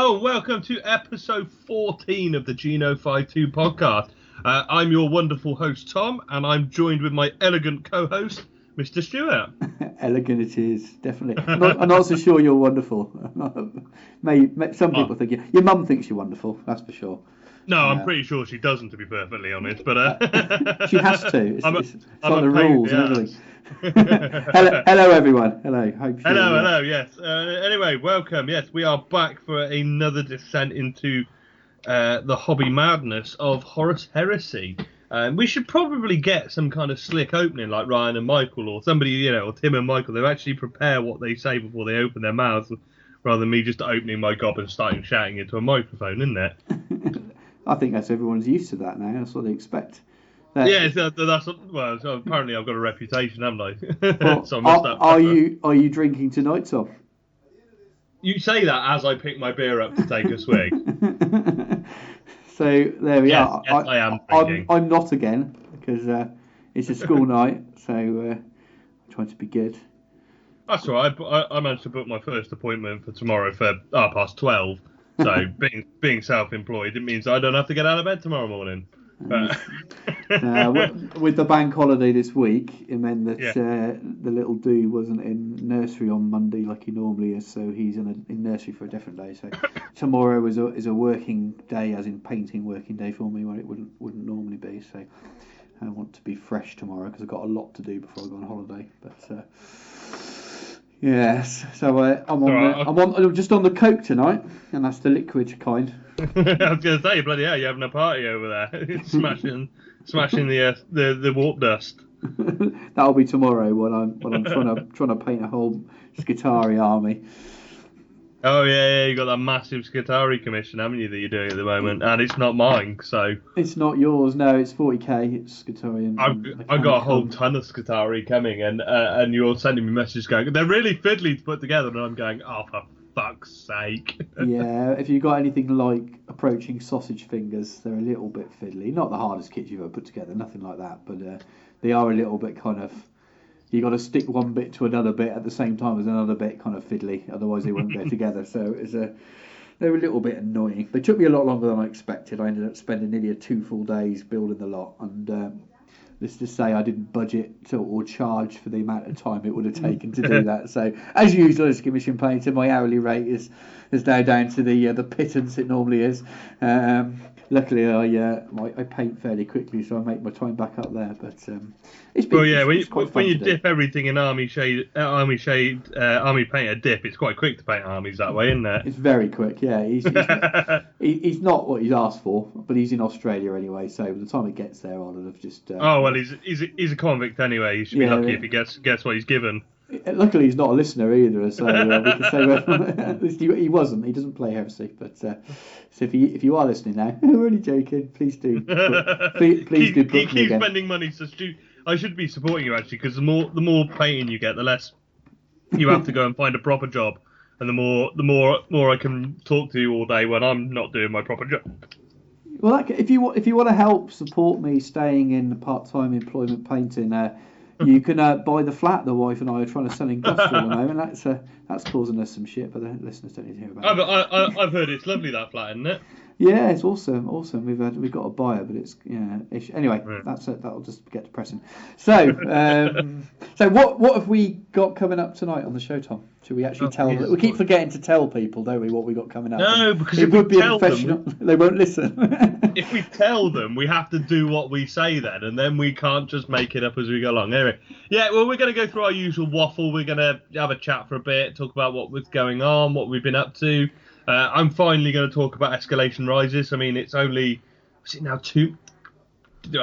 Hello, welcome to episode 14 of the G52 podcast. I'm your wonderful host, Tom, and I'm joined with my elegant co-host, Mr. Stuart. Elegant it is, definitely. I'm not so sure you're wonderful. Some people think your mum thinks you're wonderful, that's for sure. No, I'm pretty sure she doesn't, to be perfectly honest. But she has to. It's like the rules and everything. hello, everyone. Hello. Hello. Yes. Anyway, welcome. Yes, we are back for another descent into the hobby madness of Horus Heresy. We should probably get some kind of slick opening like Ryan and Michael, or somebody, or Tim and Michael. They actually prepare what they say before they open their mouths, rather than me just opening my gob and starting shouting into a microphone, isn't it? I think everyone's used to that now. That's what they expect. Yeah, so apparently I've got a reputation, haven't I? Well, so are you drinking tonight, Tom? You say that as I pick my beer up to take a swig. So there we are. Yes, I am drinking. I'm not again because it's a school night, so I'm trying to be good. That's all right. I managed to book my first appointment for tomorrow for 12:30. So being self-employed, it means I don't have to get out of bed tomorrow morning. With the bank holiday this week, it meant that the little dude wasn't in nursery on Monday like he normally is, so he's in nursery for a different day. So tomorrow is a working day, as in painting working day for me, where it wouldn't normally be. So I want to be fresh tomorrow because I've got a lot to do before I go on holiday. But yes, so I'm just on the Coke tonight, and that's the liquid kind. I was going to say, bloody hell, you're having a party over there, smashing the warp dust. That'll be tomorrow when I'm trying to paint a whole Skitarii army. Oh yeah, you got that massive Skitarii commission, haven't you, that you're doing at the moment? And it's not mine, so it's not yours. No, it's 40k. It's Skitarii. I've got a whole ton of Skitarii coming, and you're sending me messages going, they're really fiddly to put together, and I'm going, oh, for fuck's sake. Yeah, if you've got anything like approaching sausage fingers, they're a little bit fiddly. Not the hardest kits you've ever put together, nothing like that, but they are a little bit kind of. You got to stick one bit to another bit at the same time as another bit kind of fiddly, otherwise they won't go together. So they're a little bit annoying. They took me a lot longer than I expected. I ended up spending nearly 2 full days building the lot, and let's just say I didn't budget or charge for the amount of time it would have taken to do that. So as usual, as a commission painter, my hourly rate is now down to the pittance it normally is. Luckily, I paint fairly quickly, so I make my time back up there. But it's been when you dip everything in army painter dip, it's quite quick to paint armies that way, isn't it? It's very quick. Yeah, he's not what he's asked for, but he's in Australia anyway. So by the time it gets there, I'll have just. Oh well, he's a convict anyway. He should be lucky if he gets what he's given. Luckily, he's not a listener either, so we can say at least he wasn't. He doesn't play Heresy, but so if you are listening now, we're only joking. Please do, please do book me again. Spending money. So I should be supporting you actually, because the more painting you get, the less you have to go and find a proper job, and the more I can talk to you all day when I'm not doing my proper job. Well, if you want to help support me staying in part-time employment painting. You can buy the flat the wife and I are trying to sell in Gloucester at the moment. That's causing us some shit, but the listeners don't need to hear about it. I've heard it's lovely, that flat, isn't it? Yeah, it's awesome. We've got a buyer, but it's anyway. Right. That'll just get depressing. So what have we got coming up tonight on the show, Tom? Should we actually tell them? We keep forgetting to tell people, don't we, what we got coming up? No, because it would be professional. They won't listen. If we tell them, we have to do what we say then, and then we can't just make it up as we go along. Anyway, we're going to go through our usual waffle. We're going to have a chat for a bit, talk about what was going on, what we've been up to. I'm finally going to talk about Escalation Rises. I mean, it's only, was it now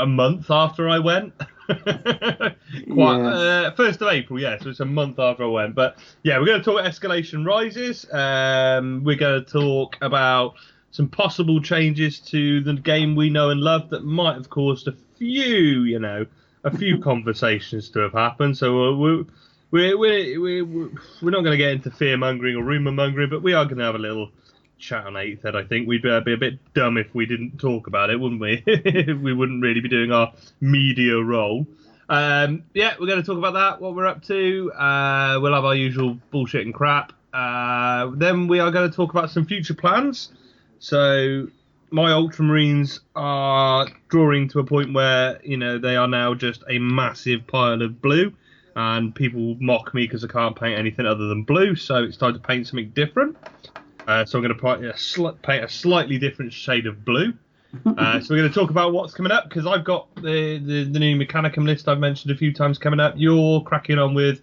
a month after I went? 1st of April, so it's a month after I went. But we're going to talk Escalation Rises. We're going to talk about some possible changes to the game we know and love that might have caused a few conversations to have happened. So we're not going to get into fear mongering or rumour mongering, but we are going to have a little chat on 8th Ed. I think we'd be a bit dumb if we didn't talk about it, wouldn't we? We wouldn't really be doing our media role. We're going to talk about that, what we're up to. We'll have our usual bullshit and crap. Then we are going to talk about some future plans. So my Ultramarines are drawing to a point where, they are now just a massive pile of blue. And people mock me because I can't paint anything other than blue. So it's time to paint something different. So I'm going to paint a slightly different shade of blue. So we're going to talk about what's coming up, because I've got the new Mechanicum list I've mentioned a few times coming up. You're cracking on with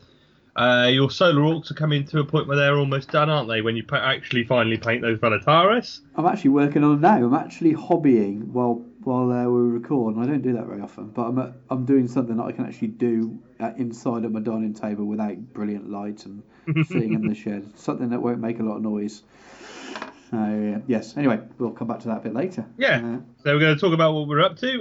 your Solar Orcs are coming to a point where they're almost done, aren't they, when you actually finally paint those Velataris? I'm actually working on it now. I'm actually hobbying while we record, and I don't do that very often, but I'm doing something that I can actually do inside at my dining table without brilliant light and sitting in the shed. Something that won't make a lot of noise. So, yes. Anyway, we'll come back to that a bit later. Yeah. So we're going to talk about what we're up to.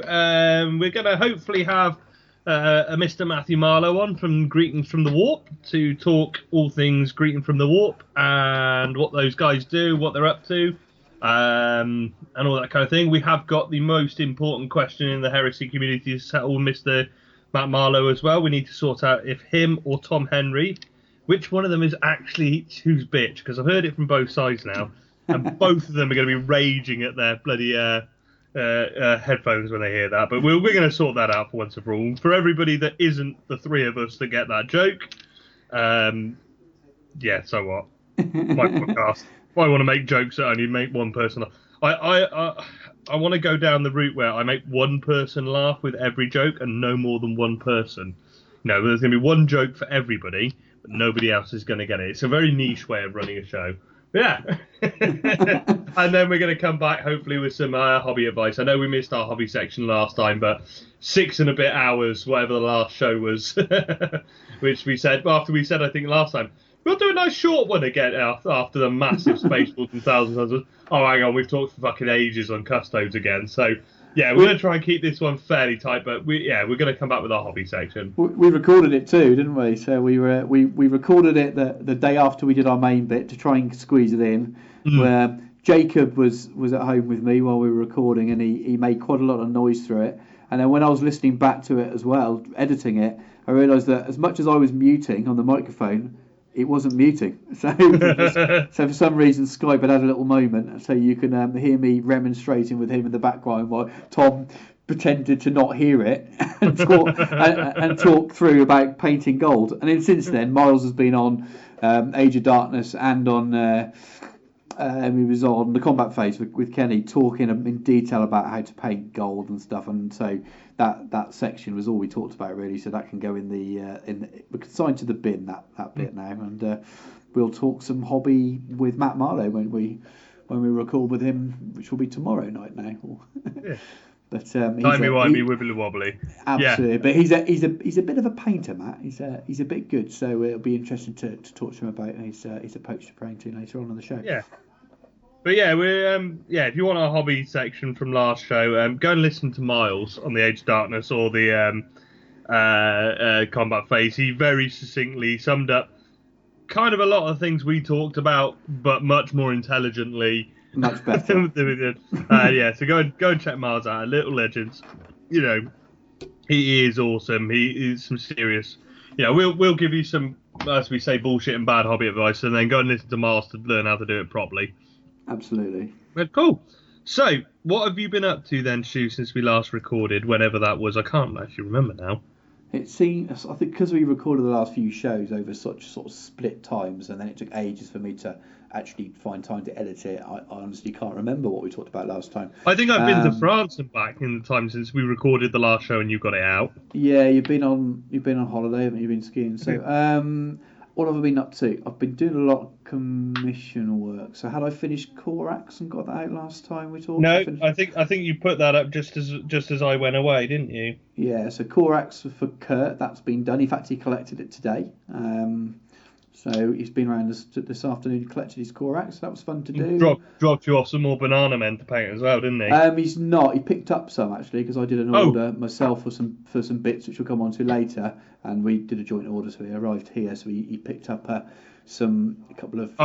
We're going to hopefully have a Mr. Matthew Marlow on from Greetings from the Warp to talk all things Greeting from the Warp and what those guys do, what they're up to, and all that kind of thing. We have got the most important question in the heresy community to settle with Mr. Matt Marlow as well. We need to sort out if him or Tom Henry, which one of them is actually who's bitch, because I've heard it from both sides now. And both of them are going to be raging at their bloody headphones when they hear that. But we're going to sort that out for once and for all. For everybody that isn't the three of us that get that joke, so what? My podcast. I want to make jokes that only make one person laugh. I want to go down the route where I make one person laugh with every joke and no more than one person. No, there's going to be one joke for everybody, but nobody else is going to get it. It's a very niche way of running a show. Yeah. And then we're going to come back hopefully with some hobby advice. I know we missed our hobby section last time, but 6 and a bit hours, whatever the last show was, which we said, after we said, I think last time, we'll do a nice short one again after the massive Space Wars and Thousands. Oh, hang on, we've talked for fucking ages on Custodes again. So, yeah, we're going to try and keep this one fairly tight, but we're going to come back with our hobby section. We recorded it too, didn't we? So we recorded it the day after we did our main bit to try and squeeze it in, where Jacob was at home with me while we were recording, and he made quite a lot of noise through it. And then when I was listening back to it as well, editing it, I realised that as much as I was muting on the microphone, it wasn't muting. So for some reason, Skype had a little moment. So you can hear me remonstrating with him in the background while Tom pretended to not hear it and talk through about painting gold. And then since then, Miles has been on Age of Darkness and on he was on the combat phase with Kenny talking in detail about how to paint gold and stuff. And so that section was all we talked about really. So that can go in we're consigned to the bin that bit now, and we'll talk some hobby with Matt Marlow when we record with him, which will be tomorrow night now. Yeah. But timey-wimey, wibbly-wobbly. Absolutely, yeah. But he's a bit of a painter, Matt. He's a bit good, so it'll be interesting to talk to him about his approach to painting later on the show. Yeah. But yeah, we're if you want our hobby section from last show, go and listen to Miles on the Age of Darkness or the combat phase. He very succinctly summed up kind of a lot of things we talked about, but much more intelligently. Much better. Than we did. So go and check Miles out. Little Legends. He is awesome. He is some serious. We'll give you some, as we say, bullshit and bad hobby advice, and then go and listen to Miles to learn how to do it properly. Absolutely. But cool. So, what have you been up to then, Stu, since we last recorded, whenever that was? I can't actually remember now. It seems, I think, because we recorded the last few shows over such sort of split times, and then it took ages for me to actually find time to edit it. I honestly can't remember what we talked about last time. I think I've been to France and back in the time since we recorded the last show and you got it out. Yeah, you've been on holiday, haven't you? Been skiing. So, what have I been up to? I've been doing a lot of commission work. So had I finished Corax and got that out last time we talked? No, I think you put that up just as I went away, didn't you? Yeah, so Corax for Kurt, that's been done. In fact, he collected it today. So he's been around this afternoon, collected his Corax. So that was fun to do. Dropped you off some more banana men to paint as well, didn't he? He's not. He picked up some actually because I did an order myself for some bits which we'll come on to later, and we did a joint order, so he arrived here. So he picked up a couple of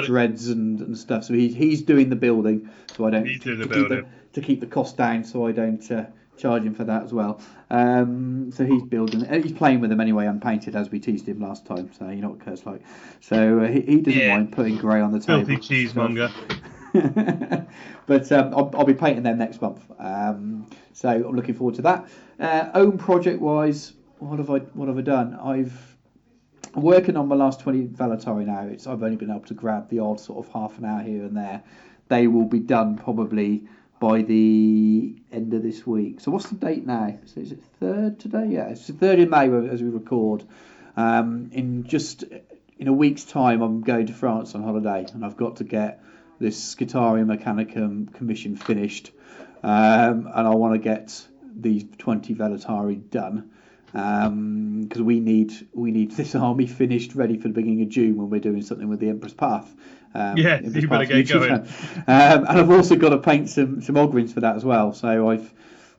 dreads and stuff. So he's doing the building, so I don't. He's doing the building to keep the cost down, so I don't charging for that as well. So he's building, he's playing with them anyway, unpainted, as we teased him last time. So you know what Kurt's like. So he doesn't mind putting grey on the table. Filthy cheesemonger. But I'll be painting them next month. So I'm looking forward to that. Own project wise, what have I done? I'm working on my last 20 Valentari now. I've only been able to grab the odd sort of half an hour here and there. They will be done probably by the end of this week. So what's the date now? So is it 3rd today? Yeah, it's the 3rd of May as we record. In a week's time, I'm going to France on holiday, and I've got to get this Guitaria Mechanicum commission finished, and I want to get these 20 Valentari done. Because we need this army finished, ready for the beginning of June when we're doing something with the Emperor's Path. You better get going. And I've also got to paint some Ogrins for that as well. So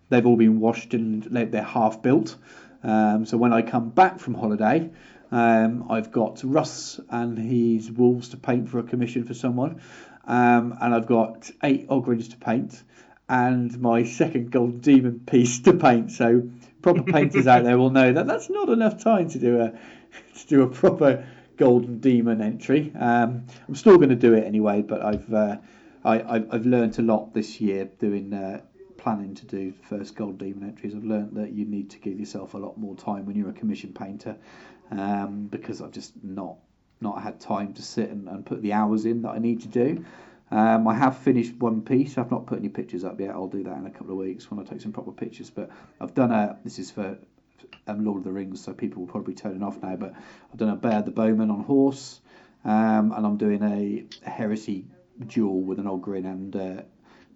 they've all been washed and they're half built. So when I come back from holiday, I've got Russ and his wolves to paint for a commission for someone, and I've got 8 Ogrins to paint, and my second Golden Demon piece to paint. So proper painters out there will know that that's not enough time to do a proper Golden Demon entry. I'm still going to do it anyway, but I've learned a lot this year doing planning to do first Golden Demon entries. I've learned that you need to give yourself a lot more time when you're a commission painter, because I've just not had time to sit and put the hours in that I need to do. I have finished one piece. I've not put any pictures up yet. I'll do that in a couple of weeks when I take some proper pictures. But I've done this is for Lord of the Rings, so people will probably be turning off now. But I've done a Bear the Bowman on horse, and I'm doing a heresy duel with an Ogrin and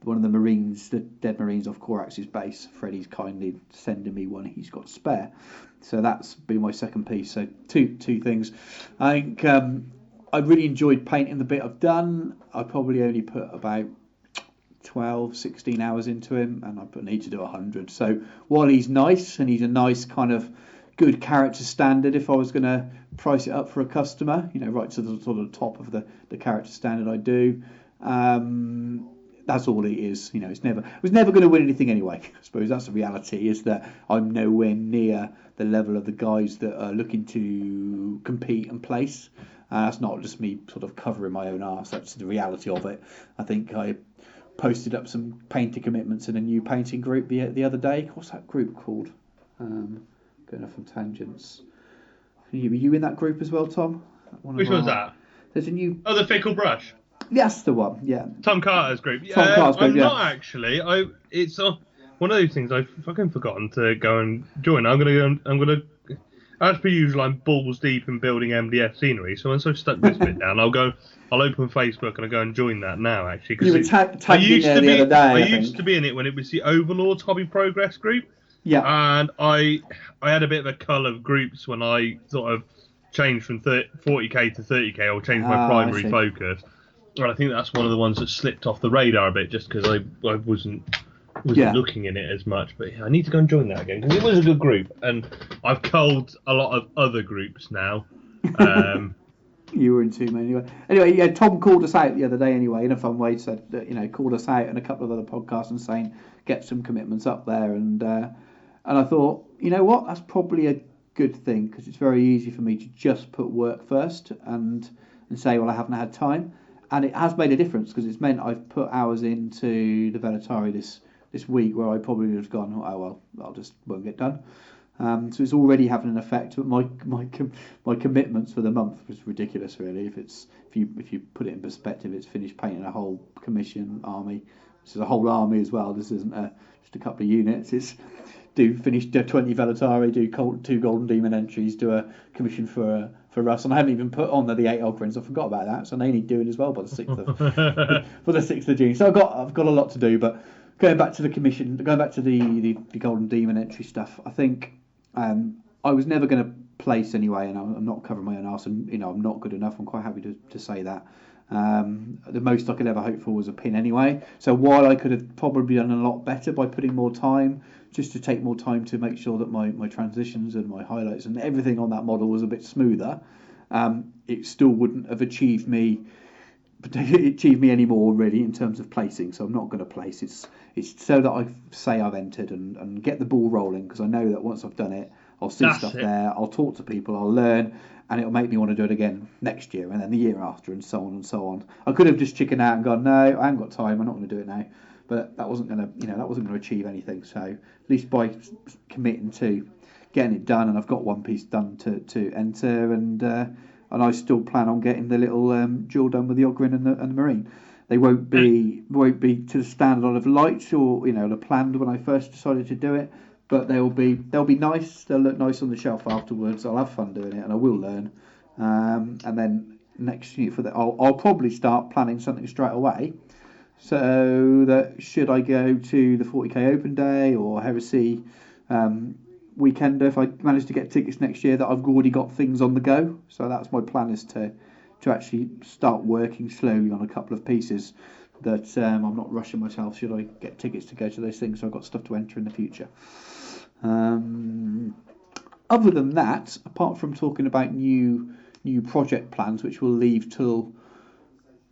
one of the Marines, the dead Marines off Corax's base. Freddie's kindly sending me one he's got spare. So that's been my second piece. So two things. I think I really enjoyed painting the bit I've done. I probably only put about 12, 16 hours into him, and I need to do 100. So while he's nice, and he's a nice kind of good character standard, if I was going to price it up for a customer, right to the sort of top of the character standard I do, that's all it is. It was never going to win anything anyway. I suppose that's the reality, is that I'm nowhere near the level of the guys that are looking to compete and place. That's not just me sort of covering my own arse. That's the reality of it. I think I posted up some painting commitments in a new painting group the other day. What's that group called? Going off on tangents. Were you in that group as well, Tom? Which one's that? There's a new... Oh, the Fickle Brush. That's the one, yeah. Tom Carter's group. Tom Carter's group, I'm not actually. It's one of those things I've fucking forgotten to go and join. I'm gonna. As per usual, I'm balls deep in building MDF scenery, so once I've stuck this bit down, I'll open Facebook and I'll go and join that now, actually. You were tagged in there the other day, I used to be in it when it was the Overlords Hobby Progress group. Yeah. And I had a bit of a cull of groups when I sort of changed from 40k to 30k, or changed my primary focus. And I think that's one of the ones that slipped off the radar a bit, just because I wasn't looking in it as much. But I need to go and join that again, because it was a good group, and I've culled a lot of other groups now. You were in too many anyway. Yeah, Tom called us out the other day anyway, in a fun way. Said that, called us out and a couple of other podcasts and saying get some commitments up there, and I thought, what, that's probably a good thing, because it's very easy for me to just put work first and say, well, I haven't had time. And it has made a difference, because it's meant I've put hours into the Valentari this week where I probably would have gone, oh well, I'll just won't get done. So it's already having an effect. But my commitments for the month was ridiculous, really. If you put it in perspective, it's finished painting a whole commission army. This is a whole army as well. This isn't just a couple of units. It's finish 20 Valentari, do 2 Golden Demon entries, do a commission for Russ, and I haven't even put on the 8 Ogrins. I forgot about that, so they need doing as well by the 6th of June. So I've got a lot to do. But going back to the commission, going back to the Golden Demon entry stuff, I think I was never going to place anyway, and I'm not covering my own arse, and I'm not good enough. I'm quite happy to say that. The most I could ever hope for was a pin anyway. So while I could have probably done a lot better by putting more time, just to take more time to make sure that my transitions and my highlights and everything on that model was a bit smoother, it still wouldn't have achieved me achieve me any more really in terms of placing. So I'm not going to place. It's so that I say I've entered and get the ball rolling, because I know that once I've done it, I'll see stuff there. I'll talk to people. I'll learn, and it'll make me want to do it again next year and then the year after, and so on and so on. I could have just chickened out and gone, no, I haven't got time. I'm not going to do it now. But that wasn't going to achieve anything. So at least by committing to getting it done, and I've got one piece done to enter, and I still plan on getting the little duel done with the Ogren and the Marine. They won't be to the standard of lights or the planned when I first decided to do it, but they'll be nice. They'll look nice on the shelf afterwards. I'll have fun doing it, and I will learn. And then next year I'll probably start planning something straight away. So that should I go to the 40k Open Day or Heresy weekend, if I manage to get tickets next year, that I've already got things on the go. So that's my plan, is to actually start working slowly on a couple of pieces, that I'm not rushing myself should I get tickets to go to those things. So I've got stuff to enter in the future. Other than that, apart from talking about new project plans, which we'll leave till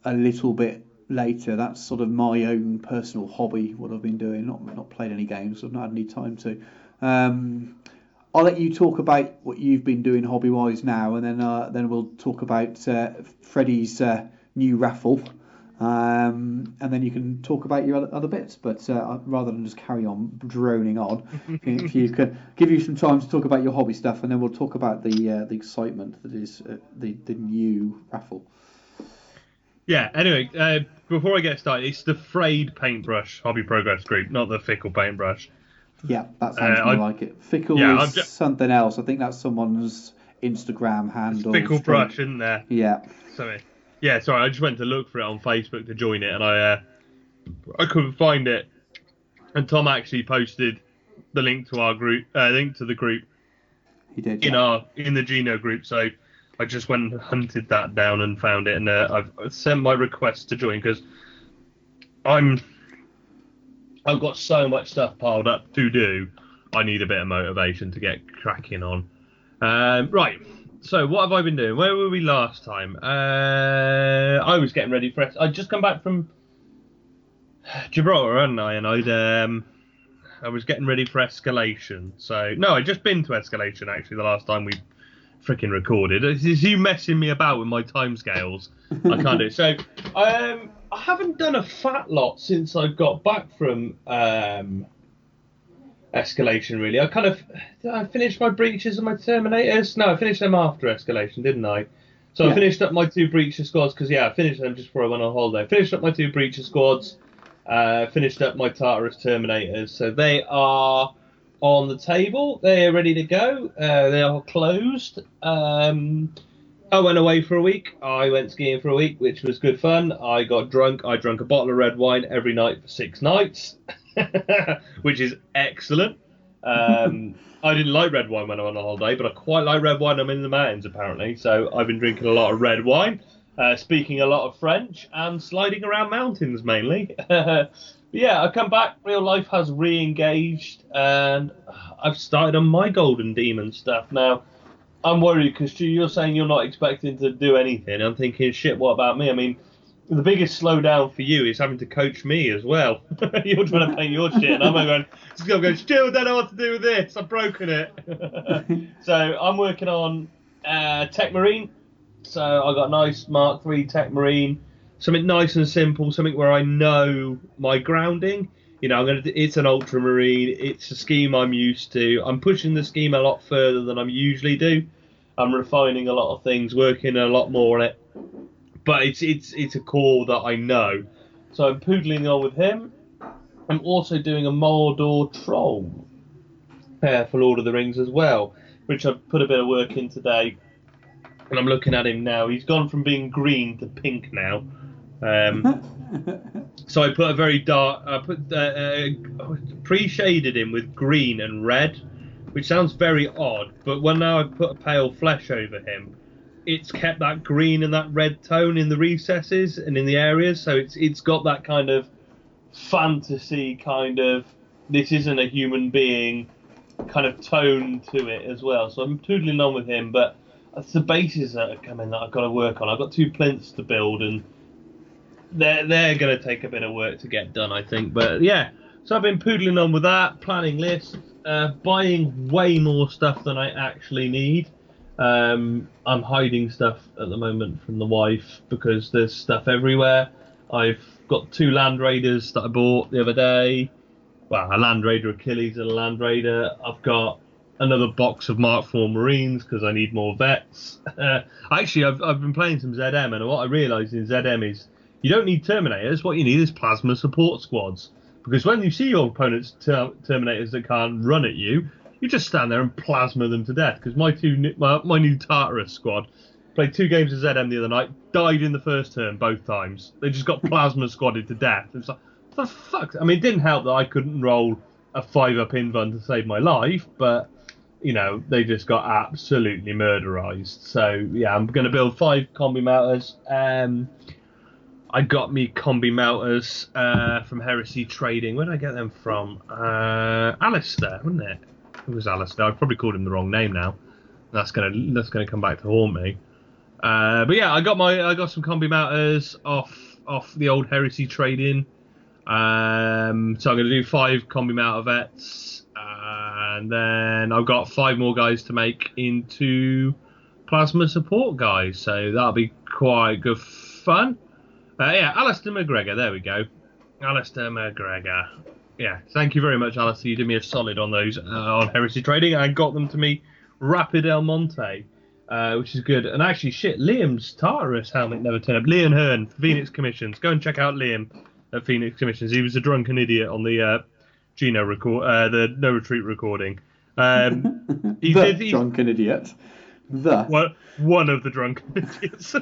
a little bit later, that's sort of my own personal hobby, what I've been doing. Not played any games, I've not had any time to. I'll let you talk about what you've been doing hobby wise now, and then we'll talk about Freddie's new raffle, and then you can talk about your other bits. But rather than just carry on droning on, if you could give you some time to talk about your hobby stuff, and then we'll talk about the excitement that is the new raffle. Yeah, anyway, before I get started, it's the Frayed Paintbrush Hobby Progress Group, not the Fickle Paintbrush. Yeah, that sounds more like it. Fickle is something else. I think that's someone's Instagram handle. Fickle Brush, isn't there? Yeah. Sorry. Yeah, sorry, I just went to look for it on Facebook to join it, and I couldn't find it. And Tom actually posted the link to our group, link to the group. He did. In the Geno group, so I just went and hunted that down and found it, and I've sent my request to join, because I've got so much stuff piled up to do. I need a bit of motivation to get cracking on. Right, so what have I been doing? Where were we last time? I was getting ready for... I'd just come back from Gibraltar, hadn't I? And I was getting ready for Escalation. So, no, I'd just been to Escalation, actually, the last time we freaking recorded. It's you messing me about with my timescales. I can't do it. So I haven't done a fat lot since I got back from Escalation, really. Did I finish my breaches and my terminators? No, I finished them after Escalation, didn't I? So yeah. I finished up my 2 breacher squads, because I finished them just before I went on holiday. Finished up my 2 breacher squads, finished up my Tartarus terminators. So they are on the table. They're ready to go. They are closed. I went away for a week. I went skiing for a week, which was good fun. I got drunk. I drank a bottle of red wine every night for 6 nights, which is excellent. I didn't like red wine when I went on holiday, but I quite like red wine when I'm in the mountains, apparently. So I've been drinking a lot of red wine, speaking a lot of French, and sliding around mountains mainly. Yeah, I come back, real life has re-engaged, and I've started on my Golden Demon stuff. Now, I'm worried, because you're saying you're not expecting to do anything. I'm thinking, shit, what about me? I mean, the biggest slowdown for you is having to coach me as well. You're trying to paint your shit, and I'm going, just going to go, Stu, I don't know what to do with this. I've broken it. So I'm working on Tech Marine. So I got a nice Mark III Tech Marine. Something nice and simple, something where I know my grounding. It's an ultramarine. It's a scheme I'm used to. I'm pushing the scheme a lot further than I usually do. I'm refining a lot of things, working a lot more on it. But it's a core that I know. So I'm poodling on with him. I'm also doing a Mordor Troll for Lord of the Rings as well, which I've put a bit of work in today. And I'm looking at him now. He's gone from being green to pink now. So I put a very dark, pre-shaded him with green and red, which sounds very odd, but when now I've put a pale flesh over him, it's kept that green and that red tone in the recesses and in the areas, so it's got that kind of fantasy kind of, this isn't a human being kind of tone to it as well. So I'm toodling on with him, but it's the bases that are coming that I've got to work on. I've got 2 plinths to build, and they're going to take a bit of work to get done, I think. But yeah, so I've been poodling on with that, planning lists, buying way more stuff than I actually need. I'm hiding stuff at the moment from the wife because there's stuff everywhere. I've got 2 Land Raiders that I bought the other day. Well, a Land Raider Achilles and a Land Raider. I've got another box of Mark IV Marines because I need more vets. Actually, I've been playing some ZM, and what I realised in ZM is you don't need Terminators. What you need is plasma support squads. Because when you see your opponent's Terminators that can't run at you, you just stand there and plasma them to death. Because my new Tartarus squad played 2 games of ZM the other night, died in the first turn both times. They just got plasma squadded to death. It's like, what the fuck? I mean, it didn't help that I couldn't roll a 5-up invuln to save my life, but they just got absolutely murderized. So yeah, I'm going to build 5 combi melters. I got me combi melters from Heresy Trading. Where did I get them from? Alistair, wasn't it? It was Alistair. I probably called him the wrong name now. That's gonna come back to haunt me. But yeah, I got some combi melters off the old Heresy Trading. So I'm gonna do 5 combi melter vets, and then I've got 5 more guys to make into plasma support guys. So that'll be quite good fun. Yeah, Alistair McGregor. There we go. Alistair McGregor. Yeah, thank you very much, Alistair. You did me a solid on those on Heresy Trading. I got them to me Rapid El Monte, which is good. And actually, Liam's Tartarus helmet never turned up. Liam Hearn, Phoenix Commissions. Go and check out Liam at Phoenix Commissions. He was a drunken idiot on the Gino the No Retreat recording. Drunken idiot. One of the drunken idiots.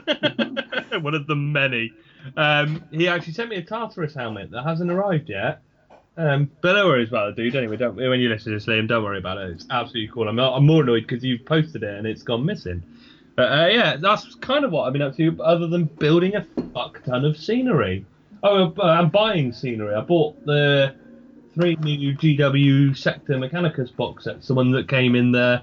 One of the many. He actually sent me a Tartarus helmet that hasn't arrived yet. But no worries about it, dude. Anyway, when you listen to this, Liam, don't worry about it. It's absolutely cool. I'm more annoyed because you've posted it and it's gone missing. But yeah, that's kind of what I've been up to, other than building a fuck ton of scenery. Oh, I'm buying scenery. I bought the 3 new GW Sector Mechanicus box sets, the one that came in the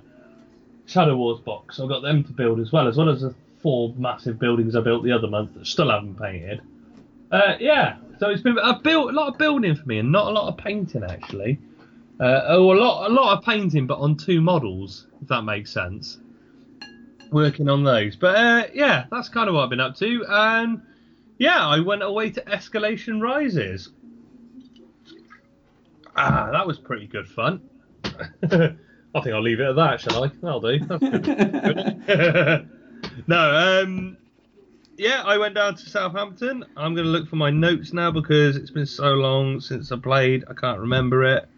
Shadow Wars box. I've got them to build as well as the 4 massive buildings I built the other month that still haven't painted. Yeah, so it's been a lot of building for me and not a lot of painting actually. A lot of painting, but on 2 models, if that makes sense. Working on those, but yeah, that's kind of what I've been up to. And yeah, I went away to Escalation Rises. That was pretty good fun. I think I'll leave it at that, shall I? That'll do. That's good. No, yeah, I went down to Southampton. I'm going to look for my notes now because it's been so long since I played. I can't remember it.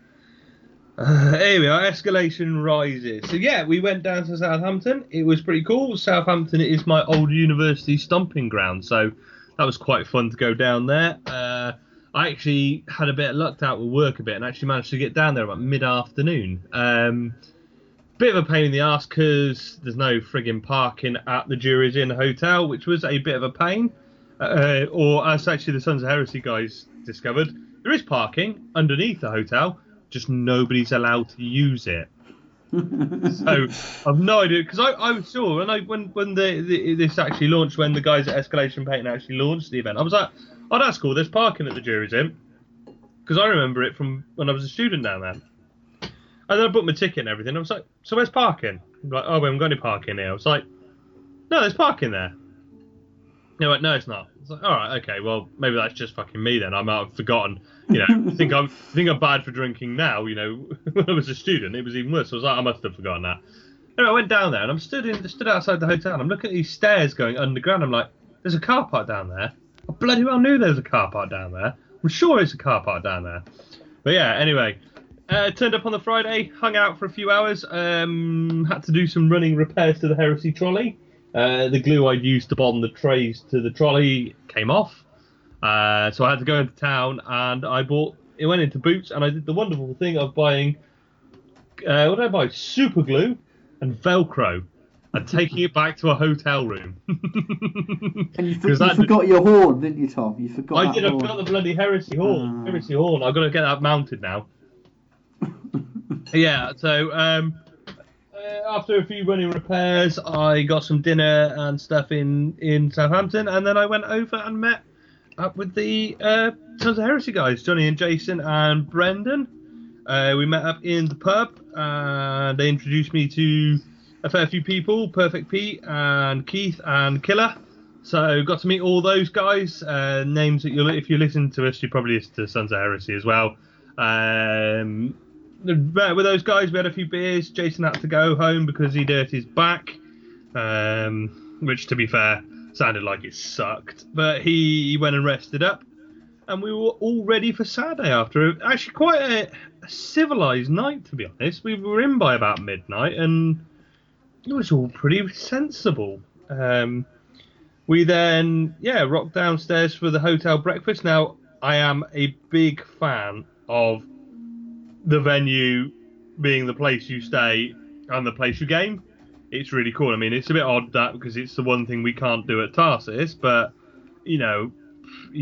Here we are, Escalation Rises. So yeah, we went down to Southampton. It was pretty cool. Southampton is my old university stomping ground, so that was quite fun to go down there. I actually had a bit of luck out with work a bit and actually managed to get down there about mid-afternoon. Bit of a pain in the arse because there's no frigging parking at the Jury's Inn Hotel, which was a bit of a pain. Or as actually the Sons of Heresy guys discovered, there is parking underneath the hotel, just nobody's allowed to use it. So I've no idea, because I was sure when this actually launched, when the guys at Escalation Painting actually launched the event, I was like, oh, that's cool, there's parking at the Jury's Inn, because I remember it from when I was a student down there. And then I booked my ticket and everything. I was like, so where's parking? I'm like, oh, we haven't got any parking here. I was like, no, there's parking there. They went, no, it's not. I was like, all right, okay, well, maybe that's just fucking me then. I might have forgotten. I think I'm bad for drinking now. When I was a student, it was even worse. So I was like, I must have forgotten that. Anyway, I went down there and I'm stood outside the hotel. And I'm looking at these stairs going underground. I'm like, there's a car park down there. I bloody well knew there was a car park down there. I'm sure there's a car park down there. But yeah, anyway. Turned up on the Friday, hung out for a few hours, had to do some running repairs to the Heresy trolley. The glue I'd used to bond the trays to the trolley came off. So I had to go into town and it went into Boots and I did the wonderful thing of buying, what did I buy? Super glue and Velcro and taking it back to a hotel room. And you forgot your horn, didn't you, Tom? You forgot I did, I forgot the bloody Heresy horn. Heresy horn, I've got to get that mounted now. Yeah, so after a few running repairs, I got some dinner and stuff in Southampton, and then I went over and met up with the Sons of Heresy guys, Johnny and Jason and Brendan. We met up in the pub, and they introduced me to a fair few people, Perfect Pete and Keith and Killer. So got to meet all those guys. Names that if you listen to us, you probably listen to Sons of Heresy as well. Met with those guys, we had a few beers. Jason had to go home because he'd hurt his back, which, to be fair, sounded like it sucked. But he went and rested up, and we were all ready for Saturday after actually quite a civilised night, to be honest. We were in by about midnight, and it was all pretty sensible. We then, rocked downstairs for the hotel breakfast. Now, I am a big fan of the venue being the place you stay and the place you game. It's really cool. I mean, it's a bit odd that because it's the one thing we can't do at Tarsus, but, you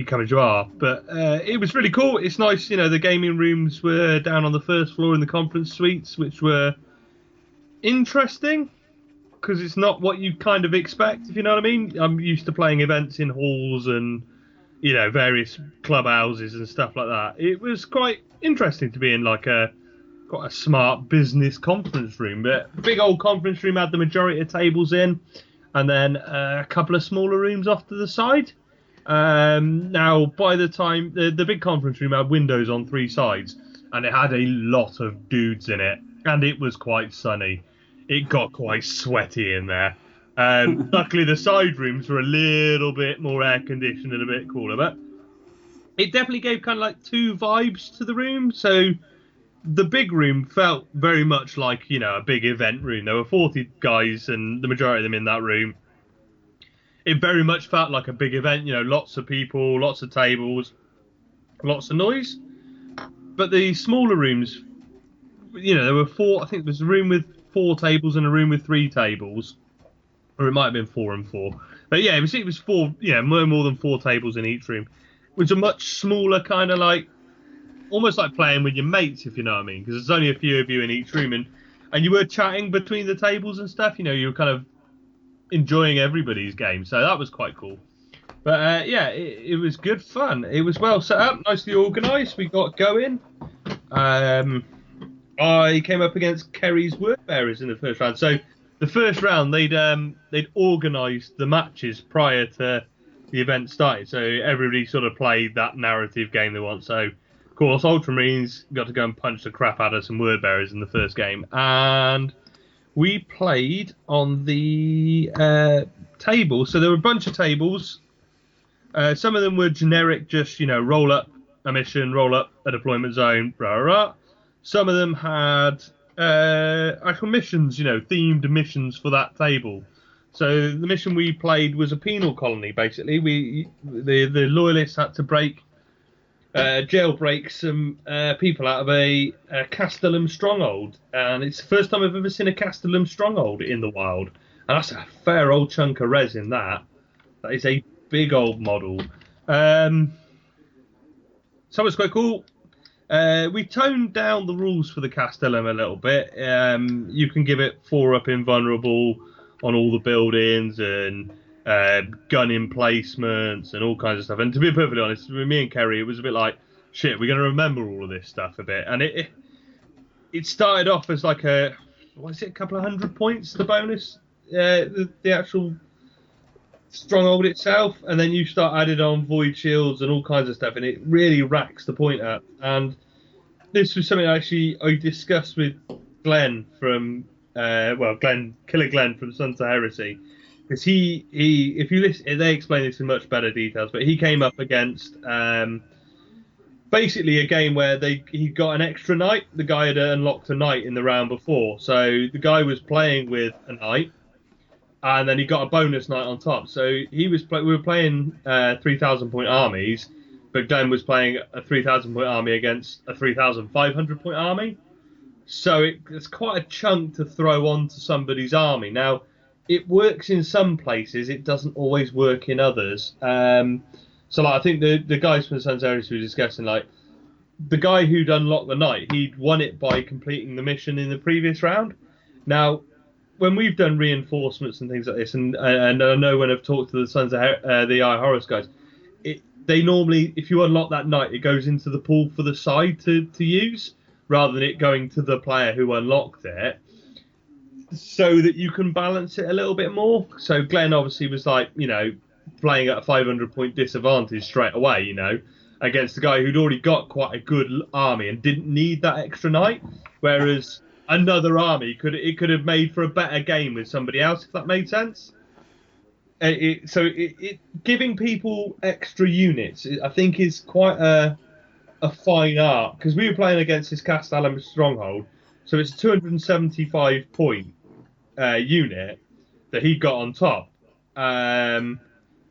come as you are. But it was really cool. It's nice, the gaming rooms were down on the first floor in the conference suites, which were interesting because it's not what you kind of expect, if you know what I mean. I'm used to playing events in halls and, various clubhouses and stuff like that. It was quite interesting to be in quite a smart business conference room. But big old conference room had the majority of tables in, and then a couple of smaller rooms off to the side. Now, by the time the big conference room had windows on three sides, and it had a lot of dudes in it, and it was quite sunny. It got quite sweaty in there. Luckily, the side rooms were a little bit more air conditioned and a bit cooler, but it definitely gave kind of like two vibes to the room. So the big room felt very much like, a big event room. There were 40 guys and the majority of them in that room. It very much felt like a big event, lots of people, lots of tables, lots of noise. But the smaller rooms, there were four, I think there was a room with 4 tables and a room with 3 tables. Or it might have been 4 and 4. But yeah, it was 4, more than 4 tables in each room. It was a much smaller kind of almost like playing with your mates, if you know what I mean. Because there's only a few of you in each room. And you were chatting between the tables and stuff. You were kind of enjoying everybody's game. So that was quite cool. But it was good fun. It was well set up, nicely organised. We got going. I came up against Kerry's word bearers in the first round. So the first round, they'd organised the matches prior to the event started. So everybody sort of played that narrative game they want. So, of course, Ultramarines got to go and punch the crap out of some word bearers in the first game. And we played on the table. So there were a bunch of tables. Some of them were generic, just, roll up a mission, roll up a deployment zone, blah, blah, blah. Some of them had actual missions, themed missions for that table. So the mission we played was a penal colony, basically. The loyalists had to jailbreak some people out of a Castellum stronghold. And it's the first time I've ever seen a Castellum stronghold in the wild. And that's a fair old chunk of res in that. That is a big old model. So it's quite cool. We toned down the rules for the Castellum a little bit. You can give it 4 up invulnerable on all the buildings and gun emplacements and all kinds of stuff. And to be perfectly honest, with me and Kerry, it was a bit like, shit, we're going to remember all of this stuff a bit. And it started off as like a couple of 100 points, the bonus, the actual stronghold itself, and then you start adding on void shields and all kinds of stuff, and it really racks the point up. And this was something I discussed with Glenn from Killer Glenn from Sons of Heresy, because he if you listen, they explain this in much better details, but he came up against basically a game where he got an extra knight. The guy had unlocked a knight in the round before, so the guy was playing with a knight, and then he got a bonus knight on top. So we were playing 3,000 point armies, but Glenn was playing a 3,000 point army against a 3,500 point army. So it's quite a chunk to throw onto somebody's army. Now, it works in some places, it doesn't always work in others. So I think the guys from the Sons of Heresy were discussing, the guy who'd unlocked the knight, he'd won it by completing the mission in the previous round. Now, when we've done reinforcements and things like this, and I know when I've talked to the Sons of the I Horus guys, they normally, if you unlock that knight, it goes into the pool for the side to use, rather than it going to the player who unlocked it, so that you can balance it a little bit more. So Glenn obviously was like, playing at a 500 point disadvantage straight away, against the guy who'd already got quite a good army and didn't need that extra knight. Whereas another army could have made for a better game with somebody else, if that made sense. Giving people extra units, I think, is quite a fine art, because we were playing against his Castellan Stronghold, so it's a 275 point unit that he got on top.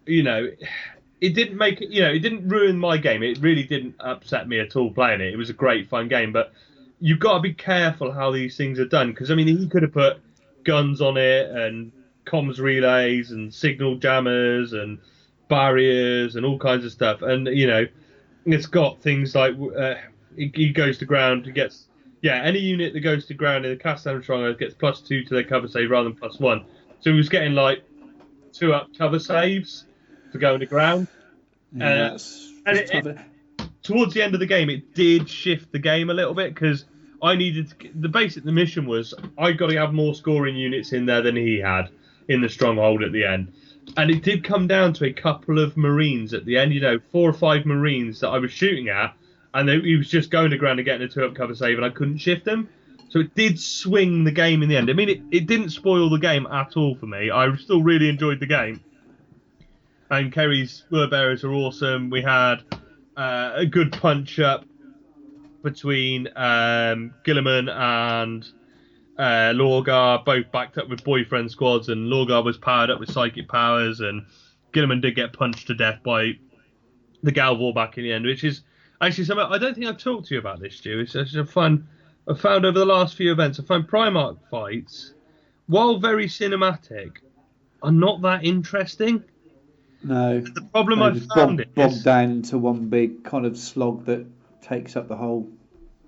It didn't make it. It didn't ruin my game. It really didn't upset me at all playing it. It was a great fun game, but you've got to be careful how these things are done, because he could have put guns on it and comms relays and signal jammers and barriers and all kinds of stuff, and it's got things like he goes to ground, he gets any unit that goes to ground in the Castellan Stronghold gets +2 to their cover save rather than +1. So he was getting like 2-up cover saves to go on the ground. Yeah, that's towards the end of the game, it did shift the game a little bit, because I needed the mission was I got to have more scoring units in there than he had in the stronghold at the end. And it did come down to a couple of Marines at the end, 4 or 5 Marines that I was shooting at, and he was just going to ground and getting a 2-up cover save, and I couldn't shift him. So it did swing the game in the end. It didn't spoil the game at all for me. I still really enjoyed the game. And Kerry's word bearers are awesome. We had a good punch-up between Gilliman and Lorgar, both backed up with boyfriend squads, and Lorgar was powered up with psychic powers, and Gilliman did get punched to death by the Galvor back in the end, which is actually something I don't think I've talked to you about this, Stu. It's just a fun. I've found over the last few events, I find Primarch fights, while very cinematic, are not that interesting. No. The problem I've found is bogged down into one big kind of slog that takes up the whole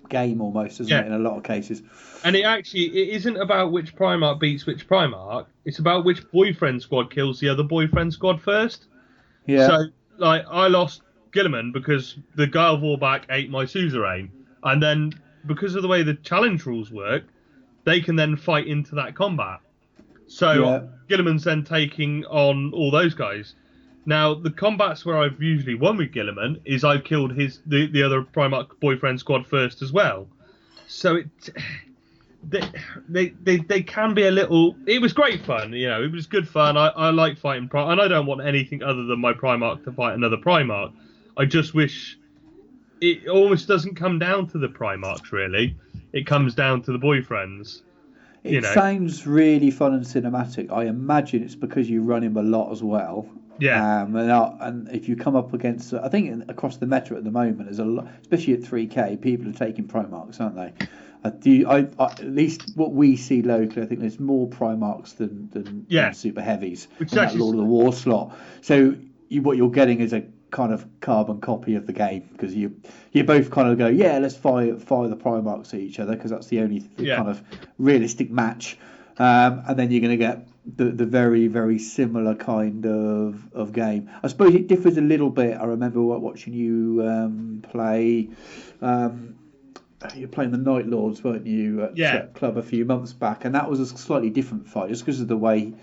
game almost, isn't it, in a lot of cases. And it isn't about which Primarch beats which Primarch, it's about which boyfriend squad kills the other boyfriend squad first. Yeah. So, I lost Gilliman because the Guile Vorback ate my suzerain, and then because of the way the challenge rules work, they can then fight into that combat. So Gilliman's then taking on all those guys. Now, the combats where I've usually won with Gilliman is I've killed the other Primarch boyfriend squad first as well. So they can be a little. It was great fun, It was good fun. I like fighting and I don't want anything other than my Primarch to fight another Primarch. I just wish it almost doesn't come down to the Primarchs, really. It comes down to the boyfriends. It sounds really fun and cinematic. I imagine it's because you run him a lot as well. Yeah. And if you come up against, I think across the meta at the moment, there's a lot, especially at 3K, people are taking Primarchs, aren't they? At least what we see locally, I think there's more Primarchs than Super Heavies in that Lord of the War slot. So what you're getting is a kind of carbon copy of the game, because you both kind of go, let's fire the Primarchs at each other, because that's the only kind of realistic match. And then you're going to get the very, very similar kind of game. I suppose it differs a little bit. I remember watching you play. You're playing the Night Lords, weren't you, at Club a few months back? And that was a slightly different fight, just because of the way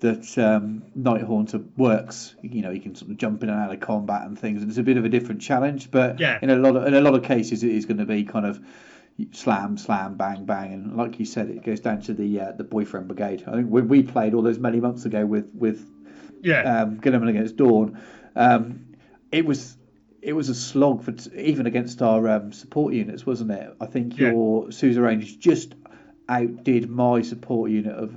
that Night Haunter works. He can sort of jump in and out of combat and things, and it's a bit of a different challenge. But in a lot of cases, it is going to be kind of slam, bang, bang, and like you said, it goes down to the boyfriend brigade. I think when we played all those many months ago with Gilliman against Dawn, it was a slog for even against our support units, wasn't it? I think your suzerains just outdid my support unit of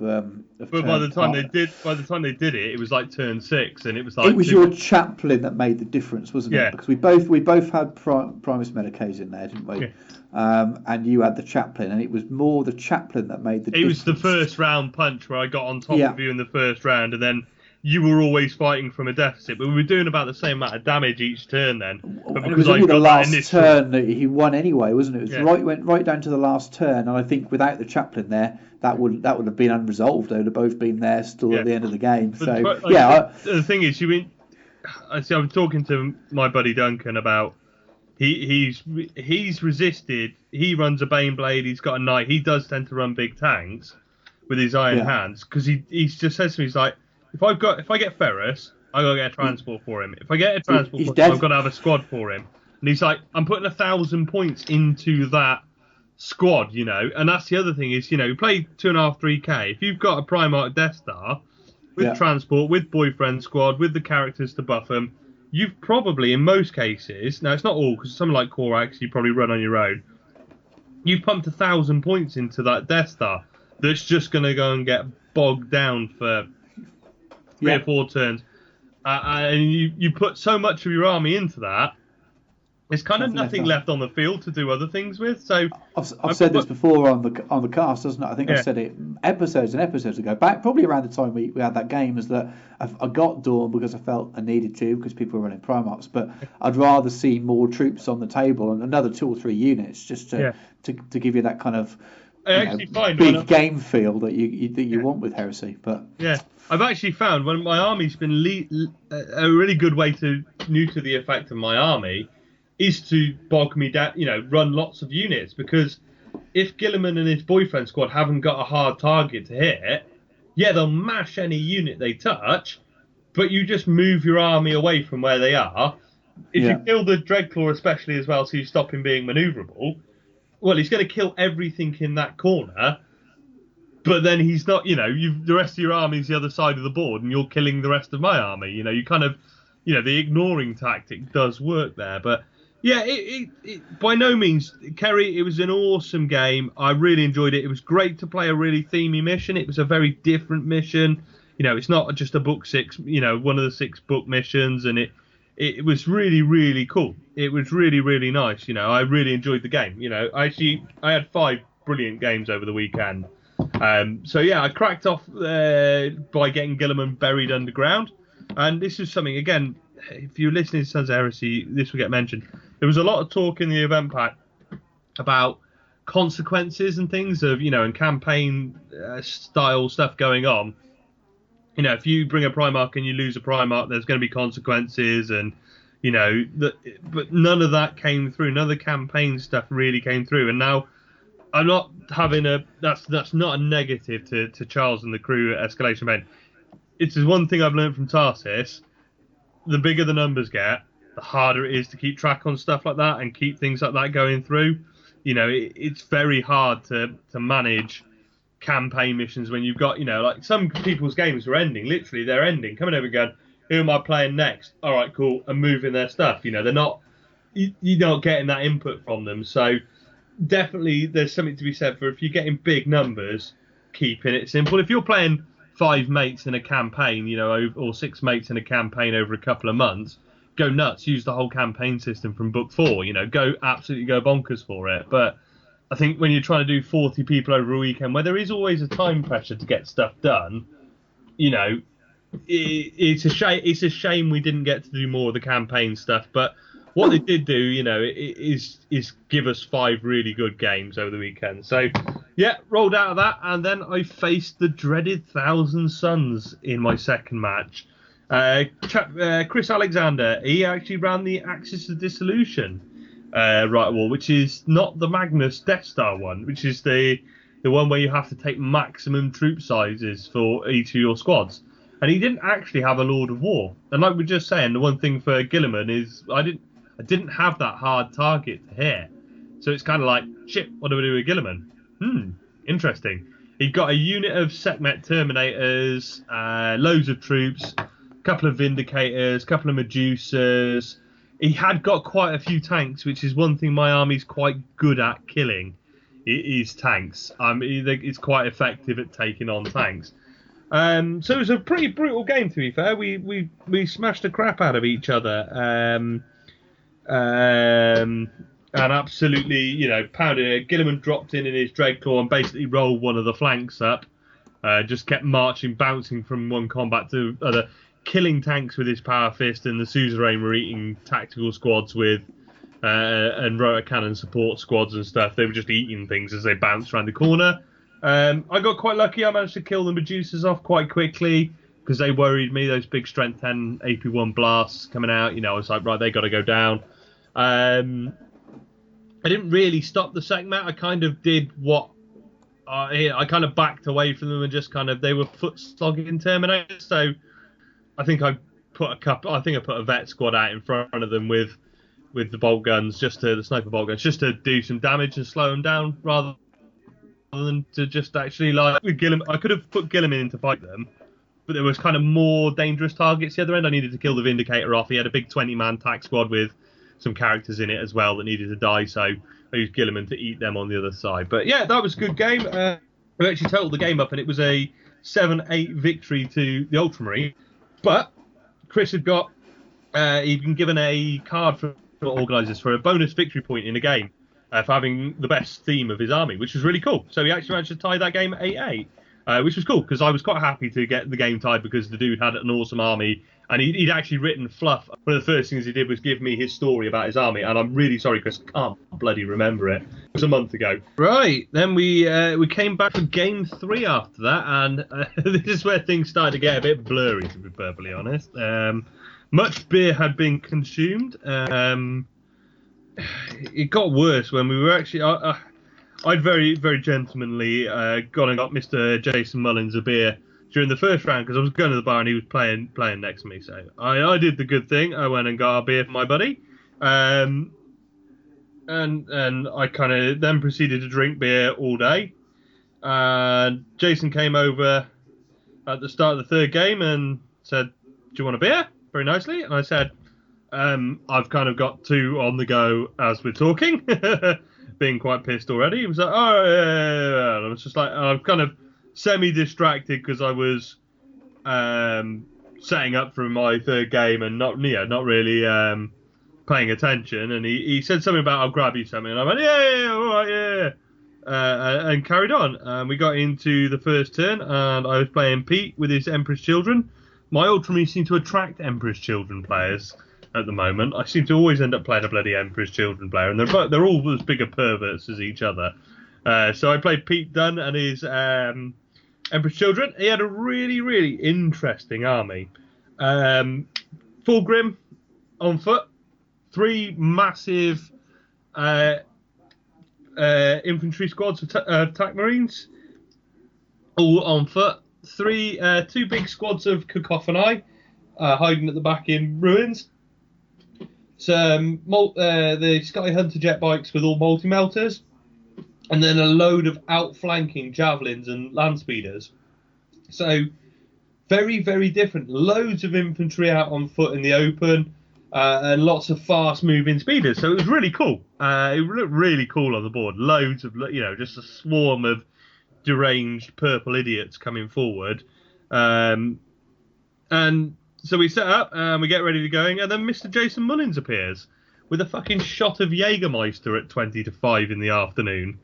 but by the time they did it, it was like turn 6, and it was like it was your chaplain that made the difference, wasn't it? Because we both had Primus Medicaid in there, didn't we? And you had the chaplain, and it was more the chaplain that made the difference. It was the first round punch where I got on top of you in the first round, and then you were always fighting from a deficit, but we were doing about the same amount of damage each turn then. But it was only the last turn that he won anyway, wasn't it? It was went right down to the last turn, and I think without the chaplain there, that would have been unresolved. They would have both been there still at the end of the game. The thing is, I see. I'm talking to my buddy Duncan about he's resisted. He runs a Baneblade. He's got a knight. He does tend to run big tanks with his iron Yeah. hands because he just says to me, he's like, if I get Ferrus, I gotta get a transport for him. If I get a transport He's for him, dead. I've got to have a squad for him. And he's like, I'm putting 1,000 points into that squad, and that's the other thing is, you play 2.5, 3K. If you've got a Primarch Death Star with transport, with boyfriend squad, with the characters to buff them, you've probably, in most cases, now it's not all, because something like Korax you probably run on your own, you've pumped 1,000 points into that Death Star that's just going to go and get bogged down for 3 or 4 turns. And you put so much of your army into that, there's kind of nothing left on the field to do other things with. So I've said this before on the cast, doesn't it? I think I said it episodes and episodes ago, back probably around the time we had that game, is that I got Dawn because I felt I needed to, because people were running Primarchs, but I'd rather see more troops on the table and another 2 or 3 units just to give you that kind of big game feel that you want with Heresy. But I've actually found when my army's been a really good way to neuter the effect of my army is to bog me down, run lots of units, because if Gilliman and his boyfriend squad haven't got a hard target to hit, they'll mash any unit they touch, but you just move your army away from where they are. If you kill the Dreadclaw especially as well, so you stop him being manoeuvrable, well, he's going to kill everything in that corner, but then he's not, the rest of your army is the other side of the board, and you're killing the rest of my army. You kind of, the ignoring tactic does work there, but it by no means, Kerry, it was an awesome game. I really enjoyed it. It was great to play a really themey mission. It was a very different mission. It's not just a book 6, one of the 6 book missions, and it was really, really cool. It was really, really nice. I really enjoyed the game. I had 5 brilliant games over the weekend. I cracked off by getting Gilliman buried underground. And this is something, again, if you're listening to Sons of Heresy, this will get mentioned. There was a lot of talk in the event pack about consequences and things of, and campaign style stuff going on. If you bring a Primarch and you lose a Primarch, there's going to be consequences, and but none of that came through. None of the campaign stuff really came through. And now I'm not having that's not a negative to Charles and the crew at Escalation Man. It's the one thing I've learned from Tarsis. The bigger the numbers get, the harder it is to keep track on stuff like that and keep things like that going through. It's very hard to manage campaign missions when you've got, like some people's games are ending. Literally, they're ending. Coming over and going, who am I playing next? All right, cool. And moving their stuff. They're not, you're not getting that input from them. So definitely there's something to be said for if you're getting big numbers, keeping it simple. If you're playing 5 mates in a campaign, or 6 mates in a campaign over a couple of months, go nuts. Use the whole campaign system from book 4. Go bonkers for it. But I think when you're trying to do 40 people over a weekend, where there is always a time pressure to get stuff done, it's a shame. It's a shame we didn't get to do more of the campaign stuff. But what they did do, is give us 5 really good games over the weekend. So, rolled out of that, and then I faced the dreaded Thousand Suns in my second match. Chris Alexander, he actually ran the Axis of Dissolution right wall, which is not the Magnus Death Star one, which is the one where you have to take maximum troop sizes for each of your squads. And he didn't actually have a Lord of War. And like we were just saying, the one thing for Gilliman is I didn't have that hard target to hit. So it's kind of like, shit, what do we do with Gilliman? Interesting. He got a unit of Sekhmet Terminators, loads of troops, a couple of Vindicators, a couple of Medusas. He had got quite a few tanks, which is one thing my army's quite good at killing, is tanks. It's quite effective at taking on tanks. So it was a pretty brutal game, to be fair. We smashed the crap out of each other. And absolutely, pounded it. Gilliman dropped in his Dreadclaw and basically rolled one of the flanks up. Just kept marching, bouncing from one combat to other, killing tanks with his power fist, and the suzerain were eating tactical squads with and rotor cannon support squads and stuff. They were just eating things as they bounced around the corner. I got quite lucky. I managed to kill the Medusas off quite quickly. because they worried me, those big strength 10 AP1 blasts coming out. I was like, right, they got to go down. I didn't really stop the second map. I kind of did what I kind of backed away from them and just they were foot slogging Terminators. So I think I put a vet squad out in front of them with the bolt guns, the sniper bolt guns, just to do some damage and slow them down rather than to just actually with Gilliman. I could have put Gilliman in to fight them, but there was kind of more dangerous targets the other end. I needed to kill the Vindicator off. He had a big 20-man tack squad with some characters in it as well that needed to die, so I used Gilliman to eat them on the other side. But yeah, that was a good game. We actually totaled the game up, and it was a 7-8 victory to the Ultramarine. But Chris had got he'd been given a card from organisers for a bonus victory point in the game for having the best theme of his army, which was really cool. So he actually managed to tie that game at 8-8. Which was cool, because I was quite happy to get the game tied because the dude had an awesome army, and he'd actually written fluff. One of the first things he did was give me his story about his army, and I'm really sorry, Chris, I can't bloody remember it. It was a month ago. Right, then we came back for game 3 after that, and this is where things started to get a bit blurry, to be perfectly honest. Much beer had been consumed. It got worse when we were actually... I'd very, very gentlemanly gone and got Mr. Jason Mullins a beer during the first round because I was going to the bar and he was playing next to me. So I did the good thing. I went and got a beer for my buddy, and I kind of then proceeded to drink beer all day. And Jason came over at the start of the third game and said, "Do you want a beer?" Very nicely, and I said, "I've kind of got 2 on the go as we're talking." Being quite pissed already. He was like, "Oh, yeah." And I was just like, I'm kind of semi-distracted because I was setting up for my third game and not really paying attention. And he said something about, "I'll grab you something." And I went, yeah, all right, yeah. And carried on. We got into the first turn and I was playing Pete with his Emperor's Children. My Ultramarines seem to attract Emperor's Children players. At the moment, I seem to always end up playing a bloody Emperor's Children player, and they're all as bigger perverts as each other. So I played Pete Dunn and his Emperor's Children. He had a really, really interesting army. Fulgrim on foot, 3 massive infantry squads of attack marines, all on foot. 2 big squads of cacophony hiding at the back in ruins. Some the Sky Hunter jet bikes with all multi-melters, and then a load of outflanking javelins and land speeders. So very, very different. Loads of infantry out on foot in the open, and lots of fast-moving speeders. So it was really cool. It looked really cool on the board. Loads of, just a swarm of deranged purple idiots coming forward, and so we set up and we get ready to go, and then Mr. Jason Mullins appears with a fucking shot of Jägermeister at 20-5 in the afternoon.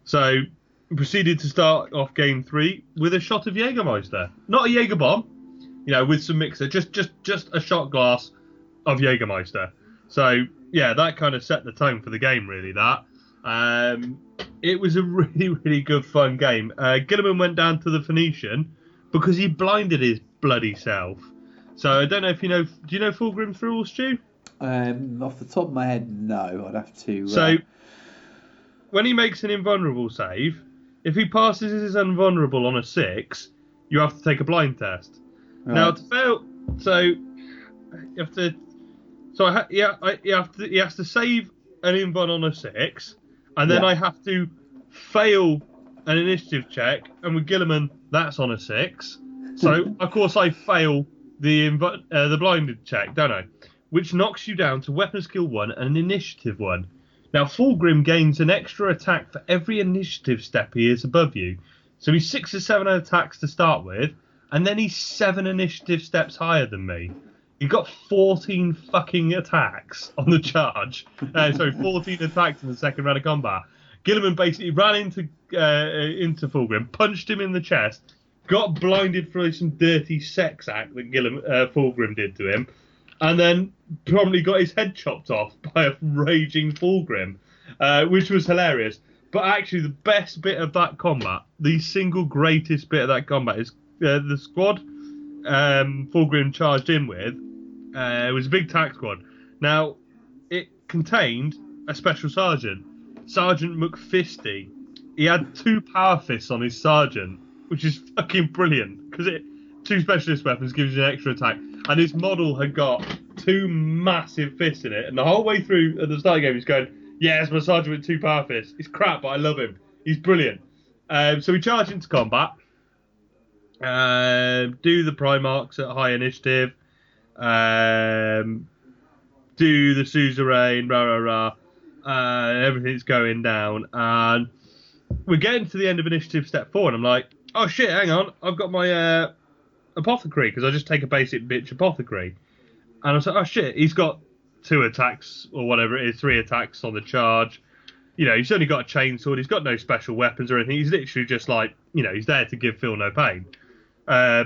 So we proceeded to start off game 3 with a shot of Jägermeister. Not a Jaeger bomb, with some mixer, just a shot glass of Jägermeister. So yeah, that kind of set the tone for the game, really, that. It was a really, really good fun game. Gilliman went down to the Phoenician because he blinded his bloody self. So I don't know if do you know Fulgrim's rules, Stu? Off the top of my head, no. I'd have to... So when he makes an invulnerable save, if he passes his invulnerable on a 6, you have to take a blind test. Right. Now to fail, so you have to... So he has to save an invuln on a 6, and then I have to fail an initiative check, and with Gilliman, that's on a 6. So of course I fail the blinded check, don't I? Which knocks you down to weapon skill 1 and an initiative 1. Now Fulgrim gains an extra attack for every initiative step he is above you. So he's 6 or 7 attacks to start with, and then he's 7 initiative steps higher than me. He got 14 fucking attacks on the charge. 14 attacks in the second round of combat. Gilliman basically ran into Fulgrim, punched him in the chest, got blinded for some dirty sex act that Fulgrim did to him, and then probably got his head chopped off by a raging Fulgrim, which was hilarious. But actually, the best bit of that combat, the single greatest bit of that combat, is the squad Fulgrim charged in with was a big tax squad. Now, it contained a special sergeant, Sergeant McFisty. He had 2 power fists on his sergeant, which is fucking brilliant because 2 specialist weapons gives you an extra attack. And his model had got 2 massive fists in it, and the whole way through at the start of the game, he's going, "Yeah, it's my sergeant with 2 power fists. It's crap, but I love him. He's brilliant." So we charge into combat, do the Primarchs at high initiative, do the suzerain, rah rah rah, everything's going down, and we're getting to the end of initiative step 4, and I'm like, "Oh shit, hang on, I've got my apothecary," because I just take a basic bitch apothecary, and I was like, "Oh shit, he's got 2 attacks or whatever it is, 3 attacks on the charge. You know, he's only got a chainsword. He's got no special weapons or anything. He's literally just like, you know, he's there to give Phil no pain." So I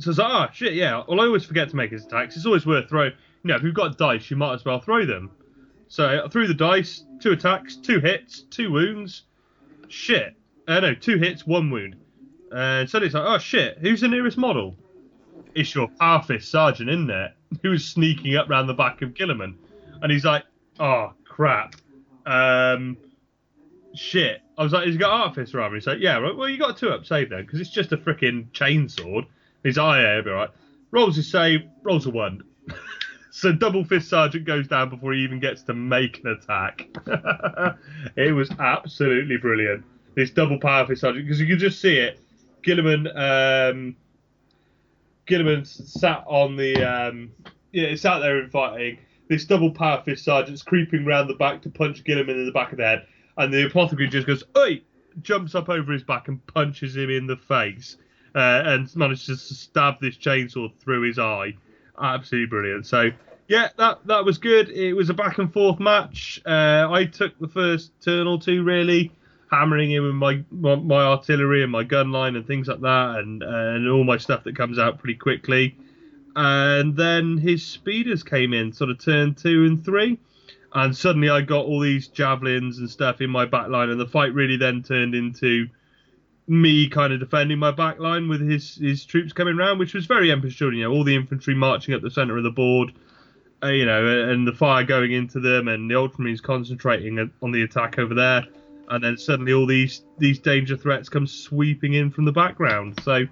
was like, "Oh shit, yeah." Well, I always forget to make his attacks. It's always worth throwing. You know, if you've got dice, you might as well throw them. So I threw the dice, 2 attacks, 2 hits, 2 wounds. Shit. No, 2 hits, 1 wound. And suddenly it's like, "Oh shit, who's the nearest model?" "It's your power fist sergeant, isn't it?" Who was sneaking up round the back of Gilliman. And he's like, "Oh crap. Shit." I was like, "Has he got artificer armor?" He's like, "Yeah, right. Well, you got a 2-up save then, because it's just a freaking chainsword." He's like, "Oh yeah, it'll be alright." Rolls his save, rolls a 1. So double fist sergeant goes down before he even gets to make an attack. It was absolutely brilliant. This double power fist sergeant, because you could just see it. Gilliman sat on the sat there and fighting. This double power fist sergeant's creeping round the back to punch Gilliman in the back of the head, and the apothecary just goes, "Oi!" jumps up over his back and punches him in the face, and manages to stab this chainsaw through his eye. Absolutely brilliant. So yeah, that was good. It was a back and forth match. I took the first turn or 2 really, hammering him with my artillery and my gun line and things like that, and all my stuff that comes out pretty quickly. And then his speeders came in, sort of turn 2 and 3, and suddenly I got all these javelins and stuff in my back line, and the fight really then turned into me kind of defending my back line with his troops coming round, which was very Emperor's Children. You know, all the infantry marching up the centre of the board, you know, and the fire going into them, and the Ultramarines concentrating on the attack over there, and then suddenly all these danger threats come sweeping in from the background. So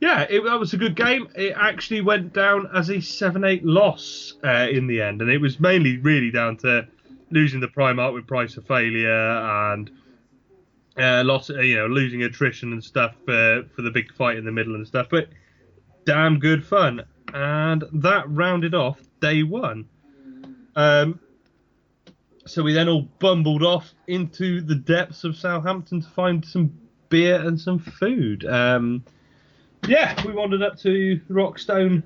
yeah, that was a good game. It actually went down as a 7-8 loss in the end, and it was mainly really down to losing the Primarch with price of failure, and losing attrition and stuff for the big fight in the middle and stuff. But damn good fun, and that rounded off day 1. So we then all bumbled off into the depths of Southampton to find some beer and some food. We wandered up to Rockstone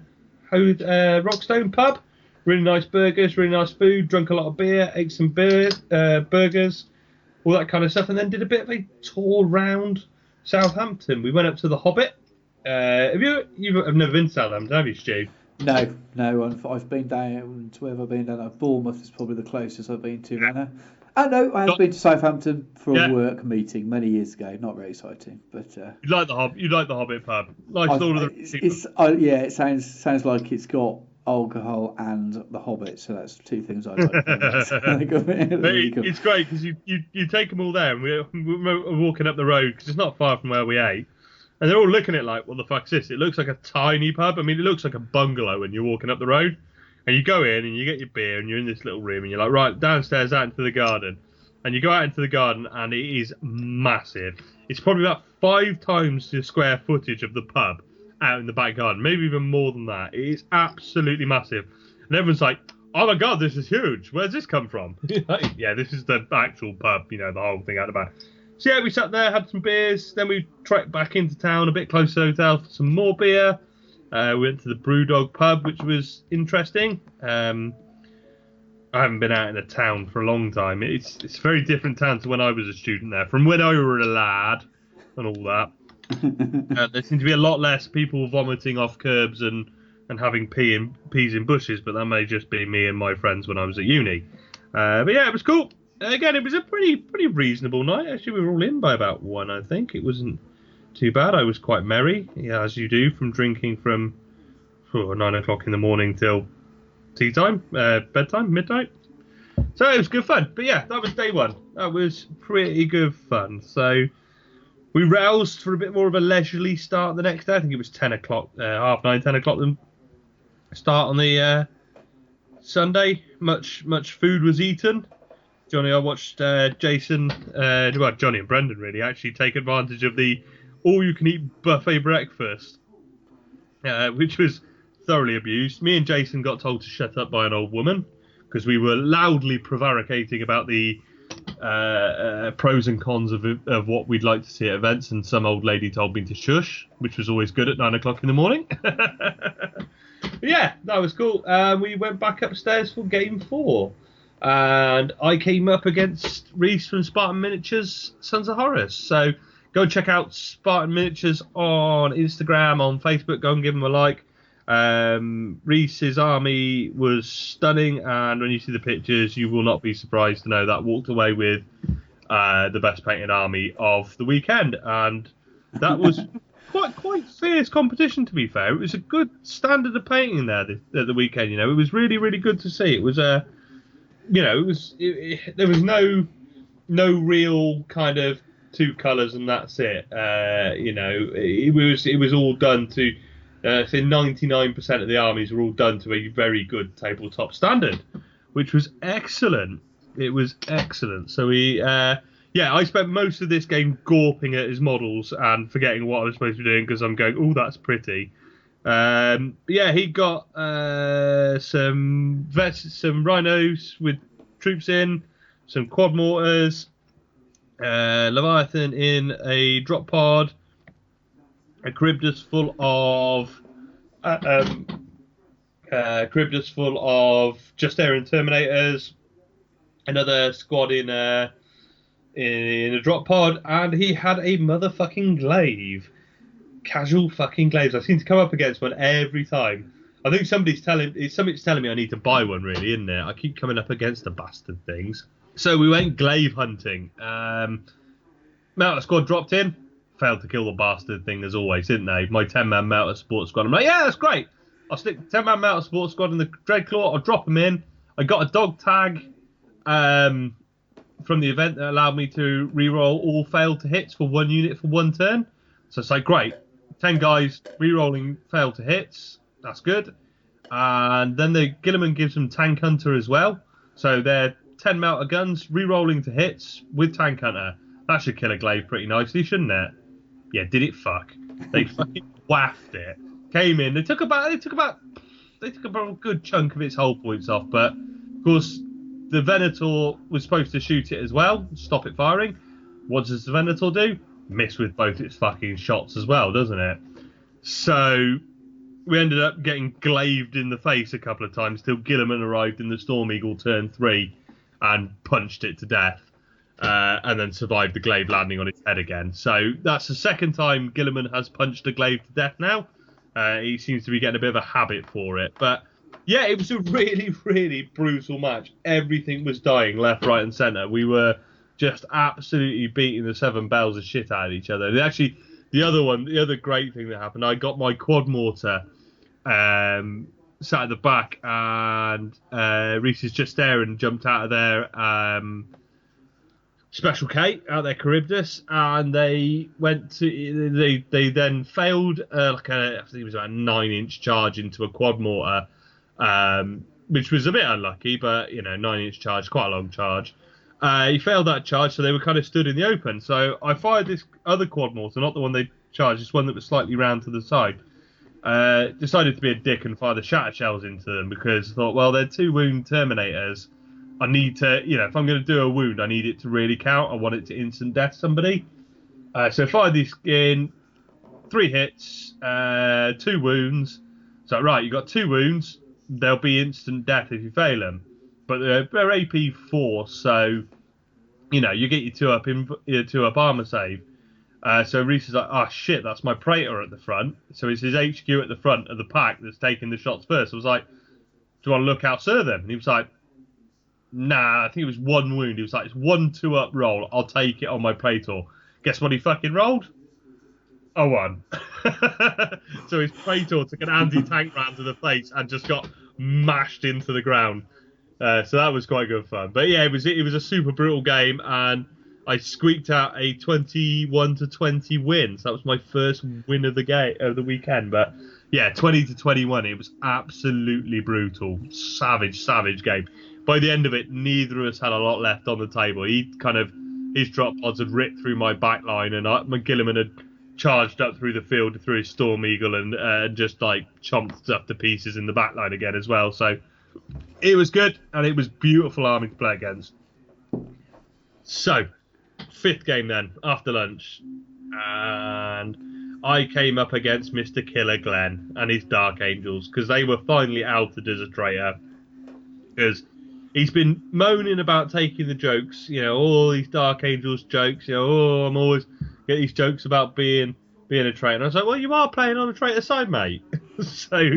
pub. Really nice burgers, really nice food. Drunk a lot of beer, ate some burgers, all that kind of stuff, and then did a bit of a tour around Southampton. We went up to the Hobbit. Have never been to Southampton, have you, Stu? No. I've been down to wherever I've been down. Bournemouth is probably the closest I've been to. Yeah. No, I have been to Southampton for a work meeting many years ago. Not very exciting, but you like the Hobbit pub. Nice Lord of the it sounds like it's got alcohol and the Hobbit, so that's 2 things I like. It's great because you take them all there, and we're walking up the road because it's not far from where we ate, and they're all looking at it like, "What the fuck's this?" It looks like a tiny pub. I mean, it looks like a bungalow when you're walking up the road. And you go in and you get your beer and you're in this little room and you're like, right, downstairs out into the garden. And you go out into the garden and it is massive. It's probably about 5 times the square footage of the pub out in the back garden, maybe even more than that. It is absolutely massive. And everyone's like, "Oh my God, this is huge. Where's this come from?" Yeah, this is the actual pub, you know, the whole thing out the back. So yeah, we sat there, had some beers. Then we trekked back into town, a bit closer to the hotel for some more beer. We went to the Brewdog pub, which was interesting. I haven't been out in a town for a long time. It's a very different town to when I was a student there, from when I were a lad and all that. There seemed to be a lot less people vomiting off curbs and having peas in bushes, but that may just be me and my friends when I was at uni. But yeah, it was cool. Again, it was a pretty reasonable night. Actually, we were all in by about 1, I think. It wasn't too bad. I was quite merry, yeah, as you do from drinking from 9 o'clock in the morning till tea time, bedtime, midnight. So it was good fun. But yeah, that was day one. That was pretty good fun. So we roused for a bit more of a leisurely start the next day. I think it was 10 o'clock, half 9, 10 o'clock. The start on the Sunday. Much food was eaten. Johnny, I watched Jason, Johnny and Brendan really actually take advantage of the all-you-can-eat buffet breakfast, which was thoroughly abused. Me and Jason got told to shut up by an old woman because we were loudly prevaricating about the pros and cons of what we'd like to see at events, and some old lady told me to shush, which was always good at 9 o'clock in the morning. Yeah, that was cool. We went back upstairs for game 4. And I came up against Reese from Spartan Miniatures Sons of Horus. So go check out Spartan Miniatures on Instagram, on Facebook. Go and give them a like. Reese's army was stunning, and when you see the pictures, you will not be surprised to know that walked away with the best painted army of the weekend. And that was quite fierce competition, to be fair. It was a good standard of painting there at the weekend. It was really, really good to see. It was a there was no real kind of two colours and that's it. It was all done to, say 99% of the armies were all done to a very good tabletop standard, which was excellent. It was excellent. So I spent most of this game gawping at his models and forgetting what I was supposed to be doing because I'm going, oh, that's pretty. He got some rhinos with troops in, some quad mortars, Leviathan in a drop pod, a Charybdis full of just air and Terminators, another squad in a drop pod, and he had a motherfucking glaive. Casual fucking glaives. I seem to come up against one every time. I think something's telling me I need to buy one, really, isn't it? I keep coming up against the bastard things. So we went glaive hunting. Melter squad dropped in. Failed to kill the bastard thing as always, didn't they? My 10-man Melter support squad. I'm like, yeah, that's great. I'll stick 10-man Melter support squad in the Dreadclaw. I'll drop them in. I got a dog tag from the event that allowed me to reroll all failed to hits for one unit for one turn. So it's like, great. 10 guys re-rolling fail to hits. That's good. And then the Gilliman gives them Tank Hunter as well. So they're 10 Melter guns re-rolling to hits with Tank Hunter. That should kill a glaive pretty nicely, shouldn't it? Yeah, did it fuck. They fucking waffed it. Came in. They took about a good chunk of its hull points off. But, of course, the Venator was supposed to shoot it as well. Stop it firing. What does the Venator do? Miss with both its fucking shots as well, doesn't it? So we ended up getting glaved in the face a couple of times till Gilliman arrived in the Storm Eagle turn 3 and punched it to death, and then survived the glaive landing on its head again. So that's the second time Gilliman has punched a glaive to death now. He seems to be getting a bit of a habit for it. But yeah, it was a really, really brutal match. Everything was dying left, right and centre. We were just absolutely beating the seven bells of shit out of each other. And actually, the other great thing that happened, I got my quad mortar sat at the back, and Reese is just there and jumped out of their Special K, out of their Charybdis, and they then failed I think it was about a 9-inch charge into a quad mortar, which was a bit unlucky, but 9-inch charge, quite a long charge. He failed that charge, so they were kind of stood in the open. So I fired this other quad mortar, not the one they charged, this one that was slightly round to the side. Decided to be a dick and fire the shatter shells into them because I thought, well, they're 2 wound Terminators. I need to, if I'm going to do a wound, I need it to really count. I want it to instant death somebody. So I fired these in 3 hits, 2 wounds. So, right, you got 2 wounds. They'll be instant death if you fail them. But they're AP 4, so you get your 2 up armor save. So Reese is like, oh shit, that's my Praetor at the front. So it's his HQ at the front of the pack that's taking the shots first. I was like, do you want to look out, sir? Then and he was like, nah, I think it was 1 wound. He was like, it's 1 2 up roll. I'll take it on my Praetor. Guess what he fucking rolled? I won. So his Praetor took an anti-tank round to the face and just got mashed into the ground. So that was quite good fun. But yeah, it was a super brutal game, and I squeaked out a 21-20 win. So that was my first win of the game of the weekend. But yeah, 20-21. It was absolutely brutal, savage game. By the end of it, neither of us had a lot left on the table. His drop pods had ripped through my back line, and McGilliman had charged up through the field through his Storm Eagle and just like chomped stuff to pieces in the back line again as well. So it was good, and it was beautiful army to play against. So, 5th game then, after lunch, and I came up against Mr. Killer Glenn and his Dark Angels, because they were finally outed as a traitor, because he's been moaning about taking the jokes, all these Dark Angels jokes, I'm always get these jokes about being a traitor. And I was like, well, you are playing on the traitor side, mate. So...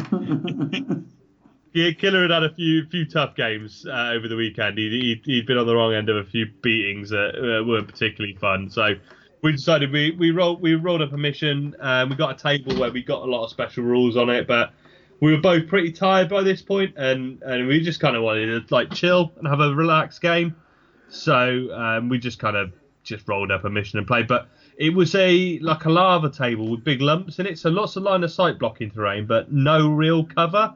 Yeah, Killer had a few tough games over the weekend. He'd been on the wrong end of a few beatings that weren't particularly fun. So we decided we rolled up a mission. We got a table where we got a lot of special rules on it, but we were both pretty tired by this point, and we just kind of wanted to like chill and have a relaxed game. So we just rolled up a mission and played. But it was a lava table with big lumps in it, so lots of line of sight blocking terrain, but no real cover.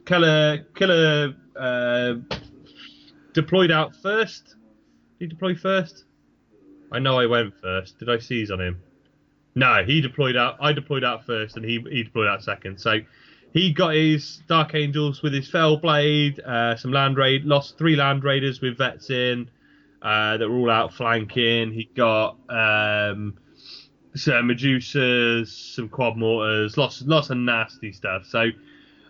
Killer deployed out first. Did he deploy first? I know I went first. Did I seize on him? No, he deployed out. I deployed out first, and he deployed out second. So he got his Dark Angels with his Fellblade, some lost 3 Land Raiders with vets in that were all out flanking. He got some Medusas, some Quad Mortars, lots of nasty stuff. So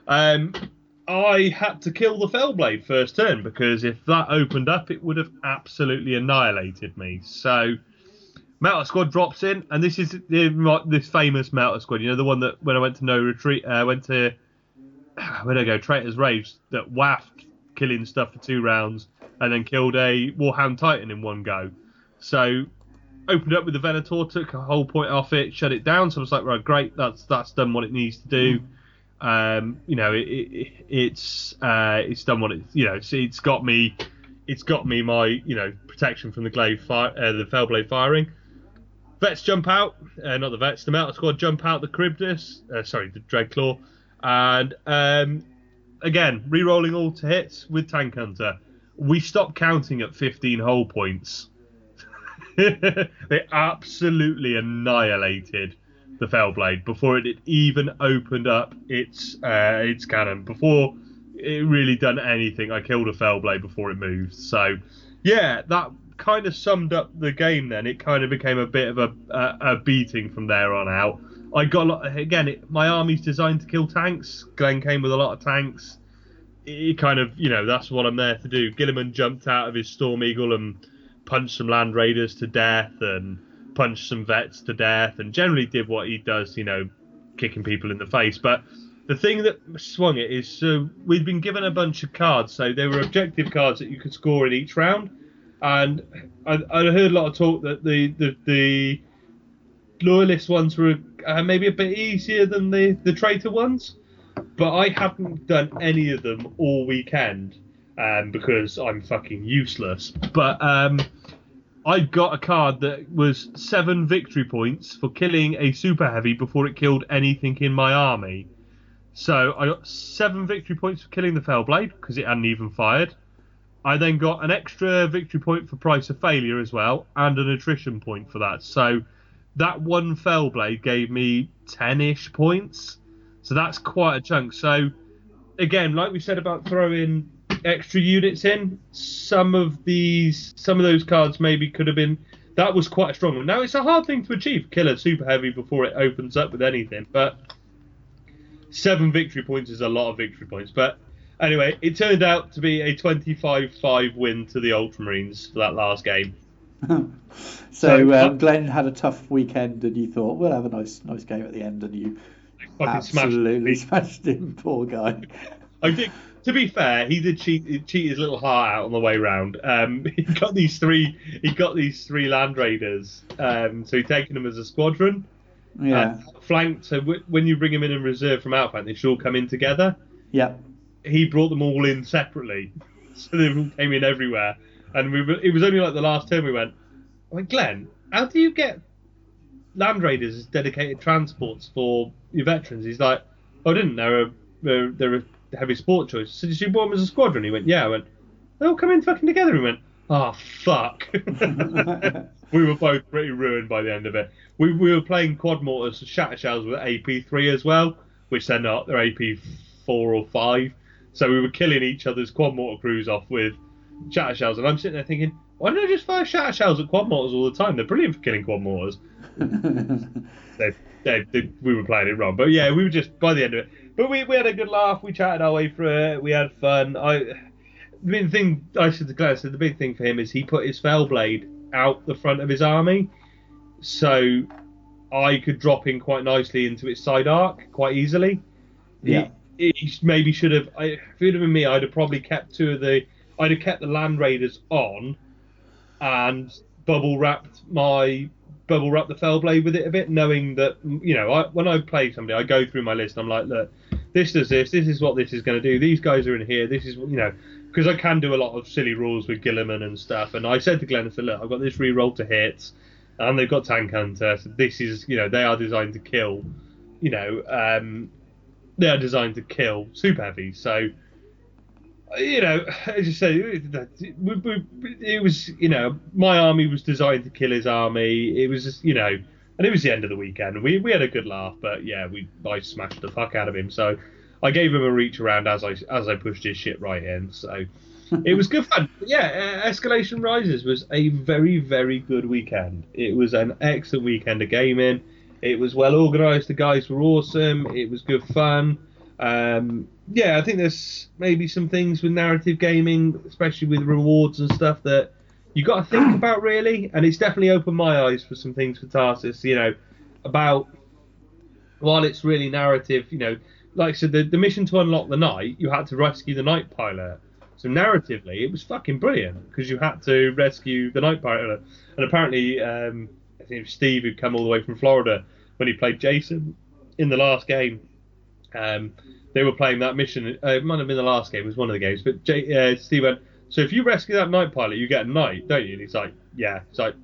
I had to kill the Fellblade first turn, because if that opened up, it would have absolutely annihilated me. So Melter Squad drops in, and this is this famous Melter Squad, the one that when I went to No Retreat, where'd I go? Traitor's Rage, that waffed killing stuff for 2 rounds and then killed a Warhound Titan in one go. So opened up with the Venator, took a whole point off it, shut it down. So I was like, right, great, that's done what it needs to do. It's done what it's got me my protection from the the Fellblade firing. Vets jump out, not the vets, the Melter Squad jump out the Charybdis, the Dreadclaw, and again re-rolling all to hits with Tank Hunter. We stopped counting at 15 hull points. They absolutely annihilated the Fellblade before it had even opened up its cannon. Before it really done anything, I killed a Fellblade before it moved. So yeah, that kind of summed up the game then. It kind of became a bit of a beating from there on out. I got my army's designed to kill tanks. Glenn came with a lot of tanks. It kind of, that's what I'm there to do. Gilliman jumped out of his Storm Eagle and punched some Land Raiders to death and punched some vets to death, and generally did what he does, kicking people in the face. But the thing that swung it is, so we'd been given a bunch of cards, so there were objective cards that you could score in each round, and I heard a lot of talk that the loyalist ones were maybe a bit easier than the traitor ones, but I haven't done any of them all weekend because I'm fucking useless. But I got a card that was 7 victory points for killing a super heavy before it killed anything in my army. So I got 7 victory points for killing the Fellblade because it hadn't even fired. I then got an extra victory point for price of failure as well, and an attrition point for that. So that one Fellblade gave me 10-ish points. So that's quite a chunk. So again, like we said about throwing extra units in, some of those cards maybe could have been. That was quite a strong one. Now it's a hard thing to achieve, kill a super heavy before it opens up with anything, but 7 victory points is a lot of victory points. But anyway, it turned out to be a 25-5 win to the Ultramarines for that last game. So Glenn had a tough weekend, and you thought we'll have a nice game at the end, and you absolutely smashed him, poor guy. I think, to be fair, he did cheat his little heart out on the way round. He got these three Land Raiders. So he'd taken them as a squadron, Yeah. flanked. So when you bring them in reserve from outflank, they should all come in together. Yep. He brought them all in separately, so they all came in everywhere. And it was only like the last turn we went, Glenn, how do you get Land Raiders as dedicated transports for your veterans? He's like, I didn't know they're a heavy sport choice. So did you brought them as a squadron? He went, yeah. I went, they all come in fucking together. He went, oh, fuck. We were both pretty ruined by the end of it. We were playing quad mortars, shatter shells with AP3 as well, which they're not. They're AP4 or 5. So we were killing each other's quad mortar crews off with shatter shells. And I'm sitting there thinking, why don't I just fire shatter shells at quad mortars all the time? They're brilliant for killing quad mortars. We were playing it wrong. But yeah, we were just, by the end of it. But we had a good laugh. We chatted our way through it. We had fun. The big thing, I should declare, so the big thing for him is he put his fell blade out the front of his army. So I could drop in quite nicely into its side arc quite easily. Yeah. He maybe should have, if it would have been me, I'd have probably kept I'd have kept the Land Raiders on and bubble wrapped the fell blade with it a bit, knowing that, when I play somebody, I go through my list and I'm like, look, this does this is what this is going to do, these guys are in here, this is, because I can do a lot of silly rules with Gilliman and stuff. And I said to Glenn, I said, look, I've got this re-roll to hits and they've got Tank Hunter, so this is, they are designed to kill, they are designed to kill super heavy. So, as you say, it was, my army was designed to kill his army. It was just, and it was the end of the weekend. We had a good laugh, but yeah, I smashed the fuck out of him. So I gave him a reach around as I pushed his shit right in. So it was good fun. But yeah, Escalation Rises was a very, very good weekend. It was an excellent weekend of gaming. It was well organised. The guys were awesome. It was good fun. I think there's maybe some things with narrative gaming, especially with rewards and stuff, that you got to think about, really. And it's definitely opened my eyes for some things for Tarsus, about, while it's really narrative, like I said, the mission to unlock the Knight, you had to rescue the Night Pilot. So narratively, it was fucking brilliant, because you had to rescue the Night Pilot. And apparently, I think it was Steve, who'd come all the way from Florida, when he played Jason in the last game. They were playing that mission. It might have been the last game. It was one of the games. But Steve went, so if you rescue that Night Pilot, you get a knight, don't you? And he's like, yeah. It's like,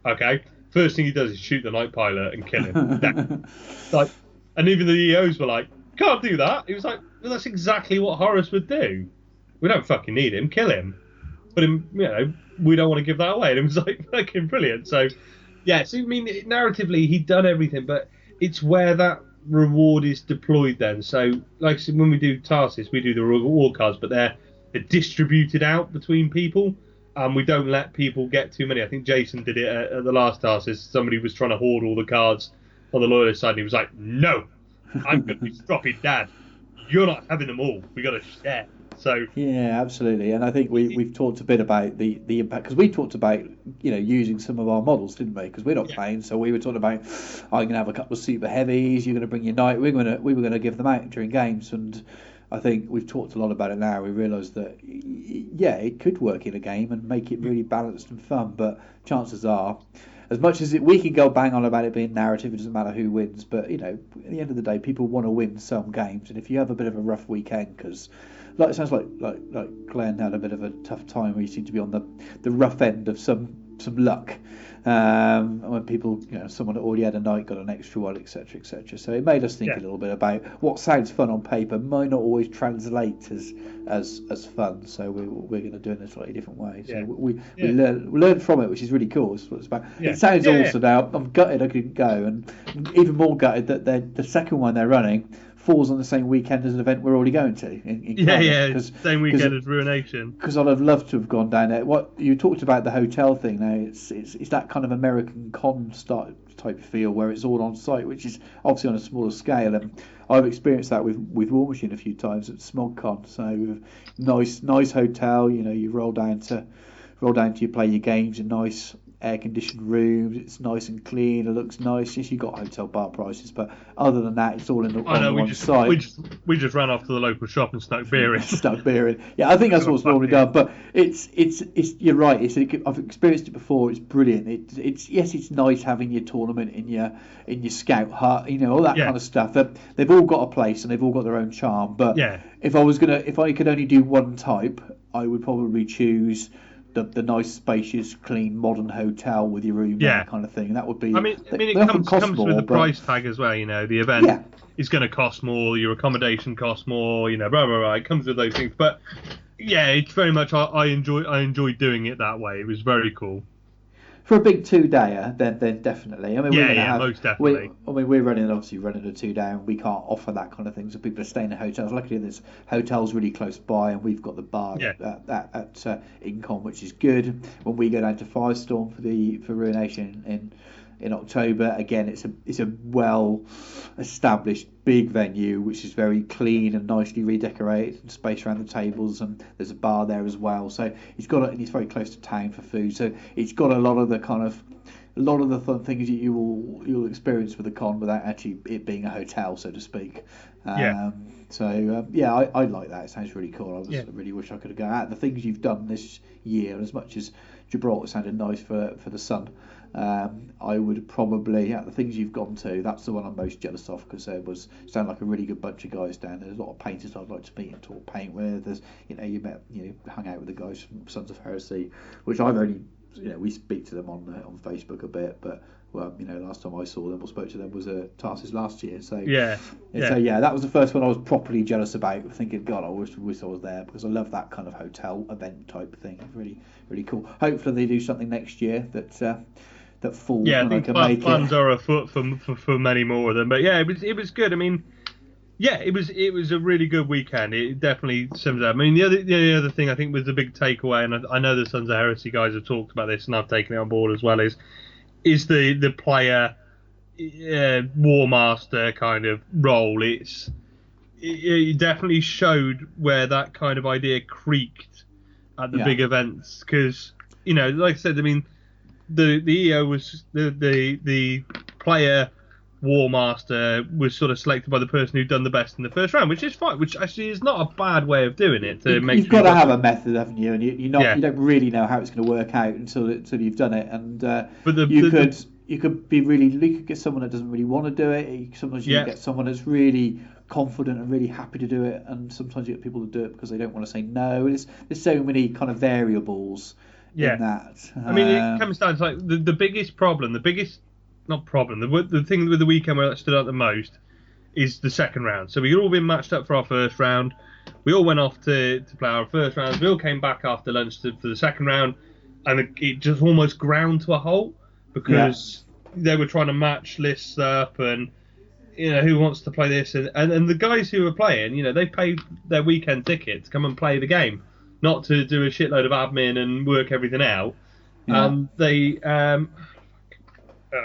okay. First thing he does is shoot the Night Pilot and kill him. And even the EOs were like, can't do that. He was like, well, that's exactly what Horace would do. We don't fucking need him. Kill him. But we don't want to give that away. And it was like fucking brilliant. So, yeah. So I mean, narratively, he'd done everything, but it's where that reward is deployed then. So like I said, when we do Tarsus, we do the reward cards, but they're distributed out between people, and we don't let people get too many. I think Jason did it at the last Tarsus. Somebody was trying to hoard all the cards on the loyalist side, and he was like, no, I'm going to be stroppy dad, you're not having them all, we got to share. So yeah, absolutely. And I think we've talked a bit about the impact, because we talked about using some of our models, didn't we? Because we're not playing, so we were talking about, I'm going to have a couple of super heavies, you're going to bring your knight, we were going to give them out during games. And I think we've talked a lot about it now. We realise that it could work in a game and make it really balanced and fun, but chances are, as much as we can go bang on about it being narrative, it doesn't matter who wins, but at the end of the day, people want to win some games. And if you have a bit of a rough weekend, because it sounds like Glenn had a bit of a tough time, where you seem to be on the rough end of some luck, when people, someone that already had a knight got an extra one, etc., etc. So it made us think a little bit about what sounds fun on paper might not always translate as fun. So we're going to do it in a slightly different way. So we learn from it, which is really cool. It's what it's about. It sounds awesome now. I'm gutted I couldn't go, and even more gutted that the second one they're running falls on the same weekend as an event we're already going to. Same weekend as Ruination. Because I'd have loved to have gone down there. What you talked about, the hotel thing. Now it's that kind of American con type feel where it's all on site, which is obviously on a smaller scale. And I've experienced that with War Machine a few times at SmogCon. So nice hotel. You roll down to you play your games in nice air-conditioned rooms. It's nice and clean. It looks nice. Yes, you got hotel bar prices, but other than that, it's all on one site. We just ran off to the local shop and stuck beer in. Stuck beer in. Yeah, I think that's what's normally done. But it's you're right. I've experienced it before. It's brilliant. It's nice having your tournament in your scout hut. All that kind of stuff. They've all got a place and they've all got their own charm. But if I could only do one type, I would probably choose the nice, spacious, clean, modern hotel with your room, that kind of thing. That would be. It comes with the price tag as well. The event is going to cost more. Your accommodation costs more. Blah blah blah. It comes with those things. But it's very much. I enjoy doing it that way. It was very cool. For a big 2-dayer, then definitely. Most definitely. We're running a 2-day, and we can't offer that kind of thing. So people are staying in hotels. Luckily, there's hotels really close by, and we've got the bar at Incon, which is good. When we go down to Firestorm for Ruination in October, again, it's a well established big venue which is very clean and nicely redecorated, and space around the tables, and there's a bar there as well. So it's very close to town for food. So it's got a lot of the fun things that you'll experience with the con without actually it being a hotel, so to speak. I like that. It sounds really cool. I really wish I could go out. The things you've done this year, as much as Gibraltar sounded nice for the sun, I would probably, the things you've gone to, that's the one I'm most jealous of, because there sound like a really good bunch of guys down there. There's a lot of painters I'd like to meet and talk paint with. There's hung out with the guys from Sons of Heresy, which I've only we speak to them on Facebook a bit, but last time I saw them or spoke to them was at Tarsus last year. So that was the first one I was properly jealous about, thinking, God, I wish I was there, because I love that kind of hotel event type thing. Really, really cool. Hopefully they do something next year that falls when I can make it. Plans are afoot for many more of them, but it was good. It was a really good weekend. It definitely sums up. The other thing I think was the big takeaway, and I know the Sons of Heresy guys have talked about this, and I've taken it on board as well, is the player war master kind of role. It definitely showed where that kind of idea creaked at the big events, because like I said, the EO was the player war master was sort of selected by the person who'd done the best in the first round, which is fine, which actually is not a bad way of doing it. You've got to have a method, haven't you? And you don't really know how it's going to work out until you've done it. And you could get someone that doesn't really want to do it. Sometimes you get someone that's really confident and really happy to do it, and sometimes you get people to do it because they don't want to say no. There's so many kind of variables in that. It comes down to like the biggest problem, the thing with the weekend where that stood out the most is the second round. So we'd all been matched up for our first round. We all went off to play our first round. We all came back after lunch for the second round, and it just almost ground to a halt, because they were trying to match lists up, and who wants to play this, and the guys who were playing, they paid their weekend ticket to come and play the game, not to do a shitload of admin and work everything out. They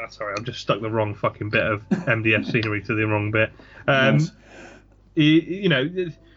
sorry, I've just stuck the wrong fucking bit of MDF scenery to the wrong bit.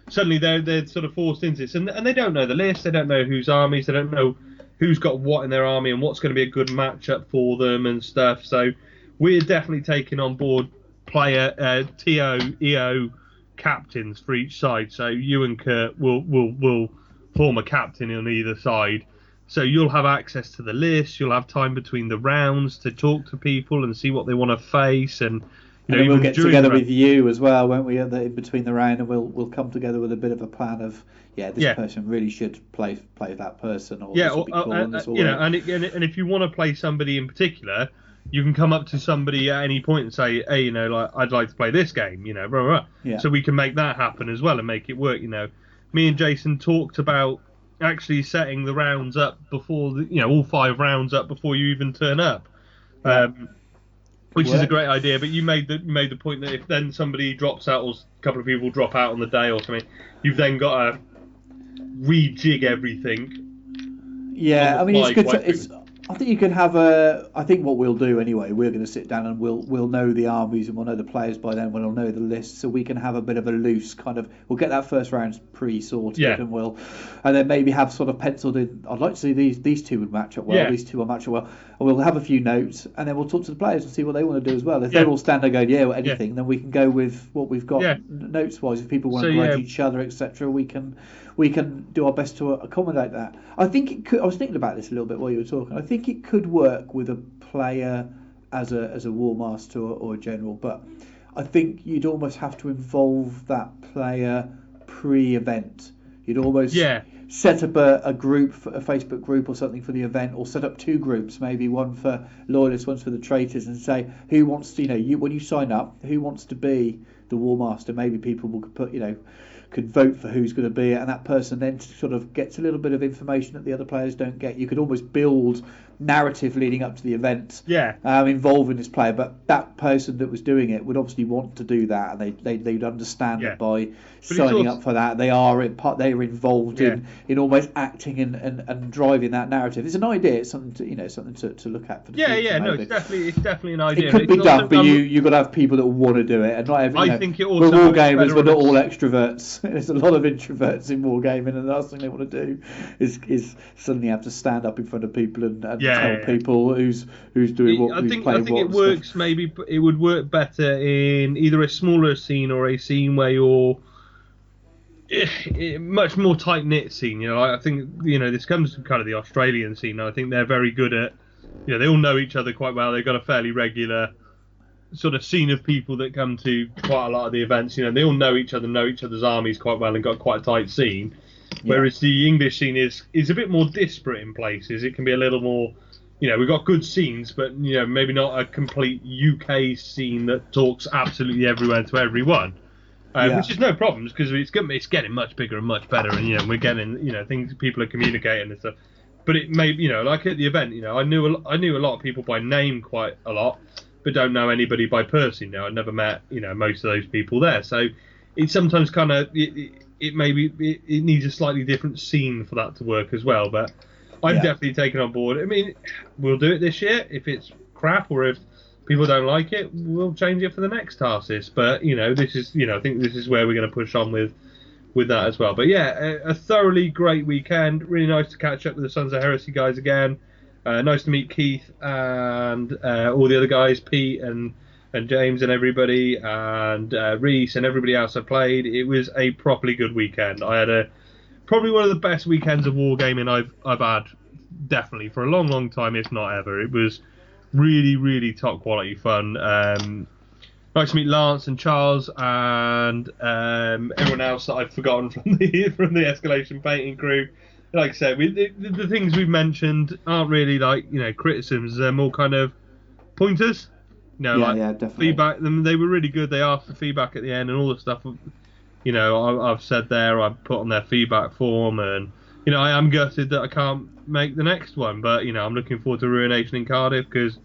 Suddenly they're sort of forced into this, and they don't know the list, they don't know whose armies, they don't know who's got what in their army and what's going to be a good matchup for them and stuff. So we're definitely taking on board player TO, EO captains for each side. So you and Kurt will form a captain on either side. So you'll have access to the list. You'll have time between the rounds to talk to people and see what they want to face. And we'll get together with you as well, won't we? In between the round, and we'll come together with a bit of a plan of this person really should play that person, or this will be cool, and if you want to play somebody in particular, you can come up to somebody at any point and say, hey, I'd like to play this game, blah, blah, blah. Yeah. So we can make that happen as well and make it work. Me and Jason talked about actually setting the rounds up before all 5 rounds up before you even turn up, which is a great idea. But you made the point that if then somebody drops out, or a couple of people drop out on the day or something, you've then got to rejig everything. Yeah, it's good. I think you can have I think what we'll do anyway, we're going to sit down and we'll know the armies and we'll know the players by then. We'll know the list, so we can have a bit of a loose kind of. We'll get that first round pre-sorted, and then maybe have sort of penciled in. I'd like to see these two would match up well. Yeah. These two will match up well. And we'll have a few notes, and then we'll talk to the players and see what they want to do as well. If they're all standing going, anything, then we can go with what we've got notes-wise. If people want to grudge each other, etc., we can do our best to accommodate that. I think it could. I was thinking about this a little bit while you were talking. I think it could work with a player as a war master or a general, but I think you'd almost have to involve that player pre-event. You'd almost set up a group, a Facebook group or something for the event, or set up two groups, maybe one for loyalists, one for the traitors, and say who wants to, when you sign up, who wants to be the war master. Maybe people will put, could vote for who's going to be it, and that person then sort of gets a little bit of information that the other players don't get. You could almost build narrative leading up to the event, involving this player, but that person that was doing it would obviously want to do that, and they'd understand that by signing up for that they're involved in almost acting and driving that narrative. It's an idea. It's something to look at for the future, no, it's definitely an idea. It could be done, but you've got to have people that want to do it, and not every. I think it also. We're wargamers, we're not all extroverts. There's a lot of introverts in wargaming, and the last thing they want to do is suddenly have to stand up in front of people and tell people who's doing what. I think it works. Maybe it would work better in either a smaller scene or a scene where you're much more tight knit scene. I think this comes from kind of the Australian scene. I think they're very good at. They all know each other quite well. They've got a fairly regular sort of scene of people that come to quite a lot of the events. They all know each other, know each other's armies quite well, and got quite a tight scene. Whereas the English scene is a bit more disparate in places. It can be a little more. We've got good scenes, but maybe not a complete UK scene that talks absolutely everywhere to everyone, which is no problems because it's getting much bigger and much better, and we're getting things, people are communicating and stuff. But it may like at the event, I knew a lot of people by name quite a lot, but don't know anybody by person. I've never met most of those people there, so it's sometimes kind of it needs a slightly different scene for that to work as well, but. I'm definitely taking on board. I mean, we'll do it this year. If it's crap or if people don't like it, we'll change it for the next Tarsus. But this is I think this is where we're going to push on with that as well. But a thoroughly great weekend. Really nice to catch up with the Sons of Heresy guys again. Nice to meet Keith and all the other guys, Pete and James and everybody, and Reese and everybody else I played. It was a properly good weekend. I had probably one of the best weekends of wargaming I've had, definitely, for a long, long time, if not ever. It was really, really top quality fun. Nice to meet Lance and Charles and everyone else that I've forgotten from the Escalation painting crew. Like I said, the things we've mentioned aren't really criticisms. They're more kind of pointers. Definitely. Feedback. They were really good. They asked for feedback at the end and all the stuff. I've said there, I've put on their feedback form, and I am gutted that I can't make the next one, but I'm looking forward to Ruination in Cardiff because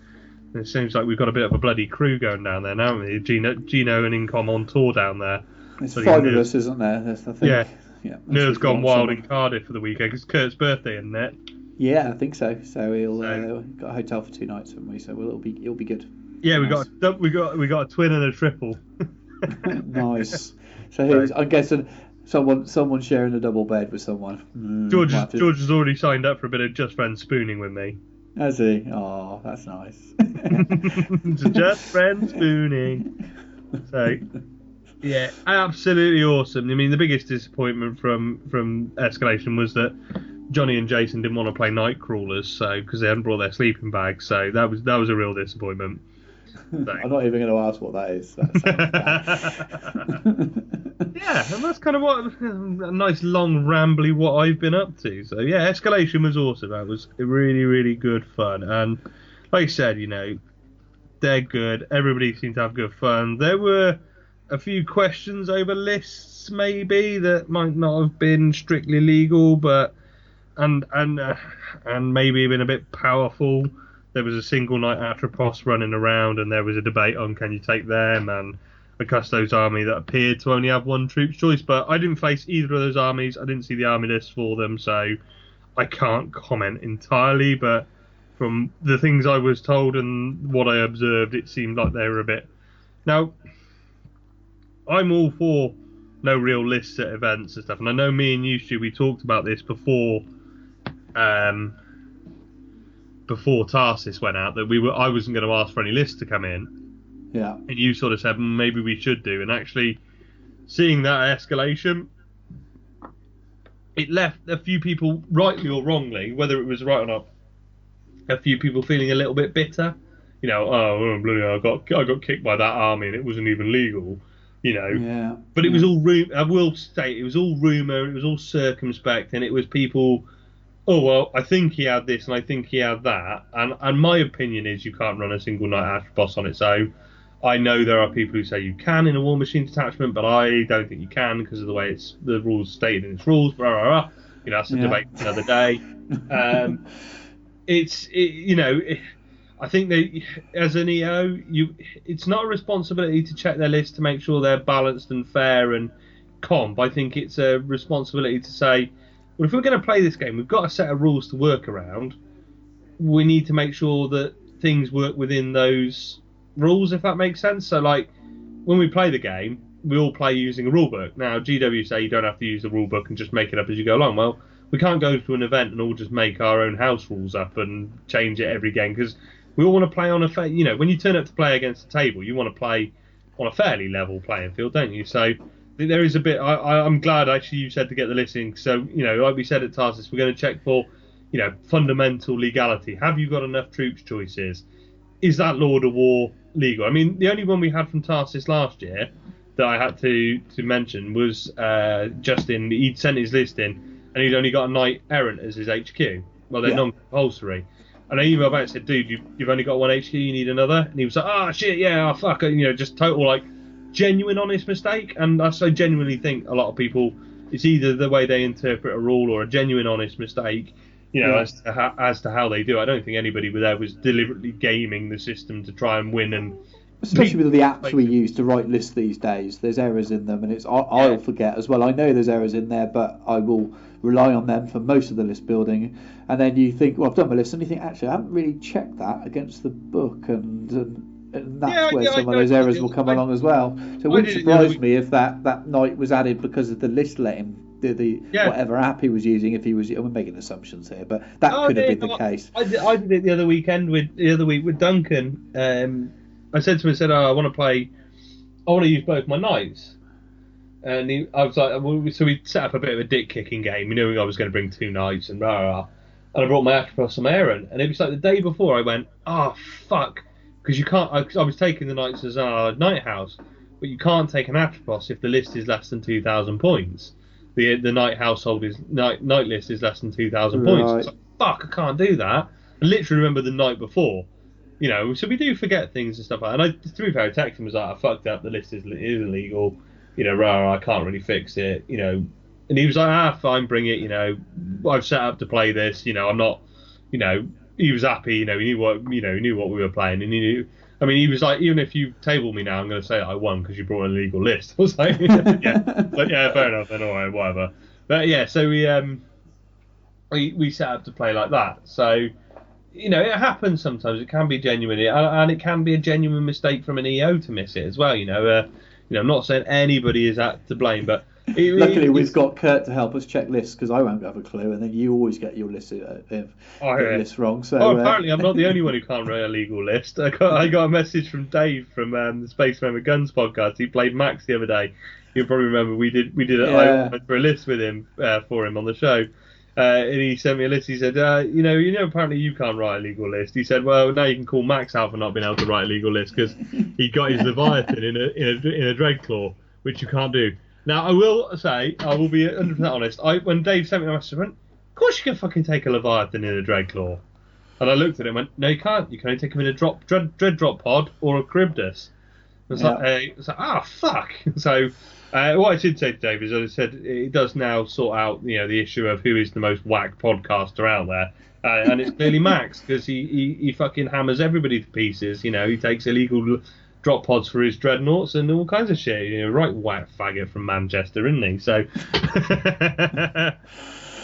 it seems like we've got a bit of a bloody crew going down there now, haven't we? Gino and Incom on tour down there. There's 5 of us, isn't there? That's the thing. Yeah. Nerve's gone wild in Cardiff for the weekend because it's Kurt's birthday, isn't it? Yeah, I think so. So we'll got a hotel for 2 nights, haven't we? So it'll be good. Yeah, we got a twin and a triple. Nice. So I'm guessing someone sharing a double bed with someone. George has already signed up for a bit of Just Friends spooning with me. Has he? Oh, that's nice. Just Friends spooning. So, yeah, absolutely awesome. I mean, the biggest disappointment from Escalation was that Johnny and Jason didn't want to play Night Crawlers, because they hadn't brought their sleeping bags. So that was a real disappointment. So. I'm not even going to ask what that is. Yeah, and that's kind of a nice long rambly what I've been up to. So yeah, Escalation was awesome. That was really, really good fun. And like I said, they're good. Everybody seemed to have good fun. There were a few questions over lists maybe that might not have been strictly legal, but and maybe been a bit powerful. There was a single knight Atropos running around, and there was a debate on can you take them and a Custodes army that appeared to only have one troop's choice. But I didn't face either of those armies. I didn't see the army list for them, so I can't comment entirely. But from the things I was told and what I observed, it seemed like they were a bit. Now, I'm all for no real lists at events and stuff, and I know me and you, Stu, we talked about this before Tarsis went out, that I wasn't going to ask for any lists to come in. Yeah. And you sort of said maybe we should do, and actually seeing that escalation, it left a few people, rightly or wrongly, whether it was right or not, a few people feeling a little bit bitter. You know, bloody hell, I got kicked by that army and it wasn't even legal. You know, yeah. But it was all I will state, it was all rumour, it was all circumspect, and it was people. Oh well, I think he had this and I think he had that, and my opinion is you can't run a single night Atribos on its own. I know there are people who say you can in a War Machine detachment, but I don't think you can because of the way the rules stated in its rules. Blah, blah, blah. You know, that's a debate for another day. I think that as an EO, it's not a responsibility to check their list to make sure they're balanced and fair and comp. I think it's a responsibility to say, well, if we're going to play this game, we've got a set of rules to work around. We need to make sure that things work within those rules, if that makes sense. So, like, when we play the game, we all play using a rulebook. Now, GW say you don't have to use the rulebook and just make it up as you go along. Well, we can't go to an event and all just make our own house rules up and change it every game, because we all want to play on a fair. You know, when you turn up to play against the table, you want to play on a fairly level playing field, don't you? So there is a bit. I'm glad actually you said to get the listing. So, you know, like we said at Tarsus, we're going to check for, you know, fundamental legality. Have you got enough troops choices? Is that Lord of War legal? I mean, the only one we had from Tarsus last year that I had to mention was Justin. He'd sent his list in, and he'd only got a knight errant as his HQ. Well, they're non-compulsory. And I emailed back and said, dude, you've only got one HQ, you need another? And he was like, oh, shit, yeah, oh, fuck. You know, just total, like, genuine honest mistake. And I so genuinely think a lot of people, it's either the way they interpret a rule or a genuine honest mistake, you know, as to how they do. I don't think anybody there was deliberately gaming the system to try and win. And especially with the apps we use to write lists these days, there's errors in them, and I'll forget as well. I know there's errors in there, but I will rely on them for most of the list building. And then you think, well, I've done my list, and you think, actually, I haven't really checked that against the book, and that's where some of those errors will come along as well. So it wouldn't surprise me if that night was added because of the list letting. Whatever app he was using, if he was, I'm making assumptions here, but that could have been the case. I did it the other week with Duncan. I said to him, I want to use both my knights, and I was like, so we set up a bit of a dick kicking game. We knew I was going to bring two knights and blah, blah, blah. And I brought my Atropos from Aaron, and it was like the day before I went, oh fuck, because you can't. I was taking the knights as our night house, but you can't take an Atropos if the list is less than 2,000 points. The night household night list is less than 2,000 points. It's like, fuck, I can't do that. I literally remember the night before, you know. So we do forget things and stuff like that. And to be fair, I texted him, was like, I fucked up. The list is illegal. You know, I can't really fix it. You know, and he was like, fine, bring it. You know, I've set up to play this. You know, I'm not. You know, he was happy. You know, he knew what we were playing, and he knew. I mean, he was like, even if you table me now, I'm going to say that I won because you brought an illegal list. I was like, yeah, but yeah, fair enough, then all right, whatever. But yeah, so we set up to play like that. So, you know, it happens sometimes. It can be genuine, and it can be a genuine mistake from an EO to miss it as well. You know, I'm not saying anybody is to blame, but luckily we've got Kurt to help us check lists, because I won't have a clue, and then you always get your list wrong. So apparently I'm not the only one who can't write a legal list. I got a message from Dave from the Spaceman with Guns podcast. He played Max the other day. You'll probably remember we did I went for a list with him for him on the show. And he sent me a list. He said, you know, apparently you can't write a legal list. He said, well, now you can call Max out for not being able to write a legal list because he got his Leviathan in a Dreadclaw, which you can't do. Now, I will say, I will be 100% honest. When Dave sent me the message, I went, of course you can fucking take a Leviathan in a Dreadclaw. And I looked at him and went, no, you can't. You can only take him in a Dread Drop Pod or a Charybdis. It's like, fuck. So, what I should say to Dave is, as I said, it does now sort out, you know, the issue of who is the most whack podcaster out there. And it's clearly Max, because he fucking hammers everybody to pieces. You know, he takes illegal drop pods for his dreadnoughts and all kinds of shit. You know, right whack faggot from Manchester, isn't he? So,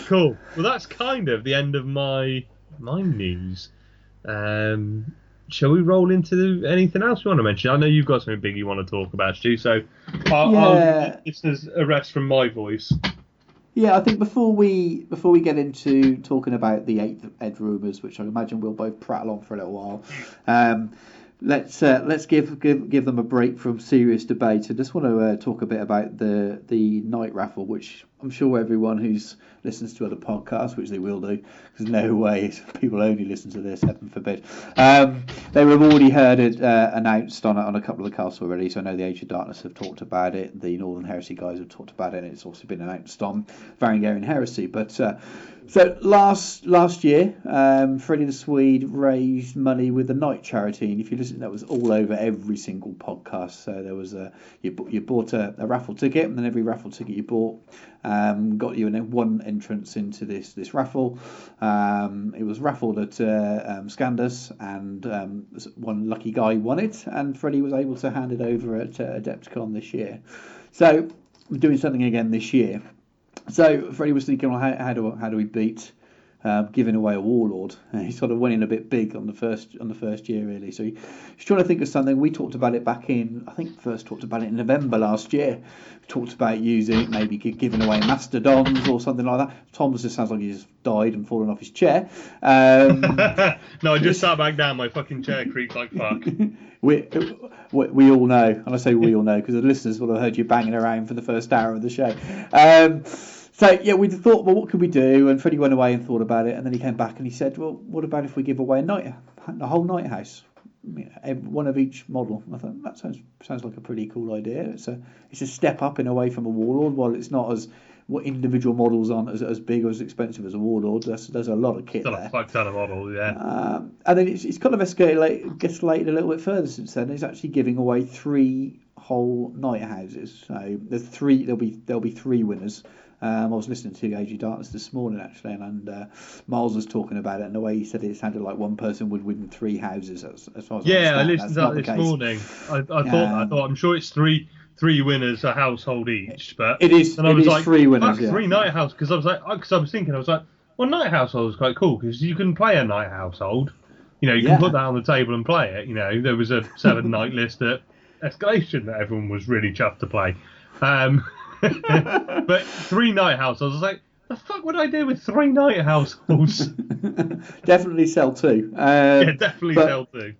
cool. Well, that's kind of the end of my news. Shall we roll into anything else you want to mention? I know you've got something big you want to talk about, Stu, so I'll give the listeners a rest from my voice. Yeah, I think before we get into talking about the 8th Ed rumours, which I imagine we'll both prattle on for a little while, let's give them a break from serious debate. I just want to talk a bit about the night raffle, which I'm sure everyone who's listens to other podcasts, which they will do, because no way people only listen to this, heaven forbid. They would have already heard it announced on a couple of the casts already. So I know the Age of Darkness have talked about it, the Northern Heresy guys have talked about it, and it's also been announced on Varangarian Heresy. But so last year, Freddie the Swede raised money with the Night Charity, and if you listen, that was all over every single podcast. So there was you bought a raffle ticket, and then every raffle ticket you bought got you one entrance into this raffle. It was raffled at Scandus, and one lucky guy won it, and Freddie was able to hand it over at Adepticon this year. So we're doing something again this year. So Freddie was thinking, well, how do we beat giving away a Warlord? He sort of went in a bit big on the first year, really. So he's trying to think of something. We talked about it back in, I think first talked about it in November last year. We talked about using maybe giving away Mastodons or something like that. Tom just sounds like he's died and fallen off his chair. No, I just sat back down. My fucking chair creaked like fuck. We all know, and I say we all know because the listeners will have heard you banging around for the first hour of the show. So yeah, we thought, well, what could we do? And Freddie went away and thought about it, and then he came back and he said, well, what about if we give away a whole night house, one of each model? I thought that sounds like a pretty cool idea. It's a step up in a way from a Warlord. While it's not as what individual models aren't as big or as expensive as a Warlord. There's a lot of kit there. A fuck ton of models, yeah. And then it's kind of escalated a little bit further since then. It's actually giving away 3 whole night houses. So there'll be 3 winners. I was listening to Age of Darkness this morning actually, and Miles was talking about it, and the way he said it sounded like one person would win 3 houses. As far as I listened to that this morning. I thought I'm sure it's three winners a household each, but it is. And I was like 3 winners. Yeah. 3 night house, because I was thinking, well, night household is quite cool because you can play a night household. You can put that on the table and play it. There was a 7 night list at Escalation that everyone was really chuffed to play. But 3 night households, I was like, the fuck would I do with 3 night households? Definitely sell 2. Definitely sell 2.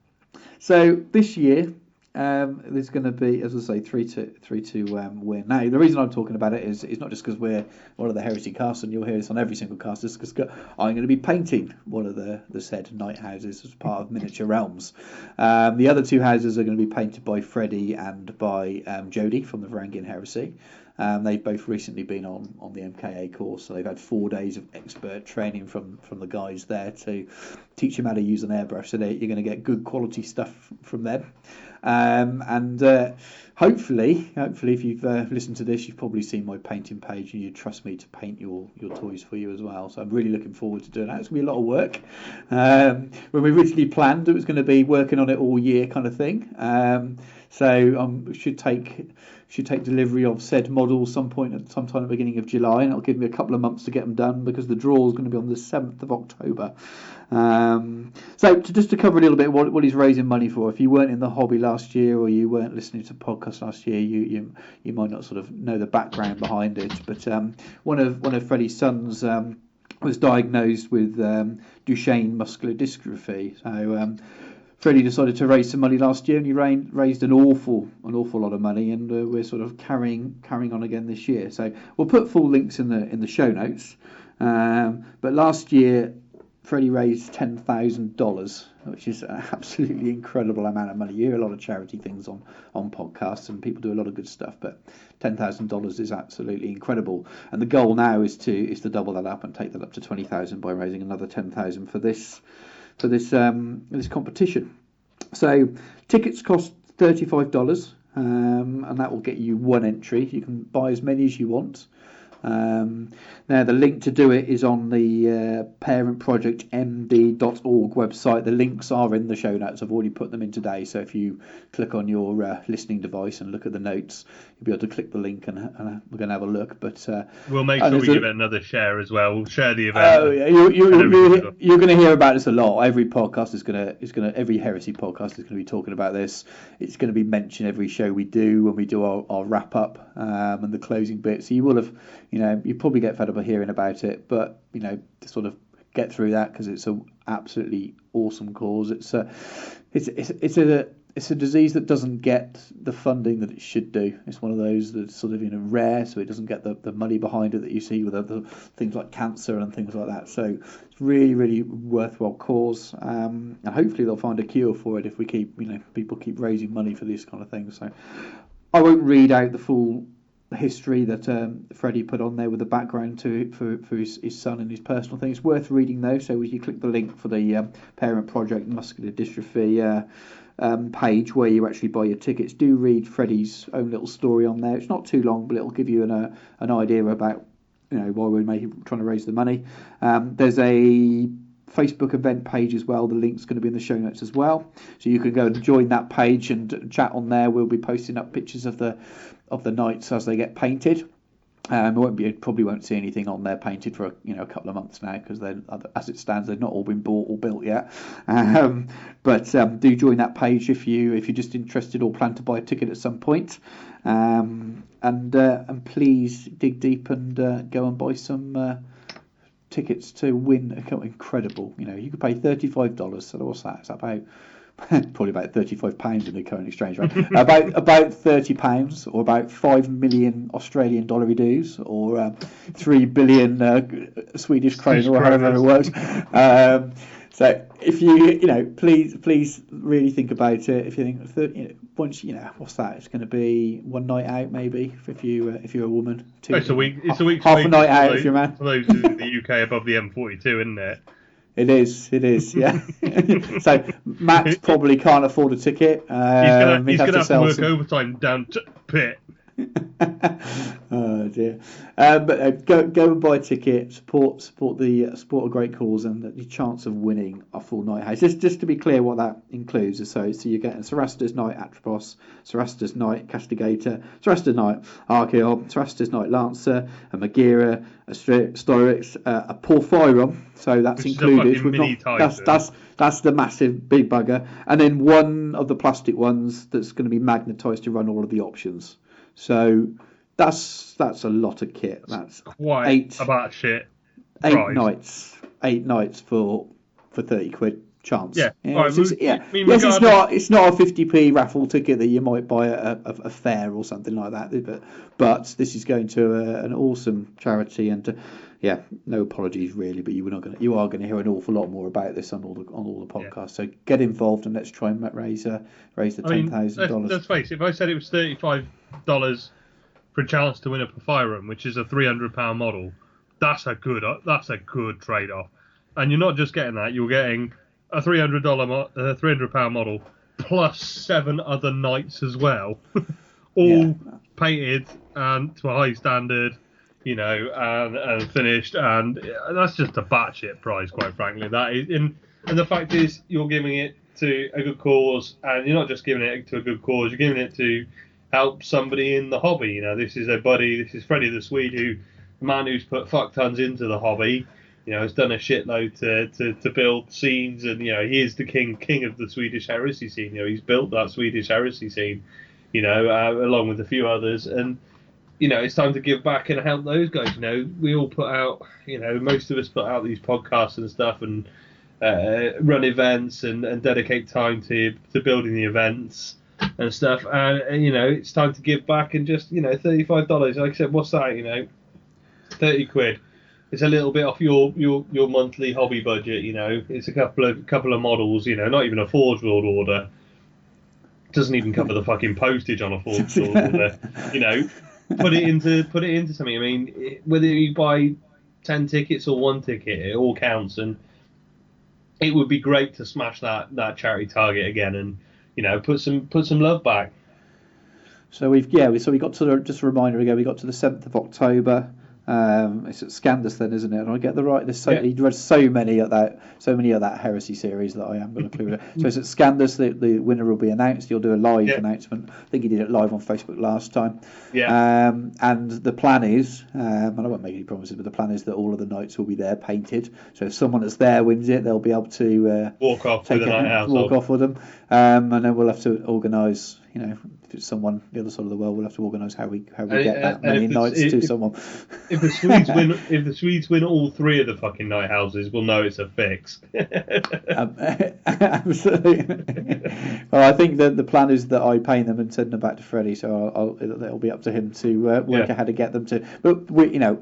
So this year, there's going to be, as I say, 3 to win. Now, the reason I'm talking about it is not just because we're one of the Heresy casts, and you'll hear this on every single cast, is because I'm going to be painting one of the said night houses as part of Miniature Realms. The other 2 houses are going to be painted by Freddie and by Jodie from the Varangian Heresy. They've both recently been on the MKA course, so they've had 4 days of expert training from the guys there to teach them how to use an airbrush. So you're going to get good quality stuff from them. And hopefully, if you've listened to this, you've probably seen my painting page, and you trust me to paint your toys for you as well. So I'm really looking forward to doing that. It's going to be a lot of work. When we originally planned, it was going to be working on it all year kind of thing. So should take delivery of said models sometime at the beginning of July, and it'll give me a couple of months to get them done because the draw is going to be on the 7th of October. So just to cover a little bit what he's raising money for, if you weren't in the hobby last year or you weren't listening to podcasts last year, you might not sort of know the background behind it. But one of Freddie's sons was diagnosed with Duchenne muscular dystrophy. So Freddie decided to raise some money last year, and he raised an awful lot of money, and we're sort of carrying on again this year. So we'll put full links in the show notes. But last year, Freddie raised $10,000, which is an absolutely incredible amount of money. You hear a lot of charity things on podcasts, and people do a lot of good stuff, but $10,000 is absolutely incredible. And the goal now is to double that up and take that up to $20,000 by raising another $10,000 for this competition. So tickets cost $35, and that will get you 1 entry. You can buy as many as you want. Now, the link to do it is on the parentprojectmd.org website. The links are in the show notes. I've already put them in today, so if you click on your listening device and look at the notes, you'll be able to click the link and we're going to have a look. But we'll make sure we give it another share as well. We'll share the event. Oh, yeah. You're going to hear about this a lot. Every podcast every heresy podcast is going to be talking about this. It's going to be mentioned every show we do when we do our wrap up and the closing bit. So you will have, you probably get fed up of hearing about it, but to sort of get through that, because it's an absolutely awesome cause. It's a disease that doesn't get the funding that it should do. It's one of those that's sort of rare, so it doesn't get the money behind it that you see with other things like cancer and things like that. So it's really, really worthwhile cause, and hopefully they'll find a cure for it if we keep, people keep raising money for these kind of things. So I won't read out the full history that Freddie put on there with the background for his son and his personal things. It's worth reading though, so if you click the link for the Parent Project Muscular Dystrophy page where you actually buy your tickets, do read Freddie's own little story on there. It's not too long, but it'll give you an idea about why we're trying to raise the money. There's a Facebook event page as well. The link's going to be in the show notes as well, so you can go and join that page and chat on there. We'll be posting up pictures of the knights as they get painted. Probably won't see anything on there painted for a couple of months now, because as it stands they've not all been bought or built yet. But do join that page if you're just interested or plan to buy a ticket at some point. And please dig deep and go and buy some tickets to win incredible. You could pay $35. So what's that? It's about probably about £35 in the current exchange rate. about £30, or about 5 million Australian dollar dues, or 3 billion Swedish krona, or however it works. So if you please really think about it. If you think once what's that? It's going to be one night out maybe if you're a woman. It's a week. It's a week. Half a night out if you're a man. For those in the UK above the M42, isn't it? It is, yeah. So Max probably can't afford a ticket. He's gonna have to work overtime down to pit. Oh dear. But go and buy a ticket. Support a great cause, and the chance of winning a full night house. Just to be clear, what that includes. So you're getting Cerastus Knight Atropos, Cerastus Knight Castigator, Cerastus Knight Archaeon, Cerastus Knight Lancer, a Magira, a Storix, a Porphyron. So that's which included. That's the massive big bugger, and then one of the plastic ones that's going to be magnetised to run all of the options. So that's a lot of kit. That's quite eight nights for 30 quid chance. Yeah. Yes, it's not a 50p raffle ticket that you might buy at a fair or something like that. But this is going to an awesome charity, and no apologies really, but you are going to hear an awful lot more about this on all the podcasts. Yeah. So get involved and let's try and raise the $10,000. Let's face it. If I said it was $35 for a chance to win a Porphyron, which is a £300 model, that's a good trade-off. And you're not just getting that; you're getting a £300 model plus 7 other knights as well, all painted and to a high standard. And finished, and that's just a batshit price, quite frankly. That is, and the fact is, you're giving it to a good cause, and you're not just giving it to a good cause. You're giving it to help somebody in the hobby. This is a buddy. This is Freddie the Swede, the man who's put fuck tons into the hobby. Has done a shitload to build scenes, and he is the king of the Swedish heresy scene. He's built that Swedish heresy scene, along with a few others, and. It's time to give back and help those guys. We all put out, most of us put out these podcasts and stuff, and run events and dedicate time to building the events and stuff. And it's time to give back and just, $35. Like I said, what's that? 30 quid. It's a little bit off your monthly hobby budget. It's a couple of models. Not even a Forge World order. Doesn't even cover the fucking postage on a Forge World order. Put it into something. I mean, whether you buy 10 tickets or 1 ticket, it all counts, and it would be great to smash that charity target again, and put some love back. So we got to just a reminder again. We got to the 7th of October. It's at Scandus then, isn't it? And I get the right. There's Yeah. so many of that Heresy series that I am going to clue. So it's at Scandus. The winner will be announced. You'll do a live announcement. I think he did it live on Facebook last time. Yeah. And the plan is, and I won't make any promises, but the plan is that all of the knights will be there painted. So if someone that's there wins it, they'll be able to walk off with a night household. Walk off with them. And then we'll have to organise. If it's someone the other side of the world, we'll have to organise how we get that many knights to someone. If the Swedes win all three of the fucking night houses, we'll know it's a fix. Absolutely. Well, I think that the plan is that I paint them and send them back to Freddie, so it'll be up to him to work out how to get them to. But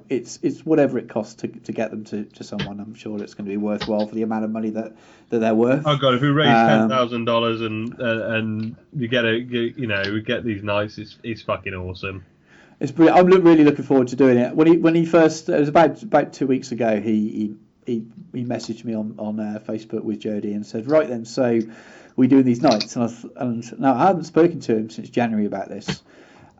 it's whatever it costs to get them to someone. I'm sure it's going to be worthwhile for the amount of money that they're worth. Oh god, if we raise $10,000 and we get these knights, it's fucking awesome. It's brilliant. I'm really looking forward to doing it. When he first, it was about 2 weeks ago. He messaged me on Facebook with Jody and said, right then, so we're doing these nights, and now I haven't spoken to him since January about this,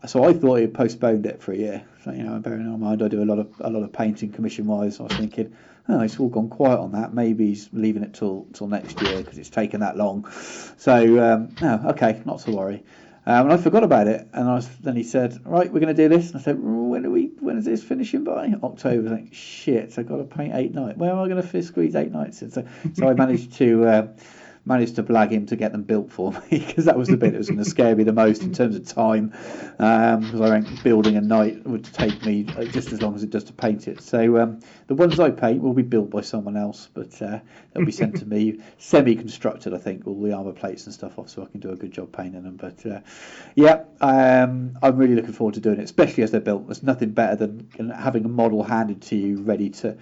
so I thought he had postponed it for a year. So bearing in mind I do a lot of painting commission wise, I was thinking, oh, it's all gone quiet on that. Maybe he's leaving it till next year because it's taken that long. So okay, not to worry. And I forgot about it, and then he said, right, we're going to do this. And I said, when is this finishing by? October. I was like, shit, I've got to paint 8 nights. Where am I going to squeeze 8 nights in? So I managed to blag him to get them built for me, because that was the bit that was going to scare me the most in terms of time, because I think building a night would take me just as long as it does to paint it. So the ones I paint will be built by someone else, but they'll be sent to me semi-constructed, I think, all the armour plates and stuff off, so I can do a good job painting them. But I'm really looking forward to doing it, especially as they're built. There's nothing better than having a model handed to you ready to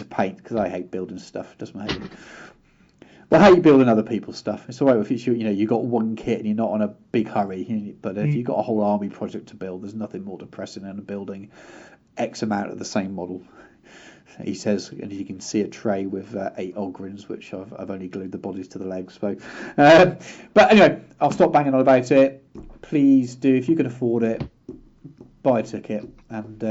paint, because I hate building stuff. It does my head in. Well, how you building other people's stuff? It's all right if you've got one kit and you're not on a big hurry. But if you've got a whole army project to build, there's nothing more depressing than building X amount of the same model. He says, and you can see a tray with 8 Ogrins, which I've only glued the bodies to the legs. So, but anyway, I'll stop banging on about it. Please do, if you can afford it, buy a ticket and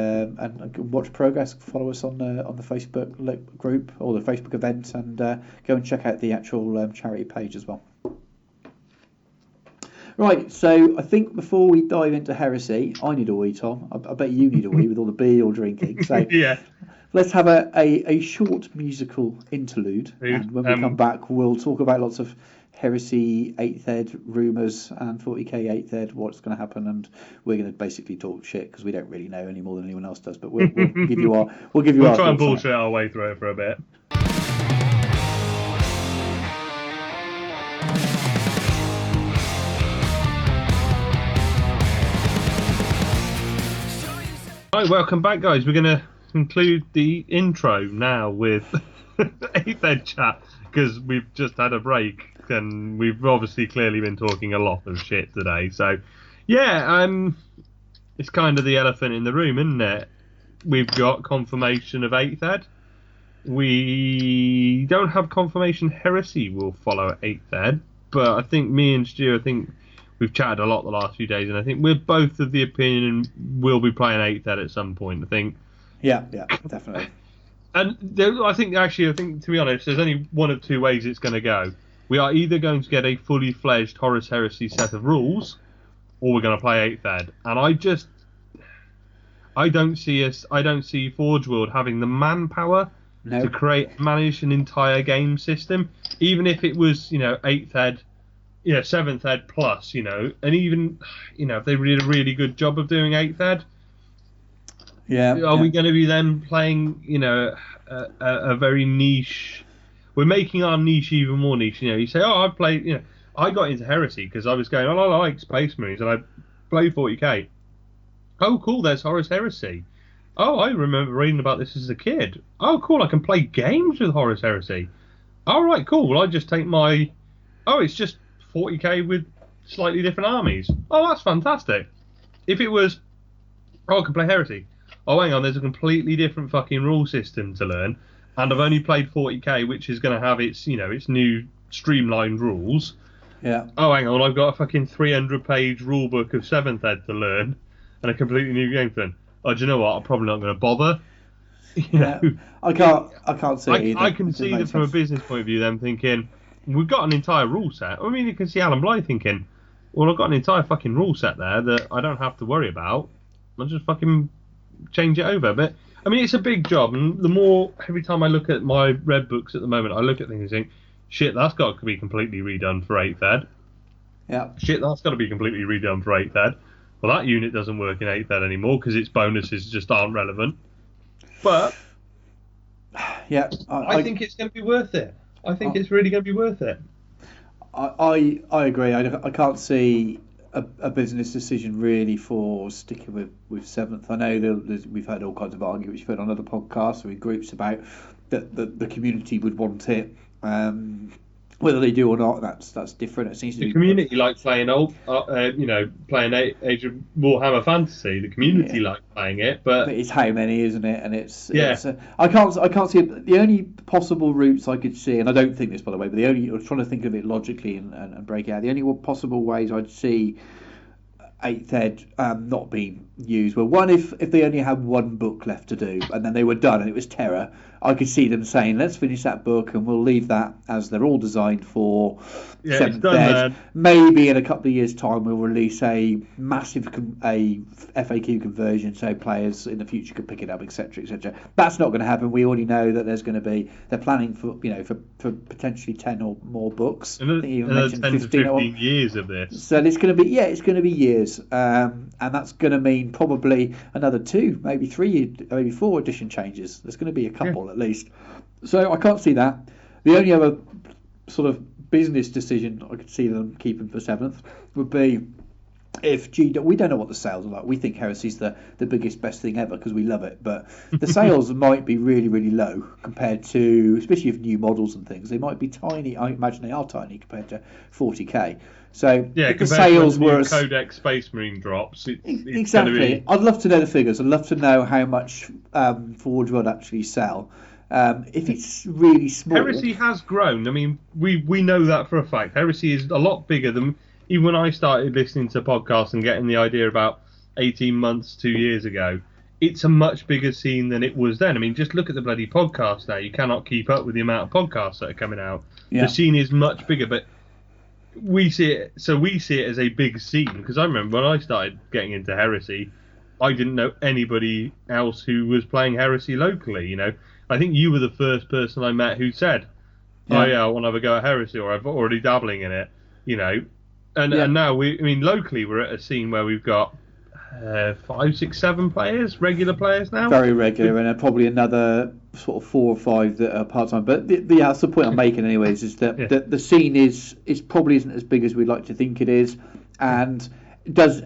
watch progress. Follow us on the Facebook group or the Facebook event, and go and check out the actual charity page as well. Right, so I think before we dive into Heresy, I need a wee, Tom. I bet you need a wee with all the beer you're drinking. So yeah. Let's have a short musical interlude, and when we come back, we'll talk about lots of Heresy 8th Ed rumours and 40k 8th Ed, what's going to happen, and we're going to basically talk shit because we don't really know any more than anyone else does. But we'll give you our we'll try and bullshit our way through it for a bit. Right, welcome back, guys. We're going to conclude the intro now with 8th Ed chat, because we've just had a break and we've obviously clearly been talking a lot of shit today. So it's kind of the elephant in the room, isn't it? We've got confirmation of 8th Ed. We don't have confirmation Heresy will follow 8th Ed, but I think me and Stu, we've chatted a lot the last few days, and I think we're both of the opinion we'll be playing 8th Ed at some point, I think. Yeah, definitely. And I think, to be honest, there's only one of two ways it's going to go. We are either going to get a fully fledged Horus Heresy set of rules, or we're going to play 8th Ed. And I don't see Forge World having the manpower to manage an entire game system, even if it was, 8th Ed, 7th Ed plus, and even, if they did a really good job of doing 8th Ed. Are we going to be then playing, a very niche? We're making our niche even more niche. You say, I played, I got into Heresy because I was going, I like Space Marines, and I played 40k. Oh, cool, there's Horus Heresy. Oh, I remember reading about this as a kid. Oh, cool, I can play games with Horus Heresy. All right, cool. Well, I just take it's just 40k with slightly different armies. Oh, that's fantastic. If it was, I can play Heresy. Oh, hang on, there's a completely different fucking rule system to learn, and I've only played 40k, which is going to have its new streamlined rules. Yeah. Oh, hang on, I've got a fucking 300-page rulebook of 7th Ed to learn, and a completely new game to learn. Oh, do you know what? I'm probably not going to bother. You know, I can't see it either. I can It doesn't see make that from a sense. business point of view, them thinking, we've got an entire rule set. I mean, you can see Alan Bly thinking, well, I've got an entire fucking rule set there that I don't have to worry about. I'll just fucking change it over. But, I mean, it's a big job, and the more, every time I look at my red books at the moment, I look at things and think, shit, that's got to be completely redone for 8th ed. Yeah. Shit, that's got to be completely redone for 8th ed. Well, that unit doesn't work in 8th ed anymore because its bonuses just aren't relevant. But Yeah. I think it's going to be worth it. I think it's really going to be worth it. I agree. I can't see a business decision really for sticking with 7th. I know we've heard all kinds of arguments. You've heard on other podcasts or in groups about that the community would want it. Whether they do or not, that's different. It seems to The be community like playing playing Age of Warhammer Fantasy. The community like playing it, but it's how many, isn't it? And it's Yeah. I can't see it. The only possible routes I could see, and I don't think this by the way, but I was trying to think of it logically and break it out. The only possible ways I'd see 8th ed not being used were one if they only had one book left to do and then they were done and it was Terror. I could see them saying, let's finish that book and we'll leave that as they're all designed for 7th ed. Maybe in a couple of years' time we'll release a massive FAQ conversion so players in the future can pick it up, etc., etc. That's not going to happen. We already know that they're planning for potentially 10 or more books. Another 10 to 15 years of this. So it's going to be years, and that's going to mean probably another 2, maybe 3, maybe 4 edition changes. There's going to be a couple at least. So I can't see that. The only other sort of business decision I could see them keeping for 7th would be if we don't know what the sales are like. We think Heresy's the biggest, best thing ever because we love it, but the sales might be really, really low compared to, especially with new models and things. They might be tiny. I imagine they are tiny compared to 40k. So if the sales were Codex Space Marine drops, it's exactly. I'd love to know the figures. I'd love to know how much Forge World actually sell. If it's really small, Heresy has grown. I mean, we know that for a fact. Heresy is a lot bigger than even when I started listening to podcasts and getting the idea about 18 months, 2 years ago. It's a much bigger scene than it was then. I mean, just look at the bloody podcast now. You cannot keep up with the amount of podcasts that are coming out. Yeah. The scene is much bigger, but we see it as a big scene because I remember when I started getting into Heresy, I didn't know anybody else who was playing Heresy locally. You know, I think you were the first person I met who said, "Oh yeah, I want to have a go at Heresy," or "I've already dabbling in it." You know, and now locally we're at a scene where we've got 5, 6, 7 players, regular players now. Very regular, and probably another sort of 4 or 5 that are part time. But that's the point I'm making, anyways, is that the scene is probably isn't as big as we'd like to think it is, and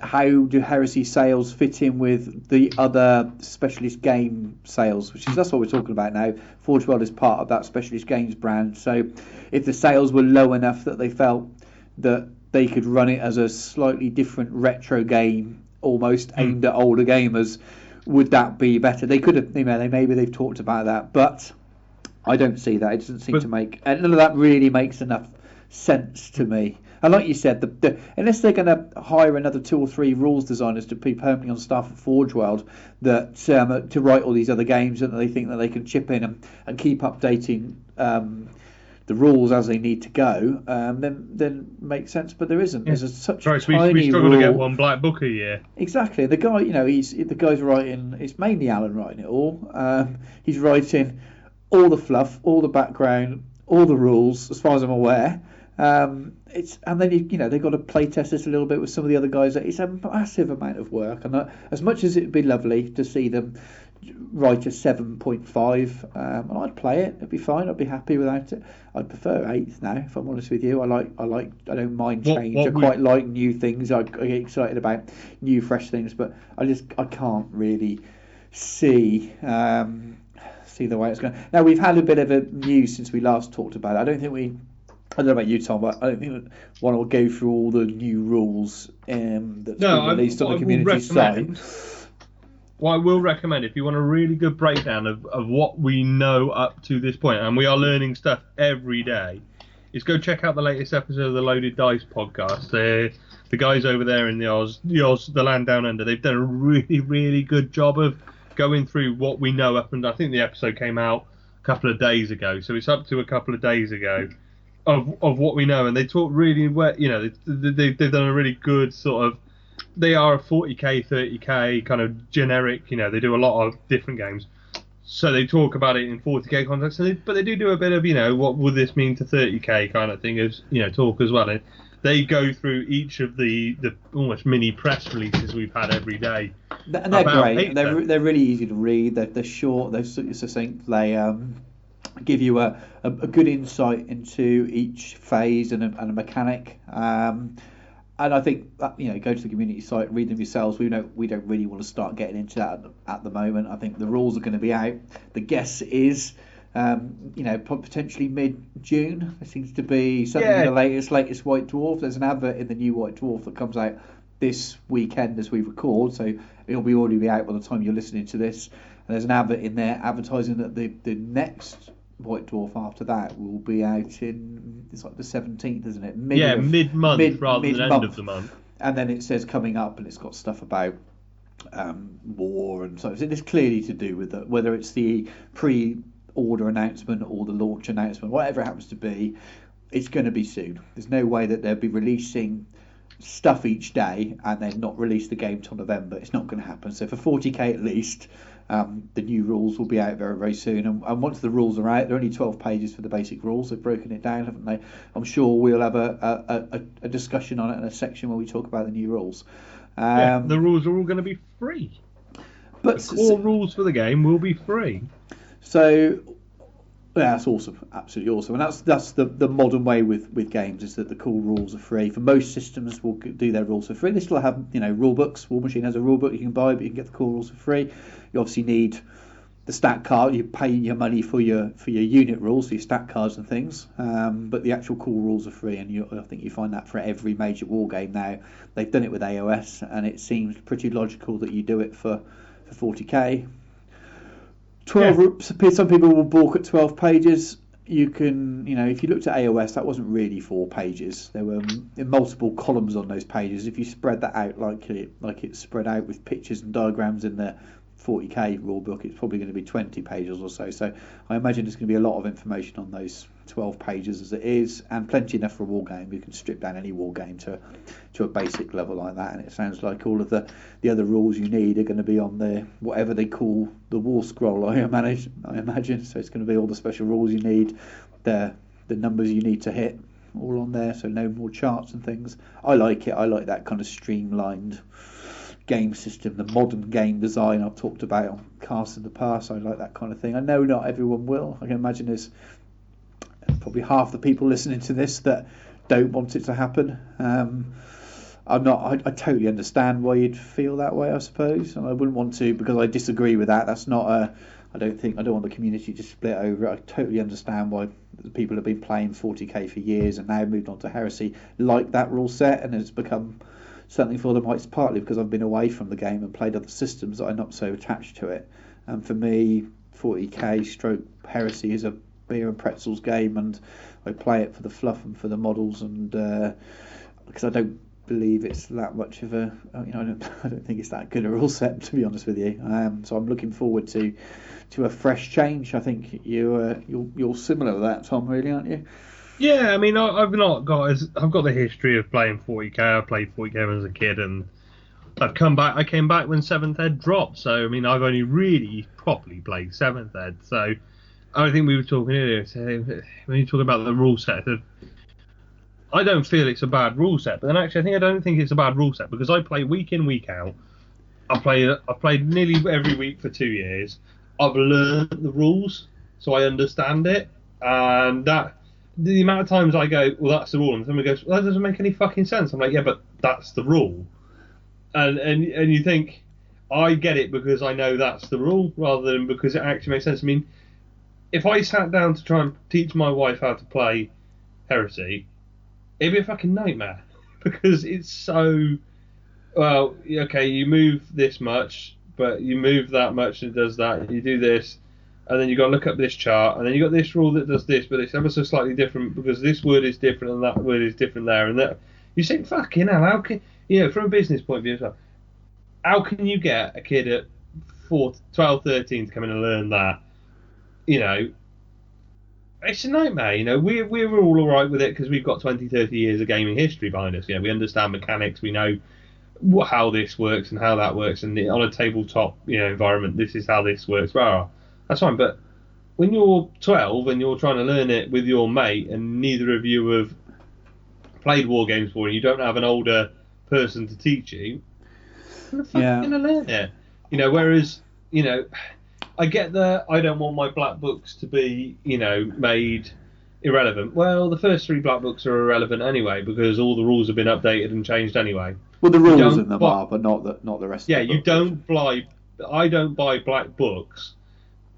how do Heresy sales fit in with the other specialist game sales? That's what we're talking about now. Forge World is part of that specialist games brand. So if the sales were low enough that they felt that they could run it as a slightly different retro game, almost aimed at older gamers, would that be better? They could have, maybe they've talked about that, but I don't see that. It doesn't seem to make, and none of that really makes enough sense to me. And like you said, unless they're going to hire another 2 or 3 rules designers to be permanently on staff at Forge World that to write all these other games, and they think that they can chip in and keep updating the rules as they need to go, then makes sense. But there isn't. There's such a tiny we struggle rule. to get one black book a year. Exactly. The guy, the guy's writing. It's mainly Alan writing it all. He's writing all the fluff, all the background, all the rules, as far as I'm aware. And then they've got to play test this a little bit with some of the other guys. It's a massive amount of work, and as much as it'd be lovely to see them write a 7.5, and I'd play it. It'd be fine. I'd be happy without it. I'd prefer 8th now, if I'm honest with you. I don't mind change. I quite like new things. I get excited about new, fresh things, but I can't really see the way it's going. Now we've had a bit of a news since we last talked about it. I don't know about you, Tom, but I don't think that one will go through all the new rules that's been released on the community site. What I will recommend, if you want a really good breakdown of what we know up to this point, and we are learning stuff every day, is go check out the latest episode of the Loaded Dice podcast. The guys over there in the land down under, they've done a really, really good job of going through what we know up, and I think the episode came out a couple of days ago, so it's up to a couple of days ago of what we know, and they talk really well. They've done a really good sort of. They are a 40k, 30k kind of generic. They do a lot of different games. So they talk about it in 40k context, but they do a bit of, what would this mean to 30k kind of thing as, talk as well. And they go through each of the almost mini press releases we've had every day. And they're great. They're really easy to read. They're short. They're succinct. They give you a good insight into each phase and a mechanic. And I think that, go to the community site, read them yourselves. We don't really want to start getting into that at the moment. I think the rules are going to be out. The guess is, potentially mid-June. There seems to be something in the latest White Dwarf. There's an advert in the new White Dwarf that comes out this weekend as we record, so it'll already be out by the time you're listening to this. And there's an advert in there advertising that the next White Dwarf after that will be out in, it's like the 17th, isn't it? Mid-month rather than end of the month. And then it says coming up, and it's got stuff about war and so it's clearly to do with it, whether it's the pre-order announcement or the launch announcement, whatever it happens to be, it's going to be soon. There's no way that they'll be releasing stuff each day and then not release the game till November. It's not going to happen. So for 40k at least, the new rules will be out very, very soon. And once the rules are out, they're only 12 pages for the basic rules. They've broken it down, haven't they? I'm sure we'll have a discussion on it in a section where we talk about the new rules. The rules are all going to be free. But the core rules for the game will be free. So that's awesome, absolutely awesome, and that's the modern way with games, is that the core rules are free. For most systems, will do their rules for free. They still have rule books. War Machine has a rule book you can buy, but you can get the core rules for free. You obviously need the stat card. You pay your money for your unit rules, for your stat cards and things. But the actual core rules are free, and I think you find that for every major war game now. They've done it with AOS, and it seems pretty logical that you do it for 40k. 12. Some people will balk at 12 pages. You can, if you looked at AOS, that wasn't really 4 pages. There were multiple columns on those pages. If you spread that out like it's spread out with pictures and diagrams in the 40k rulebook, it's probably going to be 20 pages or so. So I imagine there's going to be a lot of information on those 12 pages as it is, and plenty enough for a war game. You can strip down any war game to a basic level like that, and it sounds like all of the other rules you need are going to be on the whatever they call the war scroll. I imagine. So it's going to be all the special rules you need, the numbers you need to hit, all on there. So no more charts and things. I like it. I like that kind of streamlined game system, the modern game design I've talked about on casts in the past. I like that kind of thing. I know not everyone will. I can imagine there's probably half the people listening to this that don't want it to happen. I totally understand why you'd feel that way, I suppose, and I wouldn't want to, because I disagree with that. That's not I don't want the community to split over it. I totally understand why people have been playing 40k for years and now moved on to Heresy like that rule set, and it's become something for them. It's partly because I've been away from the game and played other systems that I'm not so attached to it. And for me, 40k stroke Heresy is a beer and pretzels game, and I play it for the fluff and for the models, and because I don't believe it's that much of a I don't think it's that good a rule set, to be honest with you. So I'm looking forward to a fresh change. I think you're similar to that, Tom, really, aren't you? Yeah, I mean, I've got the history of playing 40k. I played 40k as a kid, and I came back when 7th Ed dropped. So I mean, I've only really properly played 7th Ed. So I think we were talking earlier. So when you talk about the rule set, I don't feel it's a bad rule set. But then actually, I don't think it's a bad rule set, because I play week in, week out. I've played nearly every week for 2 years. I've learned the rules, so I understand it, and that. The amount of times I go, well, that's the rule, and somebody goes, well, that doesn't make any fucking sense. I'm like, yeah, but that's the rule. And you think, I get it because I know that's the rule, rather than because it actually makes sense. I mean, if I sat down to try and teach my wife how to play Heresy, it'd be a fucking nightmare. Because it's so, well, okay, you move this much, but you move that much and it does that, you do this, and then you've got to look up this chart, and then you've got this rule that does this, but it's ever so slightly different because this word is different and that word is different there, and that. You think, fucking hell, how can, from a business point of view as well, how can you get a kid at 12, 13 to come in and learn that, you know, it's a nightmare. You know, we're all right with it because we've got 20, 30 years of gaming history behind us. You know, we understand mechanics. We know how this works and how that works. And on a tabletop, environment, this is how this works. Well, that's fine. But when you're 12 and you're trying to learn it with your mate, and neither of you have played war games before, and you don't have an older person to teach you, how the fuck are you going to learn it? Whereas, I get that I don't want my black books to be, made irrelevant. Well, the first 3 black books are irrelevant anyway because all the rules have been updated and changed anyway. Well, the rules in them are, but not the rest. Yeah, of the you don't buy. I don't buy black books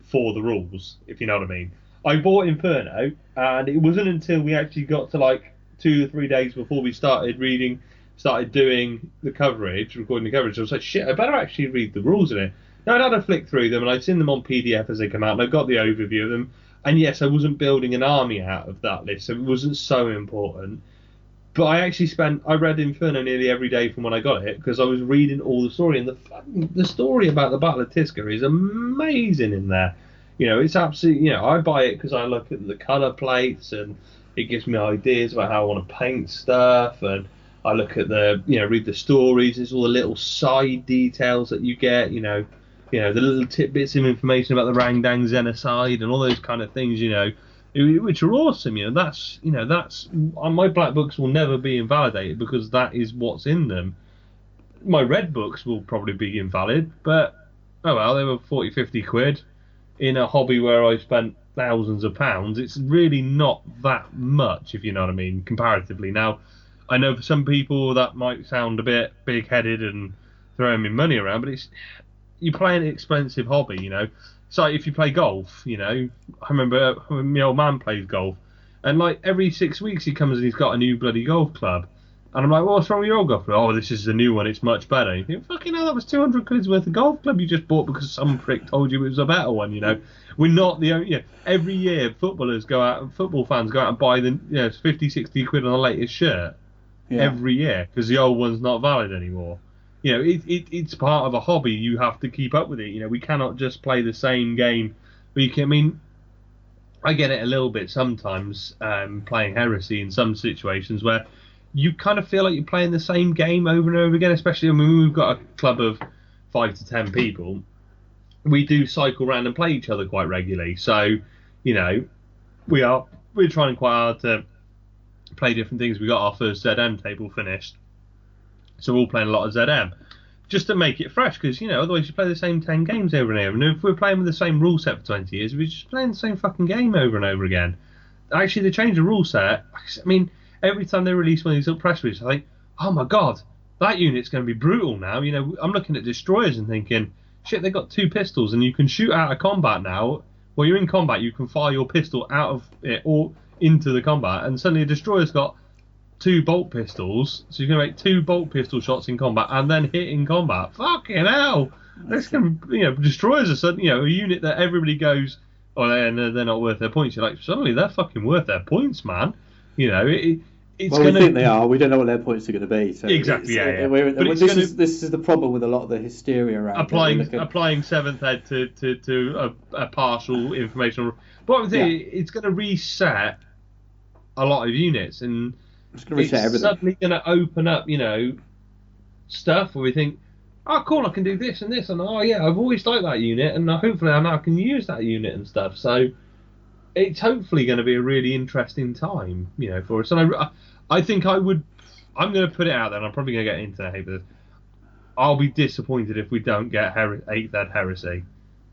for the rules, if you know what I mean. I bought Inferno, and it wasn't until we actually got to like 2 or 3 days before we started doing the coverage, recording the coverage. I was like, shit, I better actually read the rules in it. Now, I'd had a flick through them, and I'd seen them on PDF as they come out, and I got the overview of them. And yes, I wasn't building an army out of that list, so it wasn't so important. But I read Inferno nearly every day from when I got it, because I was reading all the story, and the story about the Battle of Tisca is amazing in there. It's absolutely, I buy it because I look at the colour plates, and it gives me ideas about how I want to paint stuff, and I look at read the stories. There's all the little side details that you get, the little tidbits of information about the Rangdang genocide and all those kind of things, which are awesome. That's my black books will never be invalidated because that is what's in them. My red books will probably be invalid, but oh well, they were 40, 50 quid in a hobby where I spent thousands of pounds. It's really not that much, if you know what I mean, comparatively. Now, I know for some people that might sound a bit big-headed and throwing me money around, but you play an expensive hobby, It's like if you play golf, I remember my old man plays golf, and like every 6 weeks he comes and he's got a new bloody golf club. And I'm like, well, what's wrong with your old golf club? Oh, this is the new one, it's much better. You think, fucking hell, that was 200 quid's worth of golf club you just bought because some prick told you it was a better one, We're not the only, every year football fans go out and buy the 50, 60 quid on the latest shirt. Yeah. Every year, because the old one's not valid anymore. It's part of a hobby. You have to keep up with it. We cannot just play the same game. I get it a little bit sometimes playing Heresy in some situations where you kind of feel like you're playing the same game over and over again, especially when we've got a club of 5 to 10 people. We do cycle around and play each other quite regularly. So, we're trying quite hard to play different things. We got our first ZM table finished, so we're all playing a lot of ZM just to make it fresh, because otherwise you play the same 10 games over and over, and if we're playing with the same rule set for 20 years, we're just playing the same fucking game over and over again. Actually, they change the rule set. I mean, every time they release one of these little press releases, I think, oh my god, that unit's going to be brutal now. I'm looking at destroyers and thinking, shit, they got 2 pistols and you can shoot out of combat now. While you're in combat, you can fire your pistol out of it or into the combat, and suddenly a destroyer's got 2 bolt pistols, so you can make 2 bolt pistol shots in combat and then hit in combat. Fucking hell! That's going to, destroyers are suddenly, a unit that everybody goes, oh, they're not worth their points. You're like, suddenly they're fucking worth their points, man. It's well, we think they are. We don't know what their points are going to be. So exactly, yeah. This is the problem with a lot of the hysteria around applying 7th ed to a partial information. But I'm thinking, it's going to reset a lot of units, and it's suddenly going to open up, stuff where we think, oh, cool, I can do this and this, and oh yeah, I've always liked that unit, and hopefully I now can use that unit and stuff. So it's hopefully going to be a really interesting time, for us. And I think I'm going to put it out there, and I'm probably going to get into hate with this. I'll be disappointed if we don't get 8th Ed Heresy.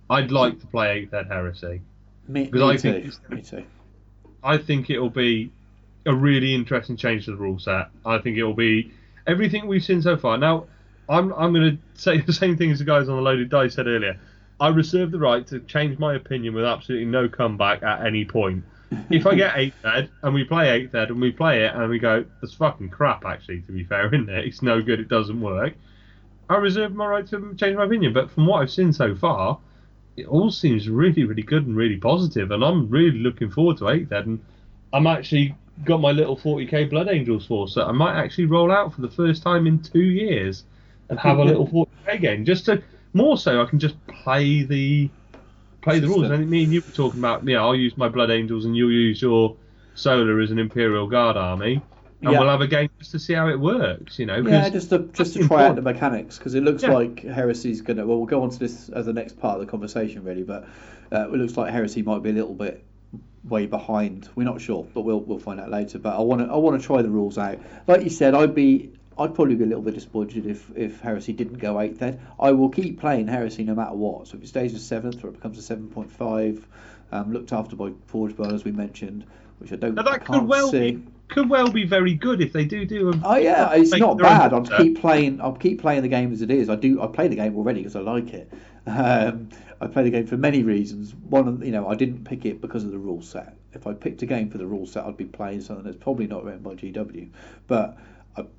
I'd like to play 8th Ed Heresy. Me too. I think it'll be a really interesting change to the rule set. I think it'll be everything we've seen so far. Now, I'm going to say the same thing as the guys on the Loaded Dice said earlier. I reserve the right to change my opinion with absolutely no comeback at any point. If I get 8th Ed and we play 8th Ed and we play it and we go, that's fucking crap, actually, to be fair, isn't it? It's no good, it doesn't work. I reserve my right to change my opinion. But from what I've seen so far, it all seems really, really good and really positive, and I'm really looking forward to 8th Ed. And I'm actually got my little 40k Blood Angels force that I might actually roll out for the first time in 2 years and have a little 40k game, just to more so I can just play the rules. System. And me and you were talking about, I'll use my Blood Angels and you'll use your Solar as an Imperial Guard army, and we'll Yeah. have a game just to see how it works, Yeah, because just to that's try out the important. mechanics, because it looks Yeah. like Heresy's gonna. Well, we'll go on to this as the next part of the conversation, really. But it looks like Heresy might be a little bit way behind. We're not sure, but we'll find out later. But I want to try the rules out. Like you said, I'd probably be a little bit disappointed if Heresy didn't go 8th. Then I will keep playing Heresy no matter what. So if it stays as 7th or it becomes a 7.5, looked after by Forge Burn, as we mentioned, which Now I that can't see. could well be very good if they do. Oh yeah, it's make not their own bad. rules. I'll keep playing the game as it is. I play the game already because I like it. I play the game for many reasons. One of I didn't pick it because of the rule set. If I picked a game for the rule set, I'd be playing something that's probably not written by GW. But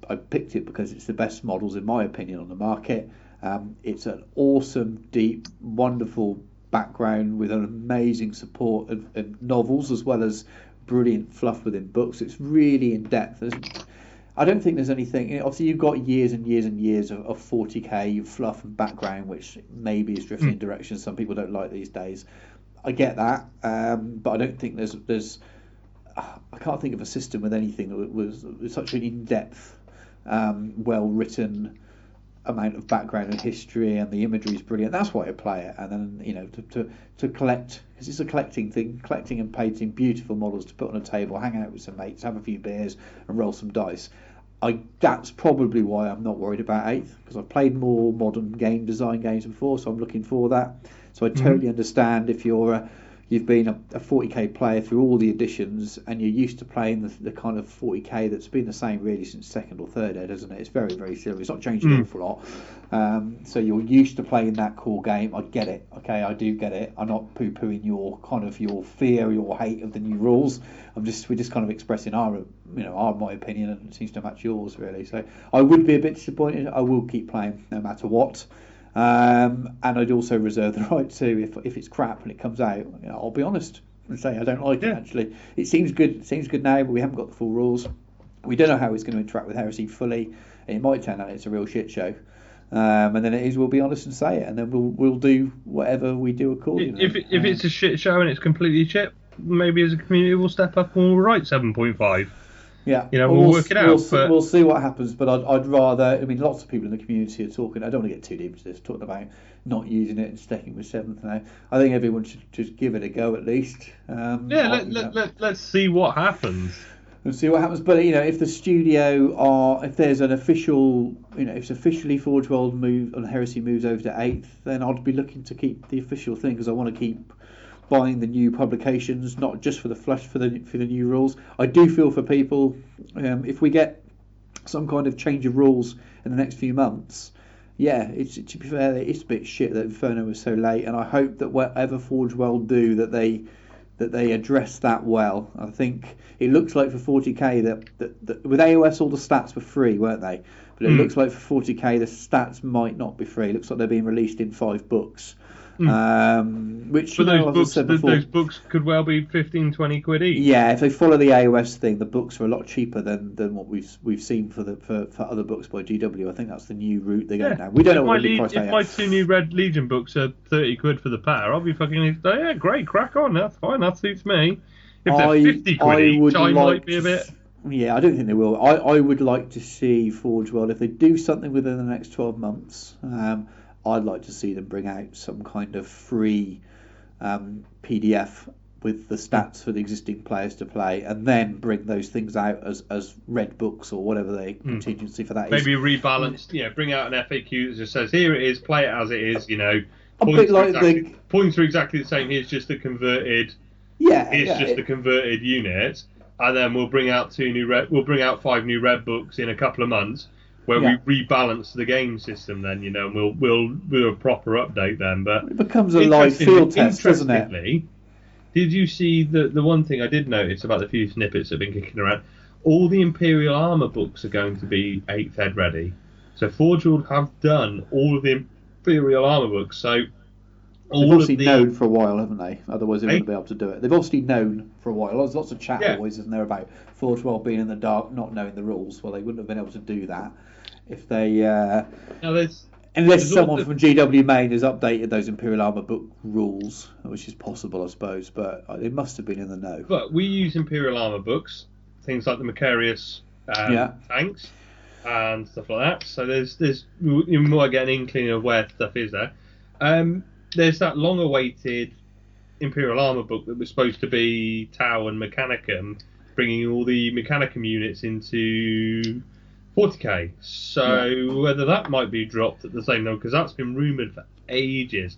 I picked it because it's the best models in my opinion on the market. It's an awesome, deep, wonderful background with an amazing support of novels as well as brilliant fluff within books. It's really in depth. I don't think there's anything. Obviously, you've got years and years and years of 40k fluff and background, which maybe is drifting in directions some people don't like these days. I get that, but I don't think there's. I can't think of a system with anything that was such an in-depth, well written amount of background and history, and the imagery is brilliant. That's why I play it. And then to collect, because it's a collecting thing, collecting and painting beautiful models to put on a table, hang out with some mates, have a few beers and roll some dice. That's probably why I'm not worried about 8th, because I've played more modern game design games before, so I'm looking for that. So I totally understand if you've been a 40k player through all the editions and you're used to playing the kind of 40k that's been the same really since 2nd or 3rd ed, hasn't it? It's very, very similar. It's not changed an awful lot. So you're used to playing that core game. I get it. Okay, I do get it. I'm not poo-pooing your fear, your hate of the new rules. We're just kind of expressing my opinion, and it seems to match yours really. So I would be a bit disappointed. I will keep playing no matter what. And I'd also reserve the right to, if it's crap and it comes out, I'll be honest and say I don't like it. Actually, it seems good. It seems good now, but we haven't got the full rules. We don't know how it's going to interact with Heresy fully. It might turn out it's a real shit show, and then it is. We'll be honest and say it, and then we'll do whatever we do accordingly. If it's a shit show and it's completely shit, maybe as a community we'll step up and we'll write 7.5. Yeah, we'll work it out. We'll see what happens, but I'd rather. I mean, lots of people in the community are talking. I don't want to get too deep into this, talking about not using it and sticking with 7th now. I think everyone should just give it a go at least. Let's see what happens. And see what happens. But if the studio if there's an official, if it's officially Forge World Heresy moves over to 8th, then I'd be looking to keep the official thing because I want to keep buying the new publications, not just for the flush for the new rules. I do feel for people, if we get some kind of change of rules in the next few months, to be fair, it's a bit shit that Inferno was so late, and I hope that whatever Forge World do, that they address that well. I think it looks like for 40k that with AOS all the stats were free, weren't they? But it looks like for 40k the stats might not be free. It looks like they're being released in 5 books. Which those books could well be 15, 20 quid each. Yeah, if they follow the AOS thing, the books are a lot cheaper than what we've seen for other books by GW. I think that's the new route they're going now. We don't know what the price. If my 2 new Red Legion books are 30 quid for the pair, I'll be fucking great, crack on. That's fine. That suits me. If they're 50 quid each, I might be a bit. Yeah, I don't think they will. I would like to see Forge World, if they do something within the next 12 months. I'd like to see them bring out some kind of free PDF with the stats for the existing players to play, and then bring those things out as red books or whatever the contingency for that is. Maybe rebalanced. Bring out an FAQ that just says, here it is, play it as it is. Points are exactly the same. Here's just the converted. The converted unit, and then we'll bring out 5 new red books in a couple of months. Where we rebalance the game system, then and we'll do a proper update then. But it becomes a live field test, doesn't it? Did you see the one thing I did notice about the few snippets that have been kicking around? All the Imperial armor books are going to be 8th ed ready. So Forge World have done all of the Imperial armor books. So they've obviously known for a while, haven't they? Otherwise they wouldn't be able to do it. They've obviously known for a while. There's lots of chat always, isn't there, about Forge World being in the dark, not knowing the rules. Well, they wouldn't have been able to do that if they Unless someone from GW Main has updated those Imperial Armour book rules, which is possible, I suppose, but they must have been in the know. But we use Imperial Armour books, things like the Macarius tanks and stuff like that. So there's you might get an inkling of where stuff is there. There's that long-awaited Imperial Armour book that was supposed to be Tau and Mechanicum, bringing all the Mechanicum units into 40k. So whether that might be dropped at the same time, because that's been rumoured for ages,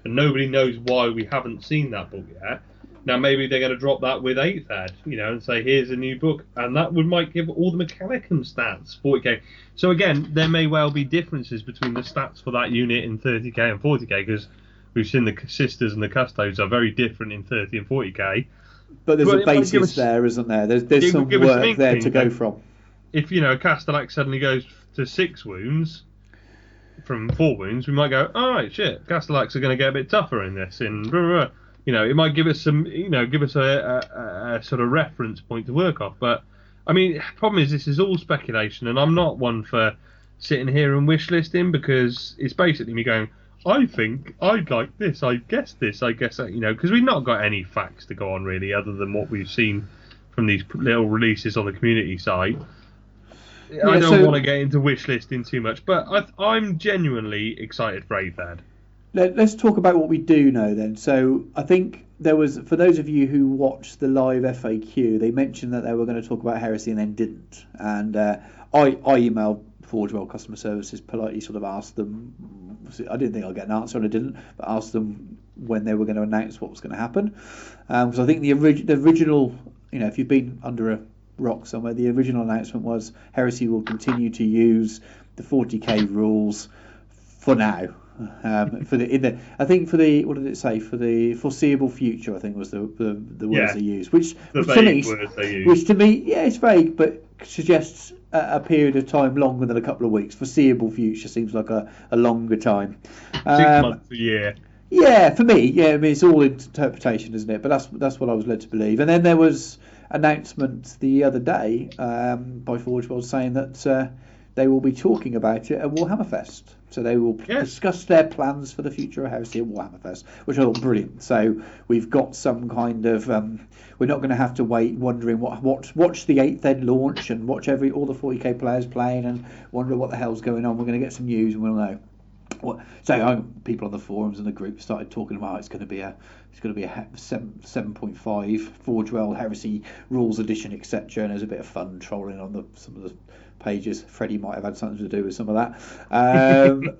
and nobody knows why we haven't seen that book yet. Now maybe they're going to drop that with 8th Ed, and say here's a new book, and that might give all the Mechanicum stats 40k. So again, there may well be differences between the stats for that unit in 30k and 40k, because we've seen the Sisters and the Custodes are very different in 30 and 40k. But there's a basis there, isn't there? There's some work there to go from. If Castellax suddenly goes to 6 wounds from 4 wounds, we might go, all right, shit, Castellax are going to get a bit tougher in this. And it might give us some, give us a sort of reference point to work off. But I mean, the problem is this is all speculation, and I'm not one for sitting here and wish listing, because it's basically me going, I think I'd like this, I guess that, because we've not got any facts to go on really, other than what we've seen from these little releases on the community site. I don't want to get into wish listing too much, but I'm genuinely excited for 8th Ed. Let's talk about what we do know then. So I think there was, for those of you who watched the live FAQ, they mentioned that they were going to talk about heresy and then didn't. And I emailed Forge World Customer Services, politely sort of asked them, I didn't think I'd get an answer and I didn't, but asked them when they were going to announce what was going to happen. Because I think the original, if you've been under a rock somewhere, the original announcement was Heresy will continue to use the 40k rules for now. What did it say, for the foreseeable future, I think was the words they used, which to me, it's vague, but suggests a period of time longer than a couple of weeks. Foreseeable future seems like a longer time. 6 months a year. Yeah, for me, I mean, it's all interpretation, isn't it? But that's what I was led to believe. And then there was announcement the other day by Forge World saying that they will be talking about it at Warhammer Fest. So they will discuss their plans for the future of Heresy at Warhammer Fest, which I thought brilliant. So we've got some kind of we're not going to have to wait wondering watch the 8th Ed launch and watch all the 40k players playing and wonder what the hell's going on. We're going to get some news and we'll know. People on the forums and the group started talking about it's going to be a 7.5 Forge World Heresy Rules Edition, etc. And there's a bit of fun trolling on some of the pages. Freddie might have had something to do with some of that.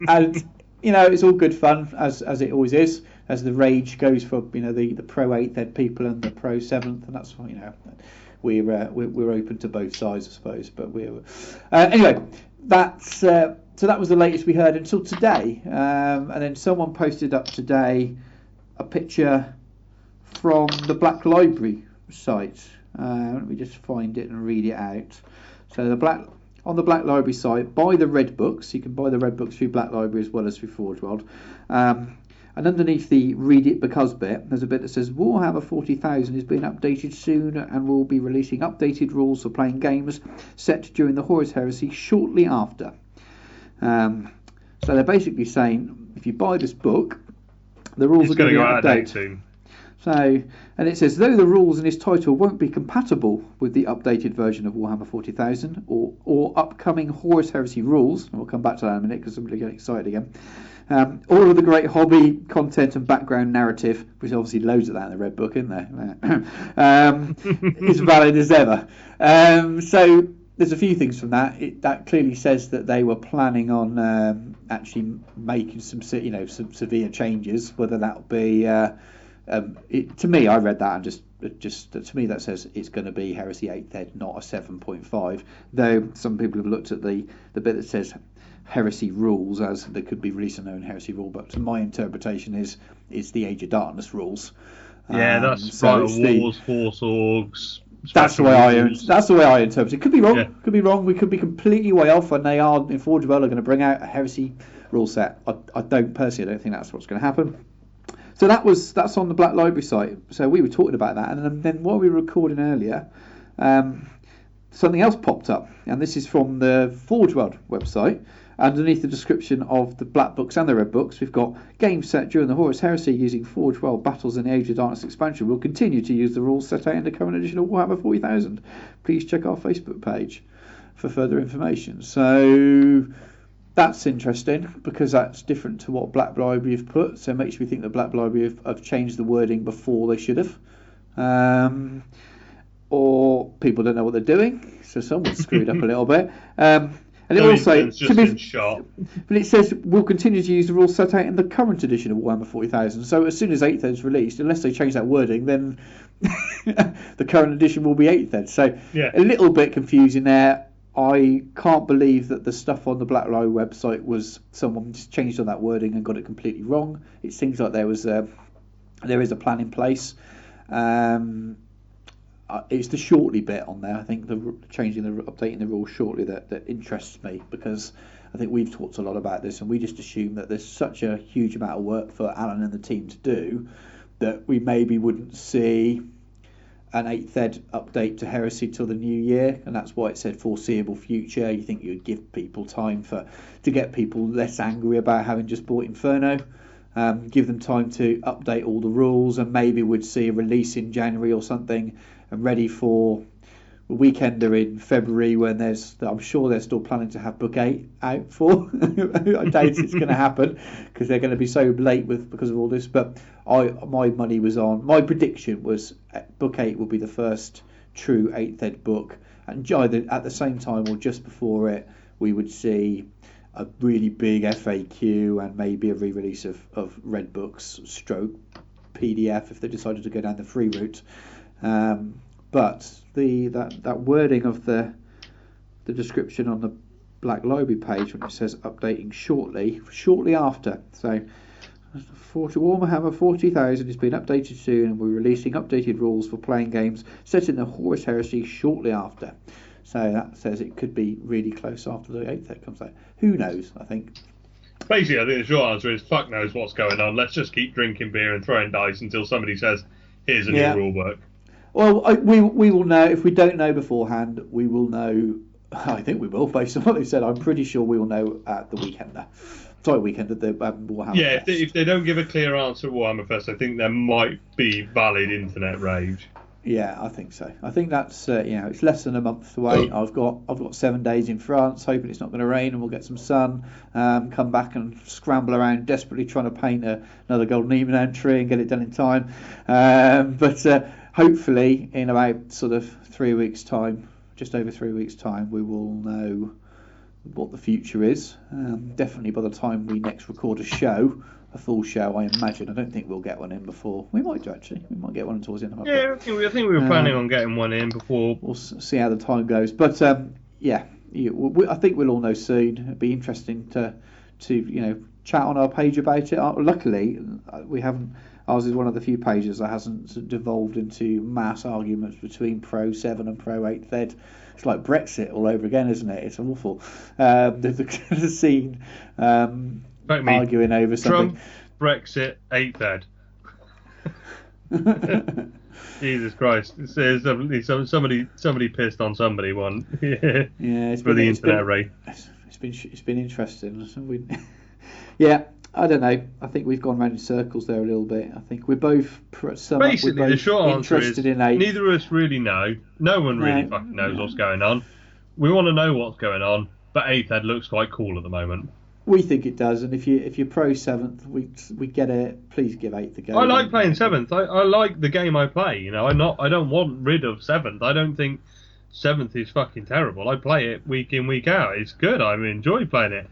And it's all good fun as it always is. As the rage goes for the pro 8th Ed people and the pro 7th, and that's we're open to both sides, I suppose. But anyway, that's. So that was the latest we heard until today. And then someone posted up today a picture from the Black Library site. Let me just find it and read it out. So on the Black Library site, buy the Red Books. You can buy the Red Books through Black Library as well as through Forge World. And underneath the read it because bit, there's a bit that says Warhammer 40,000 is being updated soon and will be releasing updated rules for playing games set during the Horus Heresy shortly after. So they're basically saying if you buy this book, the rules are going to be updated soon. So, and it says though the rules in this title won't be compatible with the updated version of Warhammer 40,000 or upcoming Horus Heresy rules, and we'll come back to that in a minute because I'm going to get excited again. All of the great hobby content and background narrative, which obviously loads of that in the Red Book, isn't there? Is valid as ever. So there's a few things from that. That clearly says that they were planning on actually making some severe changes. Whether that will be, to me, I read that and just to me that says it's going to be Heresy 8th Ed, not a 7.5. Though some people have looked at the bit that says Heresy rules as they could be releasing their own Heresy rule, but to my interpretation is the Age of Darkness rules. Yeah, that's Wars, Force Orgs. That's the way I interpret it. Could be wrong. Yeah. Could be wrong. We could be completely way off, and they are in Forge World are going to bring out a Heresy rule set. I don't think that's what's going to happen. So that's on the Black Library site. So we were talking about that, and then while we were recording earlier, something else popped up, and this is from the Forge World website. Underneath the description of the black books and the red books, we've got games set during the Horus Heresy using Forge World battles in the Age of Darkness expansion will continue to use the rules set out in the current edition of Warhammer 40,000. Please check our Facebook page for further information. So that's interesting because that's different to what Black Library have put. So it makes me think that Black Library have changed the wording before they should have. Or people don't know what they're doing, so someone's screwed up a little bit. And it also, but it says we'll continue to use the rules set out in the current edition of Warhammer 40,000. So as soon as 8th Ed's released, unless they change that wording, then the current edition will be 8th Ed. So a little bit confusing there. I can't believe that the stuff on the Black Library website was someone just changed on that wording and got it completely wrong. It seems like there is a plan in place. It's the shortly bit on there. I think the updating the rules shortly that interests me, because I think we've talked a lot about this and we just assume that there's such a huge amount of work for Alan and the team to do that we maybe wouldn't see an 8th Ed update to Heresy till the new year, and that's why it said foreseeable future. You think you'd give people time to get people less angry about having just bought Inferno. Give them time to update all the rules, and maybe we'd see a release in January or something and ready for a weekender in February when I'm sure they're still planning to have Book 8 out for. I doubt it's going to happen because they're going to be so late because of all this, but my prediction was Book 8 will be the first true 8th Ed book, and either at the same time or just before it we would see a really big FAQ and maybe a re-release of Red Books stroke PDF if they decided to go down the free route. But that wording of the description on the Black Library page when it says updating shortly after. So Warhammer 40,000 has been updated soon, and we're releasing updated rules for playing games set in the Horus Heresy shortly after. So that says it could be really close after the 8th Ed comes out. Who knows, I think. Basically, I think the short answer is fuck knows what's going on. Let's just keep drinking beer and throwing dice until somebody says, here's a new rule book. Well, we will know. If we don't know beforehand, we will know. I think we will, based on what they said. I'm pretty sure we will know at the weekend. Sorry, weekend at the Warhammer Fest. If they don't give a clear answer at Warhammer Fest, I think there might be valid internet rage. Yeah, I think so. I think that's it's less than a month away. I've got 7 days in France, hoping it's not going to rain and we'll get some sun. Come back and scramble around desperately trying to paint another Golden Eman tree and get it done in time. But hopefully in about sort of 3 weeks' time, just over 3 weeks' time, we will know what the future is. Definitely by the time we next record a full show, I imagine. I don't think we'll get one in before. We might do, actually. We might get one towards the end of October. Yeah, I think we were planning on getting one in before. We'll see how the time goes. But I think we'll all know soon. It'd be interesting to chat on our page about it. Luckily, we haven't. Ours is one of the few pages that hasn't devolved into mass arguments between Pro 7 and Pro 8th Ed. It's like Brexit all over again, isn't it? It's awful. The scene. Arguing over something. Trump, Brexit, 8th Ed. Jesus Christ! Somebody pissed on somebody one. It's for the internet rate. It's been interesting. Yeah, I don't know. I think we've gone round in circles there a little bit. I think we're both the short answer is in 8. Neither of us really know. No one really fucking knows what's going on. We want to know what's going on, but 8th Ed looks quite cool at the moment. We think it does, and if you're pro 7th, we get it. Please give 8th a go. I like playing 7th. I like the game I play. I don't want rid of 7th. I don't think 7th is fucking terrible. I play it week in, week out. It's good. I enjoy playing it.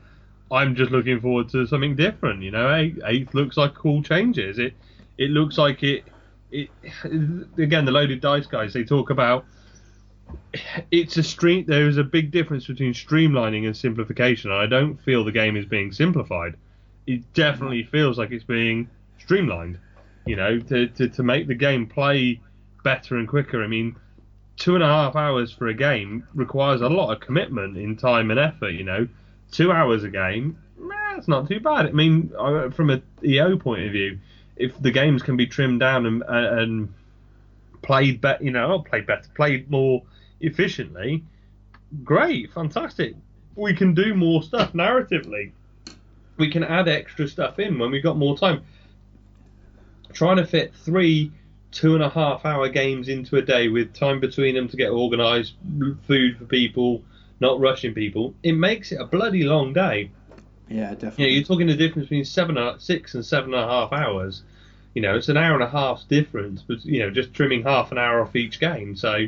I'm just looking forward to something different. 8th looks like cool changes. It looks like it. Again, the loaded dice guys, they talk about. There is a big difference between streamlining and simplification, and I don't feel the game is being simplified. It definitely feels like it's being streamlined, to make the game play better and quicker. I mean, 2.5 hours for a game requires a lot of commitment in time and effort. 2 hours a game, it's not too bad. I mean, from an EO point of view, if the games can be trimmed down and played better, played more efficiently, great, fantastic. we can do more stuff narratively. We can add extra stuff in when we've got more time. Trying to fit 3 2.5 hour games into a day with time between them to get organised, food for people, not rushing people, it makes it a bloody long day. Yeah, definitely. You're talking the difference between 6 and 7.5 hours. It's an hour and a half's difference, but just trimming half an hour off each game. So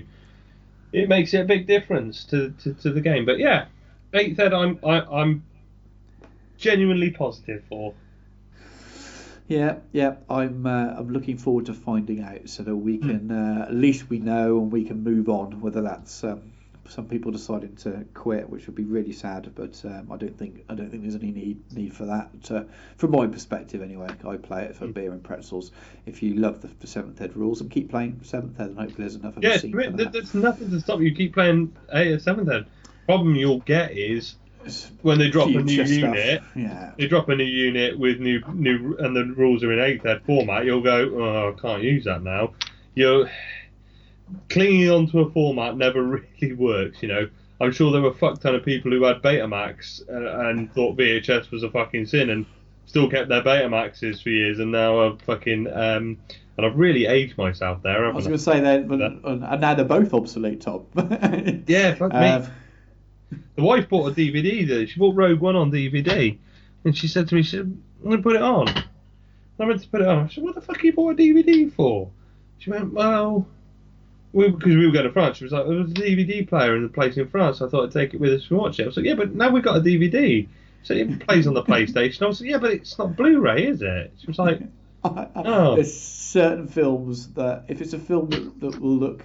it makes it a big difference to the game. But yeah, 8th ed, I'm genuinely positive for. Yeah, I'm looking forward to finding out so that we can at least we know and we can move on. Whether that's some people deciding to quit, which would be really sad, but I don't think there's any need for that. From my perspective, anyway, I play it for beer and pretzels. If you love the 7th ed rules, and keep playing 7th ed, and hopefully there's enough of a scene for that. There's nothing to stop you keep playing 7th ed. Problem you'll get is when they drop a new unit. Yeah. They drop a new unit with new and the rules are in 8th ed format. You'll go, oh, I can't use that now. You're clinging onto a format never really works. I'm sure there were a fuck ton of people who had Betamax and thought VHS was a fucking sin and still kept their Betamaxes for years, and now I've fucking and I've really aged myself there. I was going to say that, and now they're both obsolete, Tom. Yeah, fuck me. The wife bought a DVD. She bought Rogue One on DVD, and she said to me, "I'm going to put it on." I went to put it on. I said, "What the fuck you bought a DVD for?" She went, "Well, because we were going to France." She was like, "There was a DVD player in the place in France. I thought I'd take it with us to watch it." I was like, "Yeah, but now we've got a DVD, so it plays on the PlayStation." I was like, "Yeah, but it's not Blu-ray, is it?" She was like, "Oh." There's certain films that if it's a film that will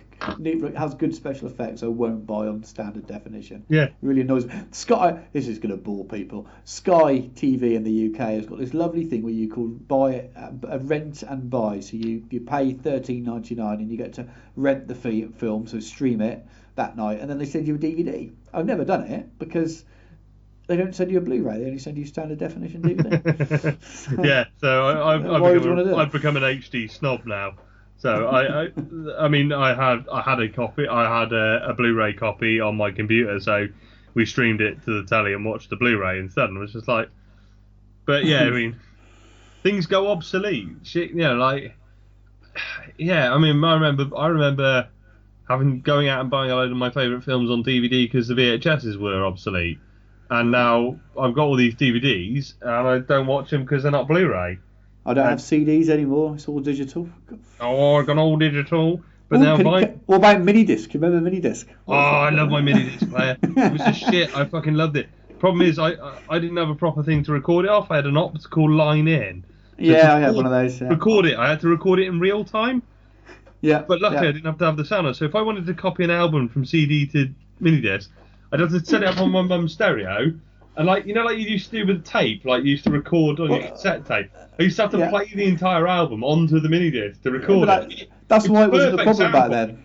has good special effects, I won't buy on standard definition. Yeah. It really annoys me. Sky, this is going to bore people. Sky TV in the UK has got this lovely thing where you can buy a rent and buy. So you pay $13.99 and you get to rent the film, so stream it that night, and then they send you a DVD. I've never done it because they don't send you a Blu-ray; they only send you standard definition DVD. Yeah, so I've become an HD snob now. So I mean, I had a copy. I had a Blu-ray copy on my computer, so we streamed it to the telly and watched the Blu-ray instead. And it was just like, but yeah, I mean, things go obsolete. Shit, yeah. I mean, I remember going out and buying a load of my favourite films on DVD because the VHSs were obsolete. And now I've got all these DVDs and I don't watch them because they're not Blu-ray. I don't have CDs anymore. It's all digital. Oh, I've gone all digital. But now what about mini disc? You remember mini disc? I love my mini disc player. It was just shit. I fucking loved it. Problem is, I didn't have a proper thing to record it off. I had an optical line in. Yeah, I had one of those. Yeah. Record it. I had to record it in real time. Yeah. But luckily, I didn't have to have the sound on. So if I wanted to copy an album from CD to mini disc, I'd have to set it up on my mum's stereo. And like you used to do with tape, like you used to record on your cassette tape. I used to have to play the entire album onto the mini disc to record it. That's why it wasn't a problem back then.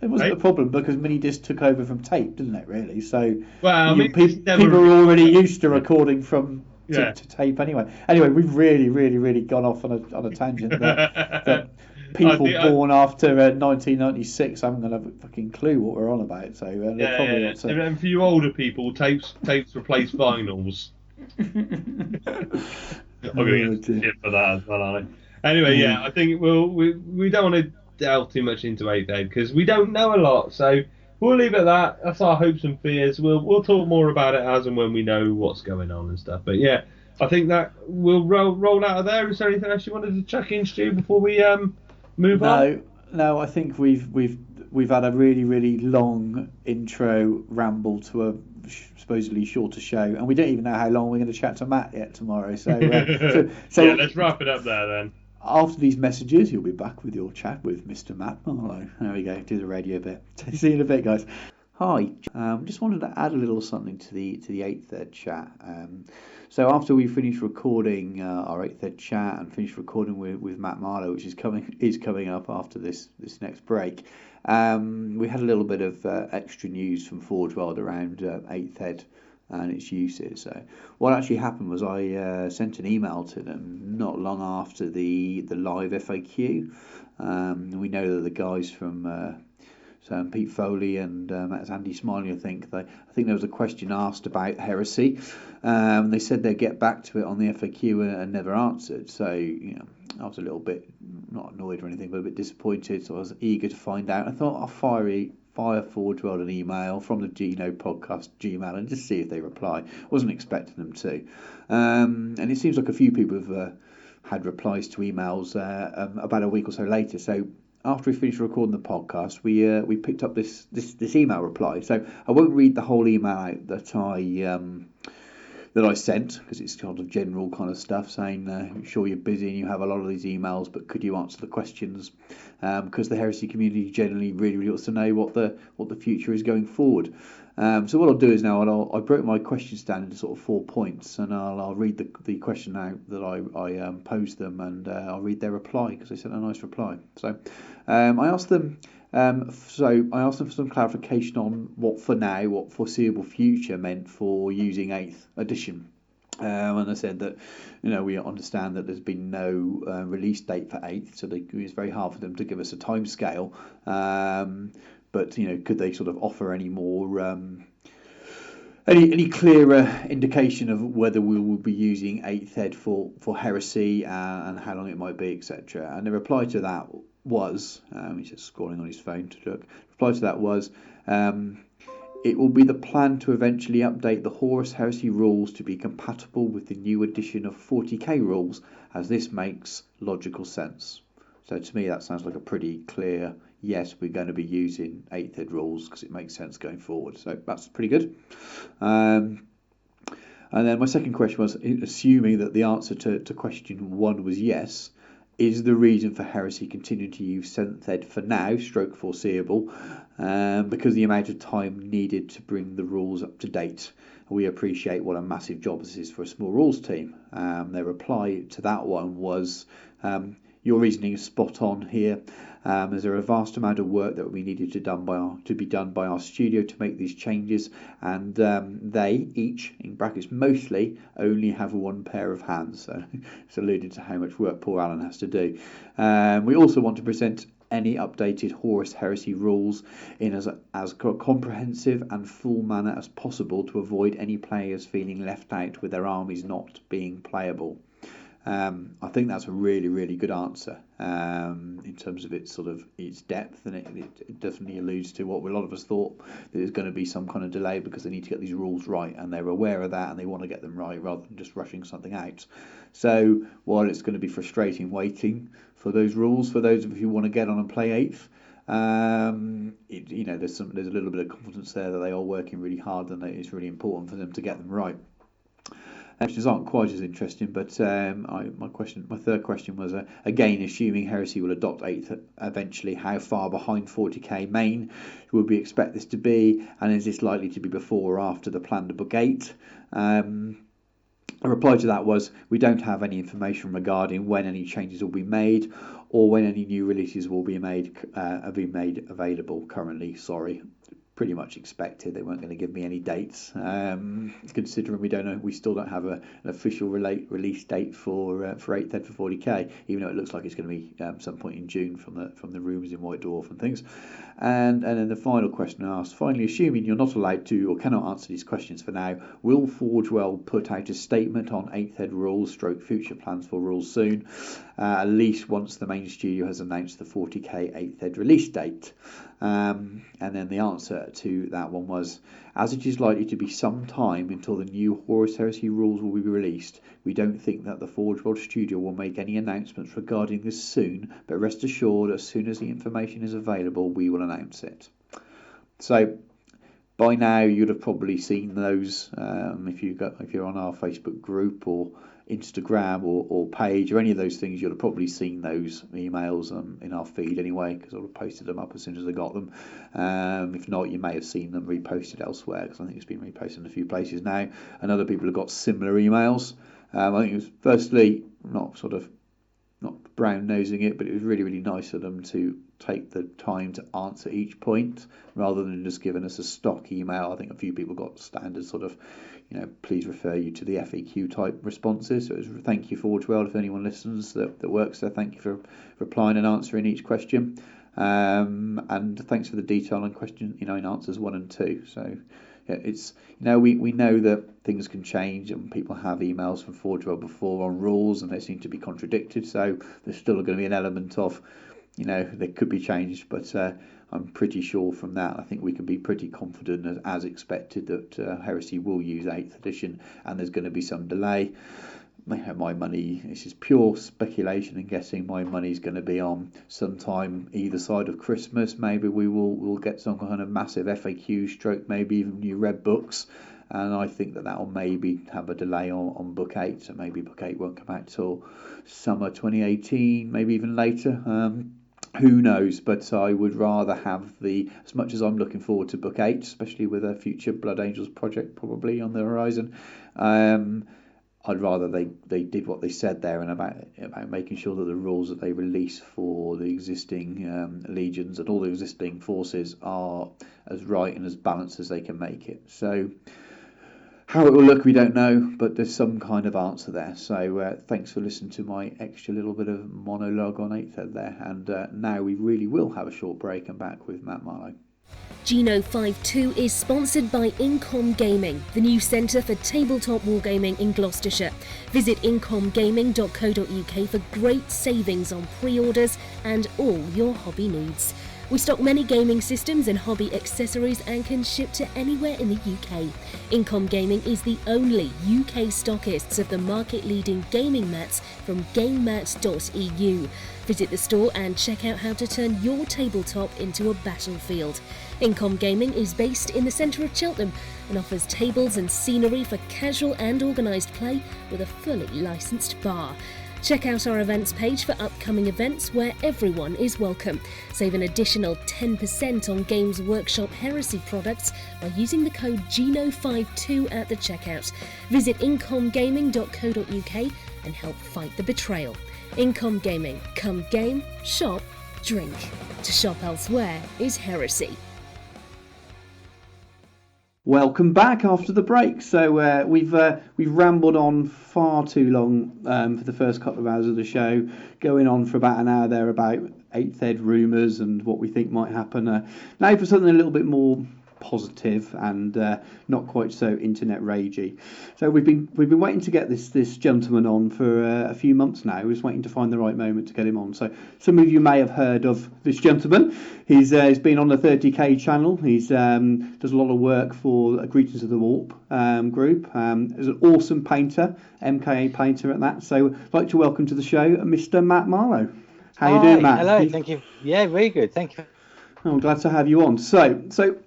It wasn't a problem because mini disc took over from tape, didn't it? Really. So people were already used to recording from to tape anyway. Anyway, we've really gone off on a tangent that people born after 1996 haven't got a fucking clue what we're on about. So and for you older people, tapes replace vinyls. I'm gonna get shit for that as well, aren't I? Anyway, I think we don't want to delve too much into 8th ed because we don't know a lot. So we'll leave it at that. That's our hopes and fears. We'll talk more about it as and when we know what's going on and stuff. But yeah, I think that we'll roll out of there. Is there anything else you wanted to chuck in, Stu, before we move on? No. I think we've had a really long intro ramble to a supposedly shorter show, and we don't even know how long we're going to chat to Matt yet tomorrow. So yeah, let's wrap it up there then. After these messages, you'll be back with your chat with Mr. Matt Marlow. There we go. Do the radio bit. See you in a bit, guys. Hi. Just wanted to add a little something to the 8th ed chat. So after we finish recording our 8th ed chat and finish recording with Matt Marlow, which is coming up after this next break, we had a little bit of extra news from Forge World around 8th ed and its uses. So what actually happened was I sent an email to them not long after the live FAQ. We know that the guys from So Pete Foley and that's Andy Smiley, I think. I think there was a question asked about heresy. They said they'd get back to it on the FAQ and never answered. So I was a little bit not annoyed or anything, but a bit disappointed. So I was eager to find out. I thought I'll fire Forge World an email from the Geno podcast Gmail and just see if they reply. Wasn't expecting them to, and it seems like a few people have had replies to emails about a week or so later. So after we finished recording the podcast, we picked up this email reply. So I won't read the whole email out that I sent, because it's kind of general kind of stuff saying, I'm sure you're busy and you have a lot of these emails, but could you answer the questions? Because the heresy community generally really wants to know what the future is going forward. So what I'll do is now I broke my questions down into sort of 4 points, and I'll read the question out that I posed them, and I'll read their reply because they sent a nice reply. So I asked them. I asked them for some clarification on what foreseeable future meant for using 8th edition. And I said that, we understand that there's been no release date for 8th, so it's very hard for them to give us a time scale. But could they sort of offer any more any clearer indication of whether we will be using 8th ed for heresy and how long it might be, etc. And the reply to that was, he's just scrolling on his phone to look. The reply to that was, it will be the plan to eventually update the Horus Heresy rules to be compatible with the new edition of 40k rules, as this makes logical sense. So to me that sounds like a pretty clear yes, we're going to be using 8th ed rules because it makes sense going forward. So that's pretty good. And then my second question was, assuming that the answer to question 1 was yes, is the reason for heresy continuing to use 7th ed for now, stroke foreseeable, because the amount of time needed to bring the rules up to date. We appreciate what a massive job this is for a small rules team. Their reply to that one was, your reasoning is spot on here. As there are a vast amount of work that we needed to be done by our studio to make these changes, and they each, in brackets mostly, only have one pair of hands. So it's alluded to how much work poor Alan has to do. We also want to present any updated Horus Heresy rules in as comprehensive and full manner as possible to avoid any players feeling left out with their armies not being playable. I think that's a really good answer in terms of its depth, and it definitely alludes to what a lot of us thought, that there's going to be some kind of delay because they need to get these rules right, and they're aware of that and they want to get them right rather than just rushing something out. So while it's going to be frustrating waiting for those rules for those of you who want to get on and play 8th, there's a little bit of confidence there that they are working really hard and that it's really important for them to get them right. Questions aren't quite as interesting, but my third question was, again, assuming heresy will adopt 8th eventually, how far behind 40k main would we expect this to be, and is this likely to be before or after the planned book 8? A reply to that was, we don't have any information regarding when any changes will be made or when any new releases will be made available currently. Sorry. Pretty much expected they weren't going to give me any dates, considering we still don't have an official release date for 8th ed for 40k, even though it looks like it's going to be some point in June from the rumours in White Dwarf and things. And then the final question I asked, finally, assuming you're not allowed to or cannot answer these questions for now, will Forgewell put out a statement on 8th ed rules / future plans for rules soon, at least once the main studio has announced the 40k 8th ed release date? And then the answer to that one was, as it is likely to be some time until the new Horus Heresy rules will be released, we don't think that the Forge World studio will make any announcements regarding this soon, but rest assured, as soon as the information is available, we will announce it. So by now you'd have probably seen those if you're on our Facebook group or Instagram or page or any of those things. You'll have probably seen those emails in our feed anyway, because I've posted them up as soon as I got them. If not, you may have seen them reposted elsewhere, because I think it's been reposted in a few places now, and other people have got similar emails. I think it was firstly not brown nosing it, but it was really nice of them to take the time to answer each point rather than just giving us a stock email. I think a few people got standard please refer you to the FAQ type responses. So it was, thank you, Forge World, if anyone listens that works there. Thank you for replying and answering each question. And thanks for the detail on question, in answers 1 and 2. So yeah, it's we know that things can change, and people have emails from Forge World before on rules, and they seem to be contradicted. So there's still going to be an element of they could be changed, but I'm pretty sure from that, I think we can be pretty confident as expected that Heresy will use 8th edition, and there's going to be some delay. My money, this is pure speculation and guessing, my money's going to be on sometime either side of Christmas. Maybe we'll get some kind of massive FAQ stroke, maybe even new red books, and I think that will maybe have a delay on book 8, so maybe book 8 won't come out till summer 2018, maybe even later. Who knows? But I would rather have as much as I'm looking forward to book 8, especially with a future Blood Angels project probably on the horizon. I'd rather they did what they said there, and about making sure that the rules that they release for the existing legions and all the existing forces are as right and as balanced as they can make it. So how it will look, we don't know, but there's some kind of answer there. So thanks for listening to my extra little bit of monologue on 8th Ed there. And now we really will have a short break and back with Matt Marlow. G52 is sponsored by Incom Gaming, the new centre for tabletop wargaming in Gloucestershire. Visit incomgaming.co.uk for great savings on pre-orders and all your hobby needs. We stock many gaming systems and hobby accessories and can ship to anywhere in the UK. Incom Gaming is the only UK stockists of the market-leading gaming mats from GameMats.eu. Visit the store and check out how to turn your tabletop into a battlefield. Incom Gaming is based in the centre of Cheltenham and offers tables and scenery for casual and organised play with a fully licensed bar. Check out our events page for upcoming events where everyone is welcome. Save an additional 10% on Games Workshop Heresy products by using the code GINO52 at the checkout. Visit incomgaming.co.uk and help fight the betrayal. Incom Gaming. Come game, shop, drink. To shop elsewhere is heresy. Welcome back after the break. So we've rambled on far too long for the first couple of hours of the show, going on for about an hour there about 8th Ed rumours and what we think might happen. Now for something a little bit more positive and not quite so internet ragey. So we've been waiting to get this gentleman on for a few months now. We're just waiting to find the right moment to get him on. So some of you may have heard of this gentleman. He's been on the 30k channel. He's does a lot of work for Greetings of the Warp group. Is an awesome painter, MKA painter at that. So I'd like to welcome to the show Mr. Matt Marlow. How you doing, Matt? Hello, thank you. Yeah, very good. Thank you. I'm glad to have you on. So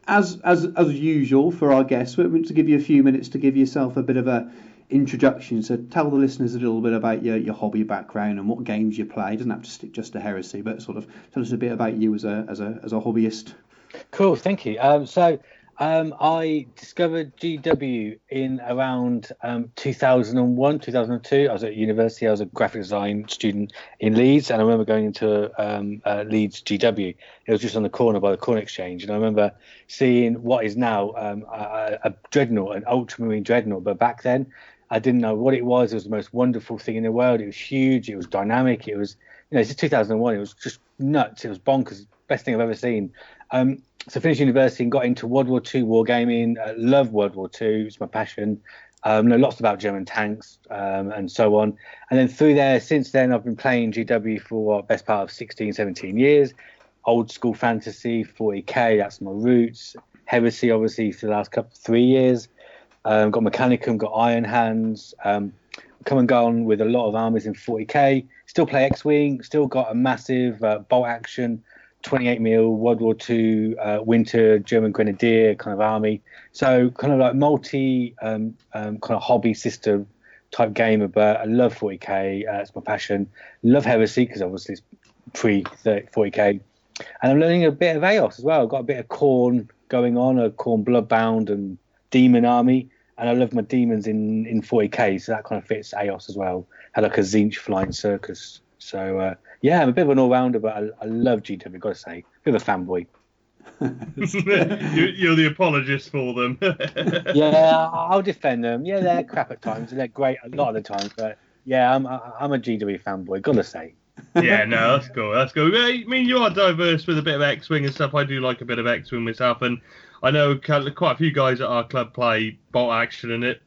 as usual for our guests, we're going to give you a few minutes to give yourself a bit of a introduction. So tell the listeners a little bit about your hobby background and what games you play. It doesn't have to stick just to Heresy, but sort of tell us a bit about you as a hobbyist. Cool, thank you. I discovered GW in around 2001, 2002. I was at university. I was a graphic design student in Leeds, and I remember going into Leeds GW. It was just on the corner by the Corn Exchange, and I remember seeing what is now a dreadnought, an ultramarine dreadnought. But back then, I didn't know what it was. It was the most wonderful thing in the world. It was huge. It was dynamic. It was, it's just 2001. It was just nuts. It was bonkers. Best thing I've ever seen. So finished university and got into World War II wargaming. Love World War II. It's my passion. Know lots about German tanks and so on. And then through there, since then, I've been playing GW for best part of 16, 17 years. Old school fantasy, 40k, that's my roots. Heresy, obviously, for the last 3 years. Got Mechanicum, got Iron Hands. Come and gone with a lot of armies in 40k. Still play X-Wing. Still got a massive bolt action 28mm World War II winter German grenadier kind of army. So kind of like multi kind of hobby system type gamer, but I love 40k. It's my passion. Love Heresy because obviously it's pre 40k. And I'm learning a bit of AOS as well. I've got a bit of Khorne going on, a Khorne Bloodbound and Demon army. And I love my demons in 40k, so that kind of fits AOS as well. Had like a Zinch flying circus. So yeah, I'm a bit of an all-rounder, but I love GW, I've got to say. A bit of a fanboy. You're the apologist for them. Yeah, I'll defend them. Yeah, they're crap at times, and they're great a lot of the time. But yeah, I'm a GW fanboy, got to say. Yeah, no, that's cool. That's cool. I mean, you are diverse with a bit of X-Wing and stuff. I do like a bit of X-Wing myself, and I know quite a few guys at our club play bolt action, and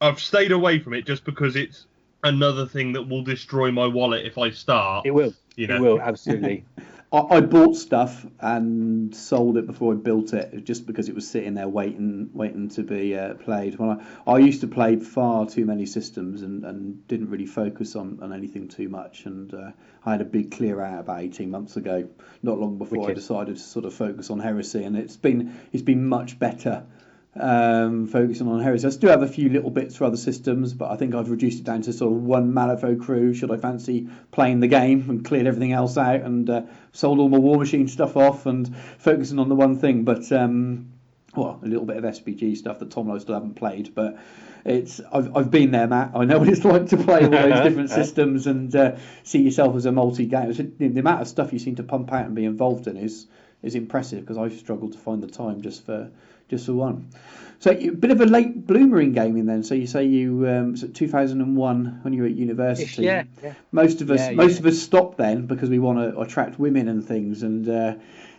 I've stayed away from it just because it's another thing that will destroy my wallet if I start. It will. You It know. will, absolutely. I bought stuff and sold it before I built it, just because it was sitting there waiting to be played. When I used to play far too many systems and didn't really focus on anything too much. And I had a big clear out about 18 months ago, not long before I decided to sort of focus on Heresy, and it's been much better. Focusing on Heresy. I still have a few little bits for other systems, but I think I've reduced it down to sort of one Malifaux crew should I fancy playing the game, and cleared everything else out, and sold all my War Machine stuff off and focusing on the one thing. But well, a little bit of SPG stuff that Tom and I still haven't played, but I've been there, Matt. I know what it's like to play all those different systems and see yourself as a multi-gamer. The amount of stuff you seem to pump out and be involved in is impressive, because I've struggled to find the time just for one. So a bit of a late bloomer in gaming then. So you say you was it 2001 when you were at university? Yeah. Most of us stopped then because we want to attract women and things. And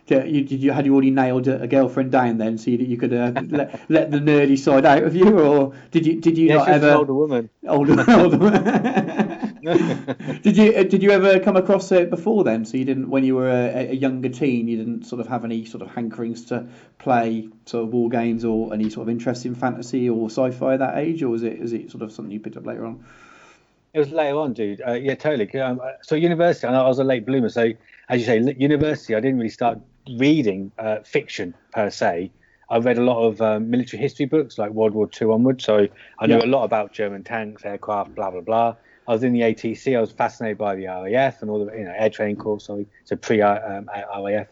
had you already nailed a girlfriend down then, so you could let the nerdy side out of you, or did you not ever? An older woman. Older. Did you ever come across it before then? So you didn't, when you were a younger teen, you didn't sort of have any sort of hankerings to play sort of war games or any sort of interest in fantasy or sci-fi at that age, or is it sort of something you picked up later on? It was later on, dude. Yeah, totally. So university, I was a late bloomer. So as you say, university, I didn't really start reading fiction per se. I read a lot of military history books, like World War II onwards. So I knew a lot about German tanks, aircraft, blah blah blah. I was in the ATC. I was fascinated by the RAF and all the air training corps. So pre-RAF.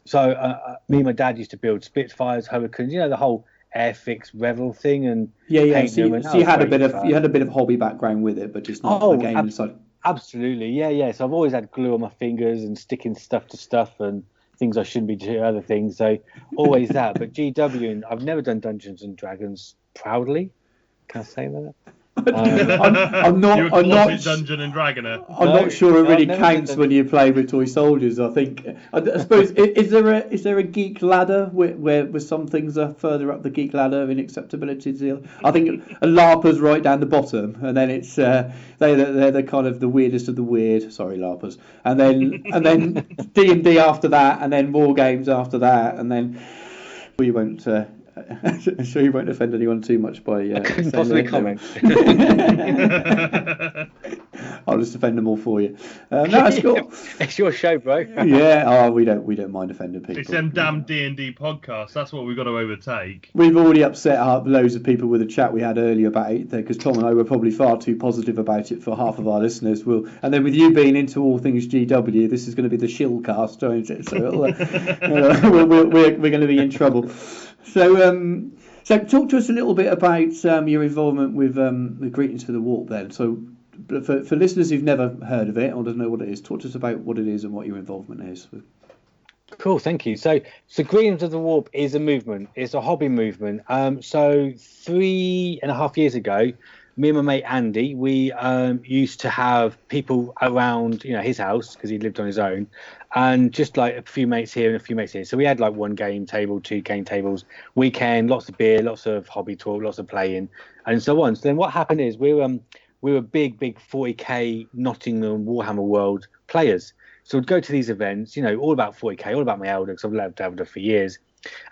So me and my dad used to build Spitfires, Hurricanes. The whole Airfix Revel thing, and yeah. So you had a bit of hobby background with it, but just not the game inside. Absolutely, yeah. So I've always had glue on my fingers and sticking stuff to stuff and things I shouldn't be doing, other things. So always that. But GW, and I've never done Dungeons and Dragons proudly. Can I say that? I'm not Dungeon and Dragoner. I'm not sure it really counts when you play with toy soldiers. I think. I suppose is there a geek ladder where some things are further up the geek ladder in acceptability to the other? I think a LARPer's right down the bottom, and then it's they're the kind of the weirdest of the weird. Sorry, LARPers, and then D&D after that, and then war games after that, and then we won't. I'm sure you won't offend anyone too much by. I couldn't possibly comment. I'll just offend them all for you. No, that's cool. It's your show, bro. Yeah. Oh, we don't mind offending people. It's them damn D&D podcasts. That's what we've got to overtake. We've already upset loads of people with the chat we had earlier about it, because Tom and I were probably far too positive about it for half of our listeners. And then with you being into all things GW, this is going to be the shill cast, isn't it? So we're going to be in trouble. So talk to us a little bit about your involvement with Greetings for the Warp then. So for listeners who've never heard of it or don't know what it is, talk to us about what it is and what your involvement is. Cool, thank you. So Greetings of the Warp is a movement. It's a hobby movement. So 3.5 years ago, me and my mate Andy, we used to have people around, his house, because he lived on his own, and just like a few mates here and a few mates here. So we had like one game table, 2 game tables, weekend, lots of beer, lots of hobby talk, lots of playing, and so on. So then what happened is we were big 40k Nottingham Warhammer World players. So we'd go to these events, all about 40k, all about my elder, because I've loved Elder for years.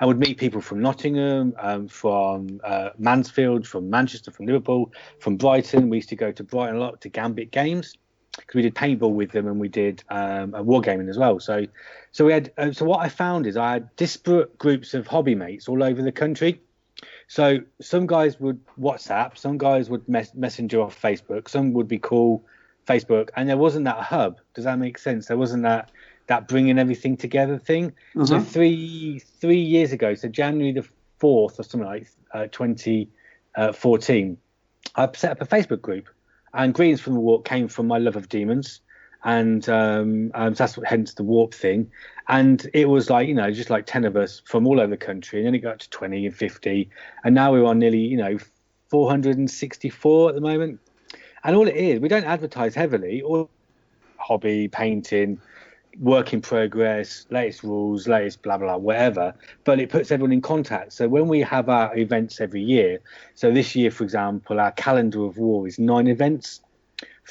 I would meet people from Nottingham, from Mansfield, from Manchester, from Liverpool, from Brighton. We used to go to Brighton a lot to Gambit Games, because we did paintball with them, and we did wargaming as well. So we had. So what I found is I had disparate groups of hobby mates all over the country. So some guys would WhatsApp, some guys would messenger off Facebook, some would be call Facebook, and there wasn't that hub. Does that make sense? There wasn't that bringing everything together thing. Mm-hmm. So three years ago, so January the 4th or something like 2014, I set up a Facebook group, and Greetings from the Warp came from my love of demons, and that's hence the Warp thing. And it was like, just like 10 of us from all over the country, and then it got to 20 and 50, and now we're on nearly 464 at the moment. And all it is, we don't advertise heavily. All hobby, painting, work in progress, latest rules, latest blah blah whatever, but it puts everyone in contact. So when we have our events every year, so this year for example our calendar of war is 9 events.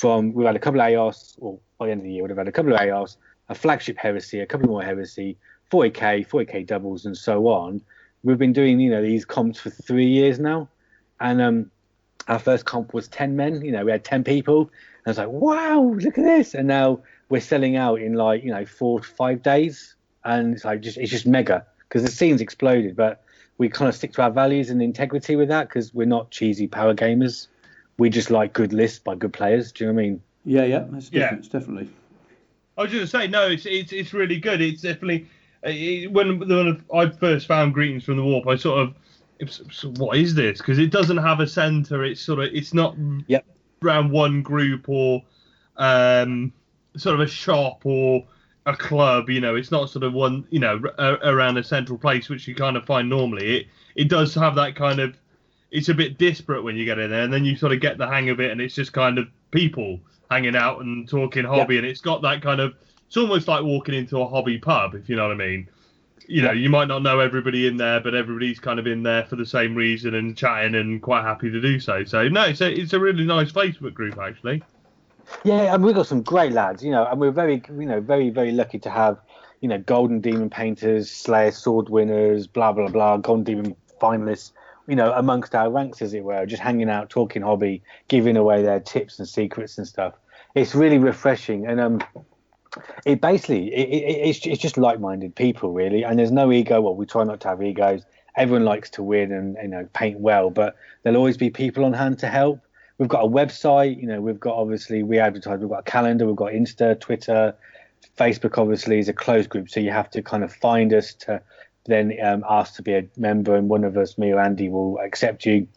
We've had a couple of AOS, or by the end of the year we've had a couple of AOS, a flagship heresy, a couple more heresy, 40k doubles and so on. We've been doing these comps for 3 years now, and our first comp was 10 men. We had 10 people, and I was like, wow, look at this. And now we're selling out in 4 to 5 days, and it's just mega because the scene's exploded. But we kind of stick to our values and integrity with that because we're not cheesy power gamers. We just like good lists by good players. Do you know what I mean? Yeah, that's different. Definitely. I was just say no. It's really good. It's definitely when I first found Greetings from the Warp, I what is this? Because it doesn't have a centre. It's not around one group or sort of a shop or a club. It's not sort of one around a central place which you kind of find normally. It does have that kind of. It's a bit disparate when you get in there, and then you sort of get the hang of it, and it's just kind of people hanging out and talking hobby, and it's got that kind of. It's almost like walking into a hobby pub, if you know what I mean. You might not know everybody in there, but everybody's kind of in there for the same reason and chatting and quite happy to do so. So no, it's a really nice Facebook group actually. Yeah, and we've got some great lads, and we're very, very, very lucky to have, Golden Demon painters, Slayer sword winners, blah blah blah, Golden Demon finalists. Amongst our ranks, as it were, just hanging out, talking hobby, giving away their tips and secrets and stuff. It's really refreshing, and it's just like-minded people, really. And there's no ego. Well, we try not to have egos. Everyone likes to win and paint well, but there'll always be people on hand to help. We've got a website. We've got obviously we advertise. We've got a calendar. We've got Insta, Twitter, Facebook. Obviously, is a closed group, so you have to kind of find us to. Then ask to be a member, and one of us, me or Andy, will accept you.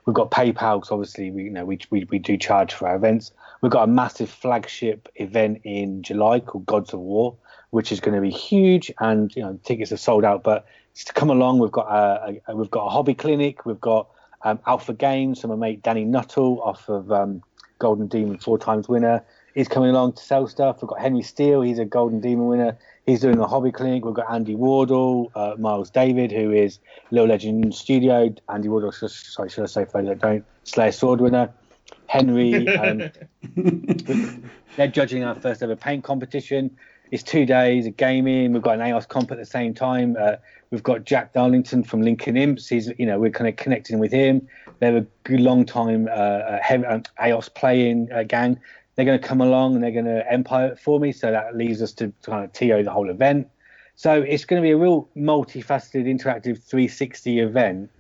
We've got PayPal, because obviously we do charge for our events. We've got a massive flagship event in July called Gods of War, which is going to be huge, and tickets are sold out. But to come along, we've got a hobby clinic. We've got Alpha Games, so my mate Danny Nuttall off of Golden Demon 4 times winner. He's coming along to sell stuff. We've got Henry Steele, he's a Golden Demon winner. He's doing a hobby clinic. We've got Andy Wardle, Miles David, who is Little Legend Studio. Andy Wardle, should I say for those that don't, Slayer sword winner. Henry, they're judging our first ever paint competition. It's 2 days of gaming. We've got an AOS comp at the same time. We've got Jack Darlington from Lincoln Imps. We're kind of connecting with him. They're a good long time AOS playing gang. They're going to come along and they're going to empire it for me. So that leaves us to kind of TO the whole event. So it's going to be a real multifaceted, interactive 360 event.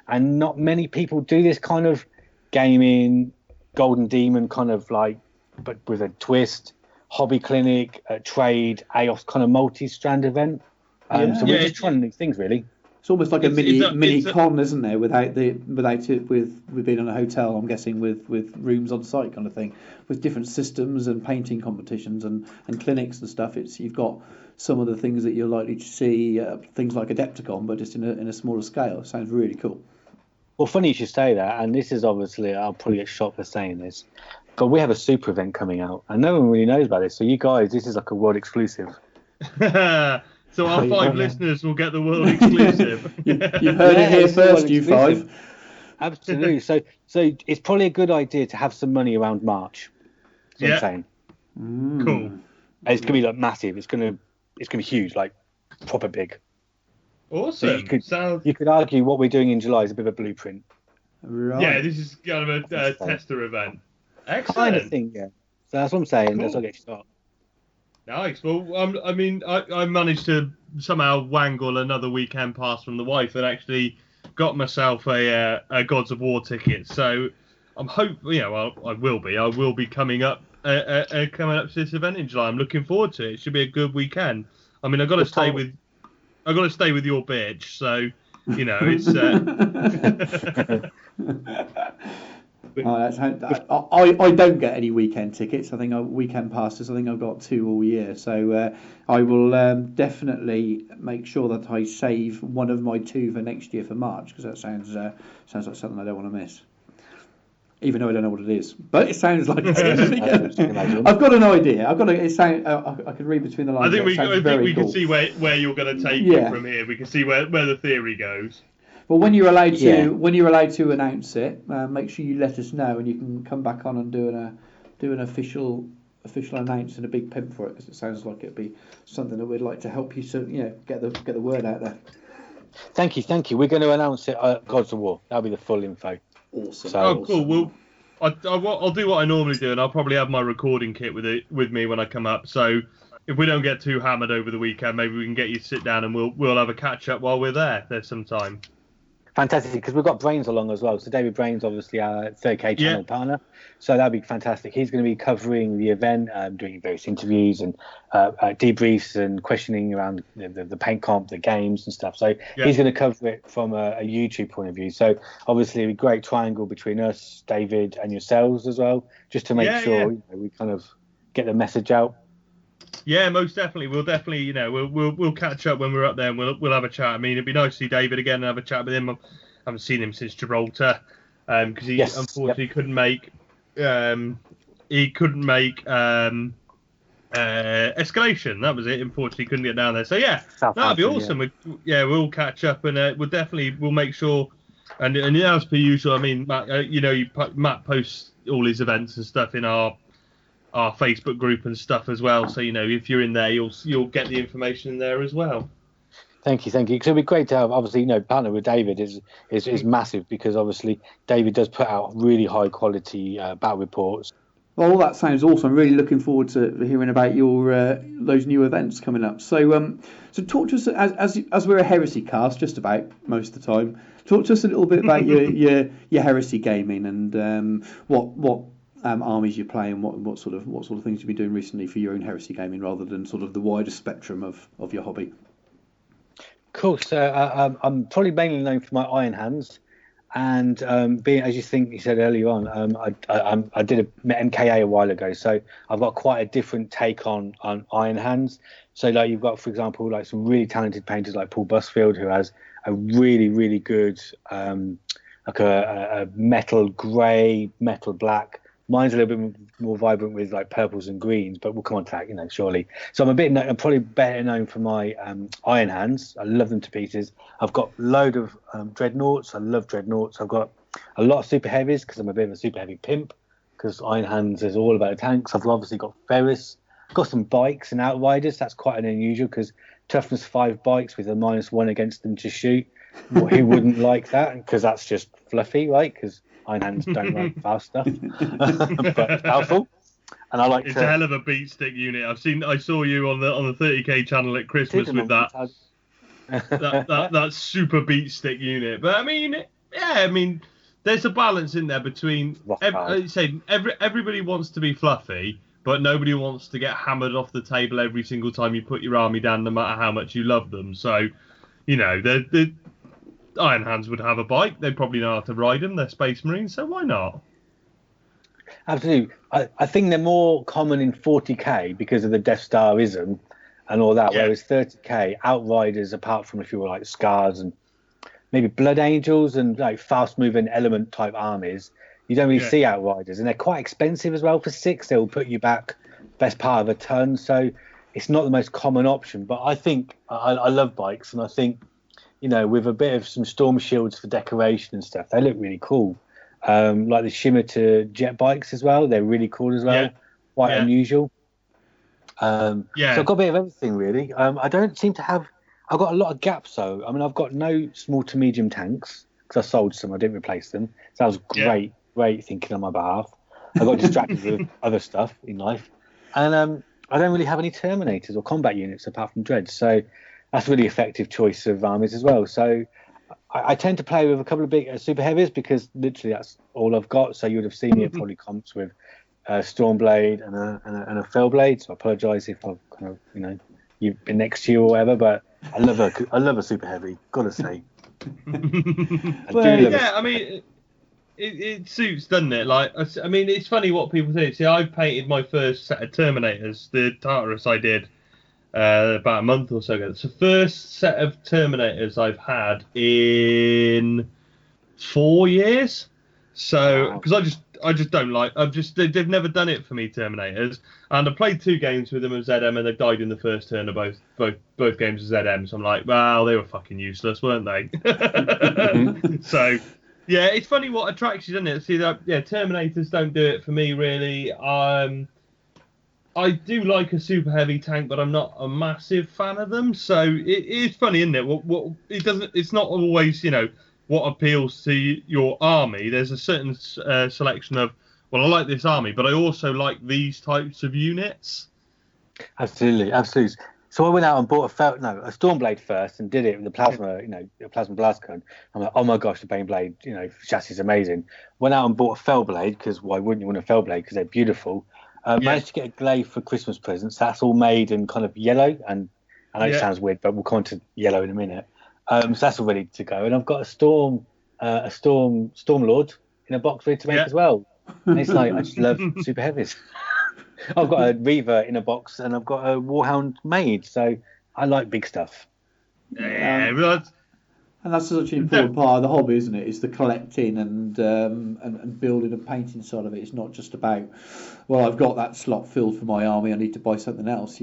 And not many people do this kind of gaming, Golden Demon kind of but with a twist, hobby clinic, trade, AOS kind of multi-strand event. So we're just trying new things, really. It's almost like a mini con, isn't there? Without it, with being in a hotel, I'm guessing with rooms on site kind of thing, with different systems and painting competitions and clinics and stuff. You've got some of the things that you're likely to see, things like Adepticon, but just in a smaller scale. It sounds really cool. Well, funny you should say that, and this is obviously, I'll probably get shot for saying this, but we have a super event coming out, and no one really knows about this. So you guys, this is like a world exclusive. So our 5 listeners will get the world exclusive. You've heard it here first, you 5. Absolutely. So it's probably a good idea to have some money around March. That's what I'm saying. Cool. And it's gonna be massive. It's gonna be huge, proper big. Awesome. So you could argue what we're doing in July is a bit of a blueprint. Right. Yeah, this is kind of a tester event. Excellent. Kind of thing, yeah. So that's what I'm saying. Cool. That's what I get you started. Nice. Well, I managed to somehow wangle another weekend pass from the wife and actually got myself a Gods of War ticket. So I'm hoping, I will be coming up to this event in July. I'm looking forward to it. It should be a good weekend. I mean, I've got to stay with your bitch. So, it's. I don't get any weekend tickets. I think weekend passes. I think I've got 2 all year. So I will definitely make sure that I save one of my 2 for next year for March, because that sounds like something I don't want to miss. even though I don't know what it is. But it sounds like Imagine. I've got an idea. I can read between the lines. I think we cool. can see where you're going to take it from here. We can see where the theory goes. Well, when you're allowed to announce it, make sure you let us know, and you can come back on and do an official announce and a big pimp for it, because it sounds like it'd be something that we'd like to help you get the word out there. Thank you. We're going to announce it at Gods of War. That'll be the full info. Awesome. So, cool. Well, I'll do what I normally do, and I'll probably have my recording kit with me when I come up. So if we don't get too hammered over the weekend, maybe we can get you to sit down and we'll have a catch up while we're there. There's some time. Fantastic, because we've got Brains along as well. So David Brains, obviously our 30K channel partner. So that'd be fantastic. He's going to be covering the event, doing various interviews and debriefs and questioning around the paint comp, the games and stuff. So he's going to cover it from a YouTube point of view. So obviously a great triangle between us, David, and yourselves as well, just to make sure we kind of get the message out. Yeah, most definitely. We'll definitely, we'll catch up when we're up there and we'll have a chat. I mean, it'd be nice to see David again and have a chat with him. I haven't seen him since Gibraltar because he unfortunately couldn't make Escalation. That was it. Unfortunately, couldn't get down there. So that'd be awesome. Yeah. We'll catch up and we'll make sure. And as per usual, I mean, Matt, Matt posts all his events and stuff in our Facebook group and stuff as well. So if you're in there, you'll get the information in there as well. Thank you. Because it'd be great to have, obviously, partner with David is massive, because obviously David does put out really high quality battle reports. Well, all that sounds awesome. I'm really looking forward to hearing about your those new events coming up. So talk to us as we're a heresy cast, just about most of the time. Talk to us a little bit about your heresy gaming and what armies you play and what sort of things you've been doing recently for your own heresy gaming, rather than sort of the wider spectrum of your hobby. Cool. So I'm probably mainly known for my Iron Hands, and being, as you said earlier on, I did a MKA a while ago, so I've got quite a different take on Iron Hands. So like you've got, for example, like some really talented painters like Paul Busfield, who has a really, really good like a metal grey, metal black. Mine's a little bit more vibrant with like purples and greens, but we'll come on to that, surely. So I'm probably better known for my Iron Hands. I love them to pieces. I've got a load of dreadnoughts. I love dreadnoughts. I've got a lot of super heavies because I'm a bit of a super heavy pimp, because Iron Hands is all about tanks. I've obviously got Ferris. I've got some bikes and outriders. That's quite an unusual, because toughness 5 bikes with a -1 against them to shoot. Who wouldn't like that? Because that's just fluffy, right? Because Iron Hands don't like fast stuff, but it's powerful. And it's a hell of a beat stick unit. I saw you on the 30K channel at Christmas with that super beat stick unit. But I mean, there's a balance in there between everybody wants to be fluffy, but nobody wants to get hammered off the table every single time you put your army down, no matter how much you love them. So, the Iron Hands would have a bike. They probably know how to ride them. They're Space Marines, so why not? Absolutely. I think they're more common in 40K because of the Death Starism and all that, whereas 30K, Outriders, apart from if you were like Scars and maybe Blood Angels and like fast-moving element type armies, you don't really see Outriders. And they're quite expensive as well. For 6, they'll put you back best part of a ton. So it's not the most common option. But I think I love bikes, and I think, with a bit of some storm shields for decoration and stuff, they look really cool. Like the shimmer to jet bikes as well, they're really cool as well. Quite unusual. So I've got a bit of everything really. I don't seem to have. I've got a lot of gaps though. I mean, I've got no small to medium tanks because I sold some. I didn't replace them. So that was great thinking on my behalf. I got distracted with other stuff in life, and I don't really have any Terminators or combat units apart from Dreads. So that's a really effective choice of armies as well. So I tend to play with a couple of big super heavies because literally that's all I've got. So you would have seen me at probably comps with Stormblade and a Fellblade. So I apologise if I've kind of you've been next to you or whatever, but I love a super heavy. Gotta say. I mean, it suits, doesn't it? Like, I mean, it's funny what people think. See, I painted my first set of Terminators, the Tartarus I did. About a month or so ago. It's the first set of Terminators I've had in 4 years. So, because I just don't like. They've never done it for me, Terminators. And I played 2 games with them of ZM, and they died in the first turn of both games of ZM. So I'm like, well, they were fucking useless, weren't they? So yeah, it's funny what attracts you, doesn't it? See that? Yeah, Terminators don't do it for me really. I do like a super heavy tank, but I'm not a massive fan of them. So it is funny, isn't it? What it doesn't. It's not always, what appeals to your army. There's a certain selection of, well, I like this army, but I also like these types of units. Absolutely. So I went out and bought a Stormblade first and did it with the plasma, a plasma blast gun. I'm like, oh my gosh, the Baneblade, chassis is amazing. Went out and bought a Fellblade, because why wouldn't you want a Fellblade? Because they're beautiful. Managed to get a glaive for Christmas presents. That's all made in kind of yellow, and I know it sounds weird, but we'll come on to yellow in a minute. So that's all ready to go, and I've got a Stormlord in a box ready to make as well. And it's like, I just love super heavies. I've got a Reaver in a box, and I've got a Warhound made, so I like big stuff. And that's such an important part of the hobby, isn't it? It's the collecting and building and painting side of it. It's not just about, well, I've got that slot filled for my army, I need to buy something else.